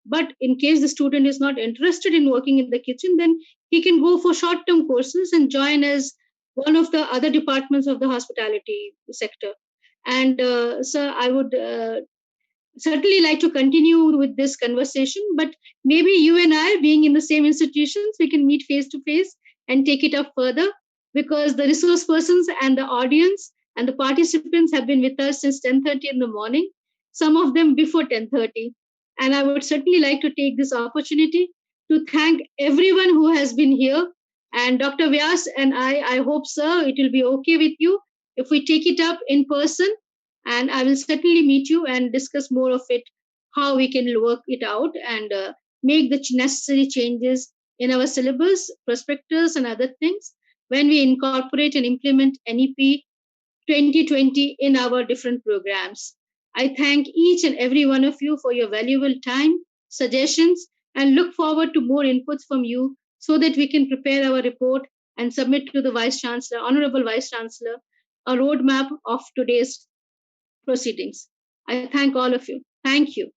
S10: But in case the student is not interested in working in the kitchen, then he can go for short-term courses and join as one of the other departments of the hospitality sector. And sir, I would certainly like to continue with this conversation, but maybe you and I, being in the same institutions, we can meet face to face and take it up further, because the resource persons and the audience and the participants have been with us since 10:30 in the morning, some of them before 10:30. And I would certainly like to take this opportunity to thank everyone who has been here. And Dr. Vyas and I hope, sir, it will be okay with you if we take it up in person, and I will certainly meet you and discuss more of it how we can work it out and make the necessary changes in our syllabus, prospectus, and other things when we incorporate and implement NEP 2020 in our different programs. I thank each and every one of you for your valuable time, suggestions, and look forward to more inputs from you so that we can prepare our report and submit to the Vice Chancellor, Honorable Vice Chancellor, a roadmap of today's proceedings. I thank all of you. Thank you.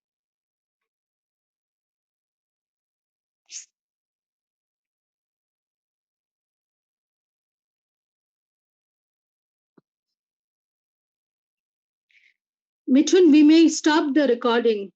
S10: Mithun, we may stop the recording.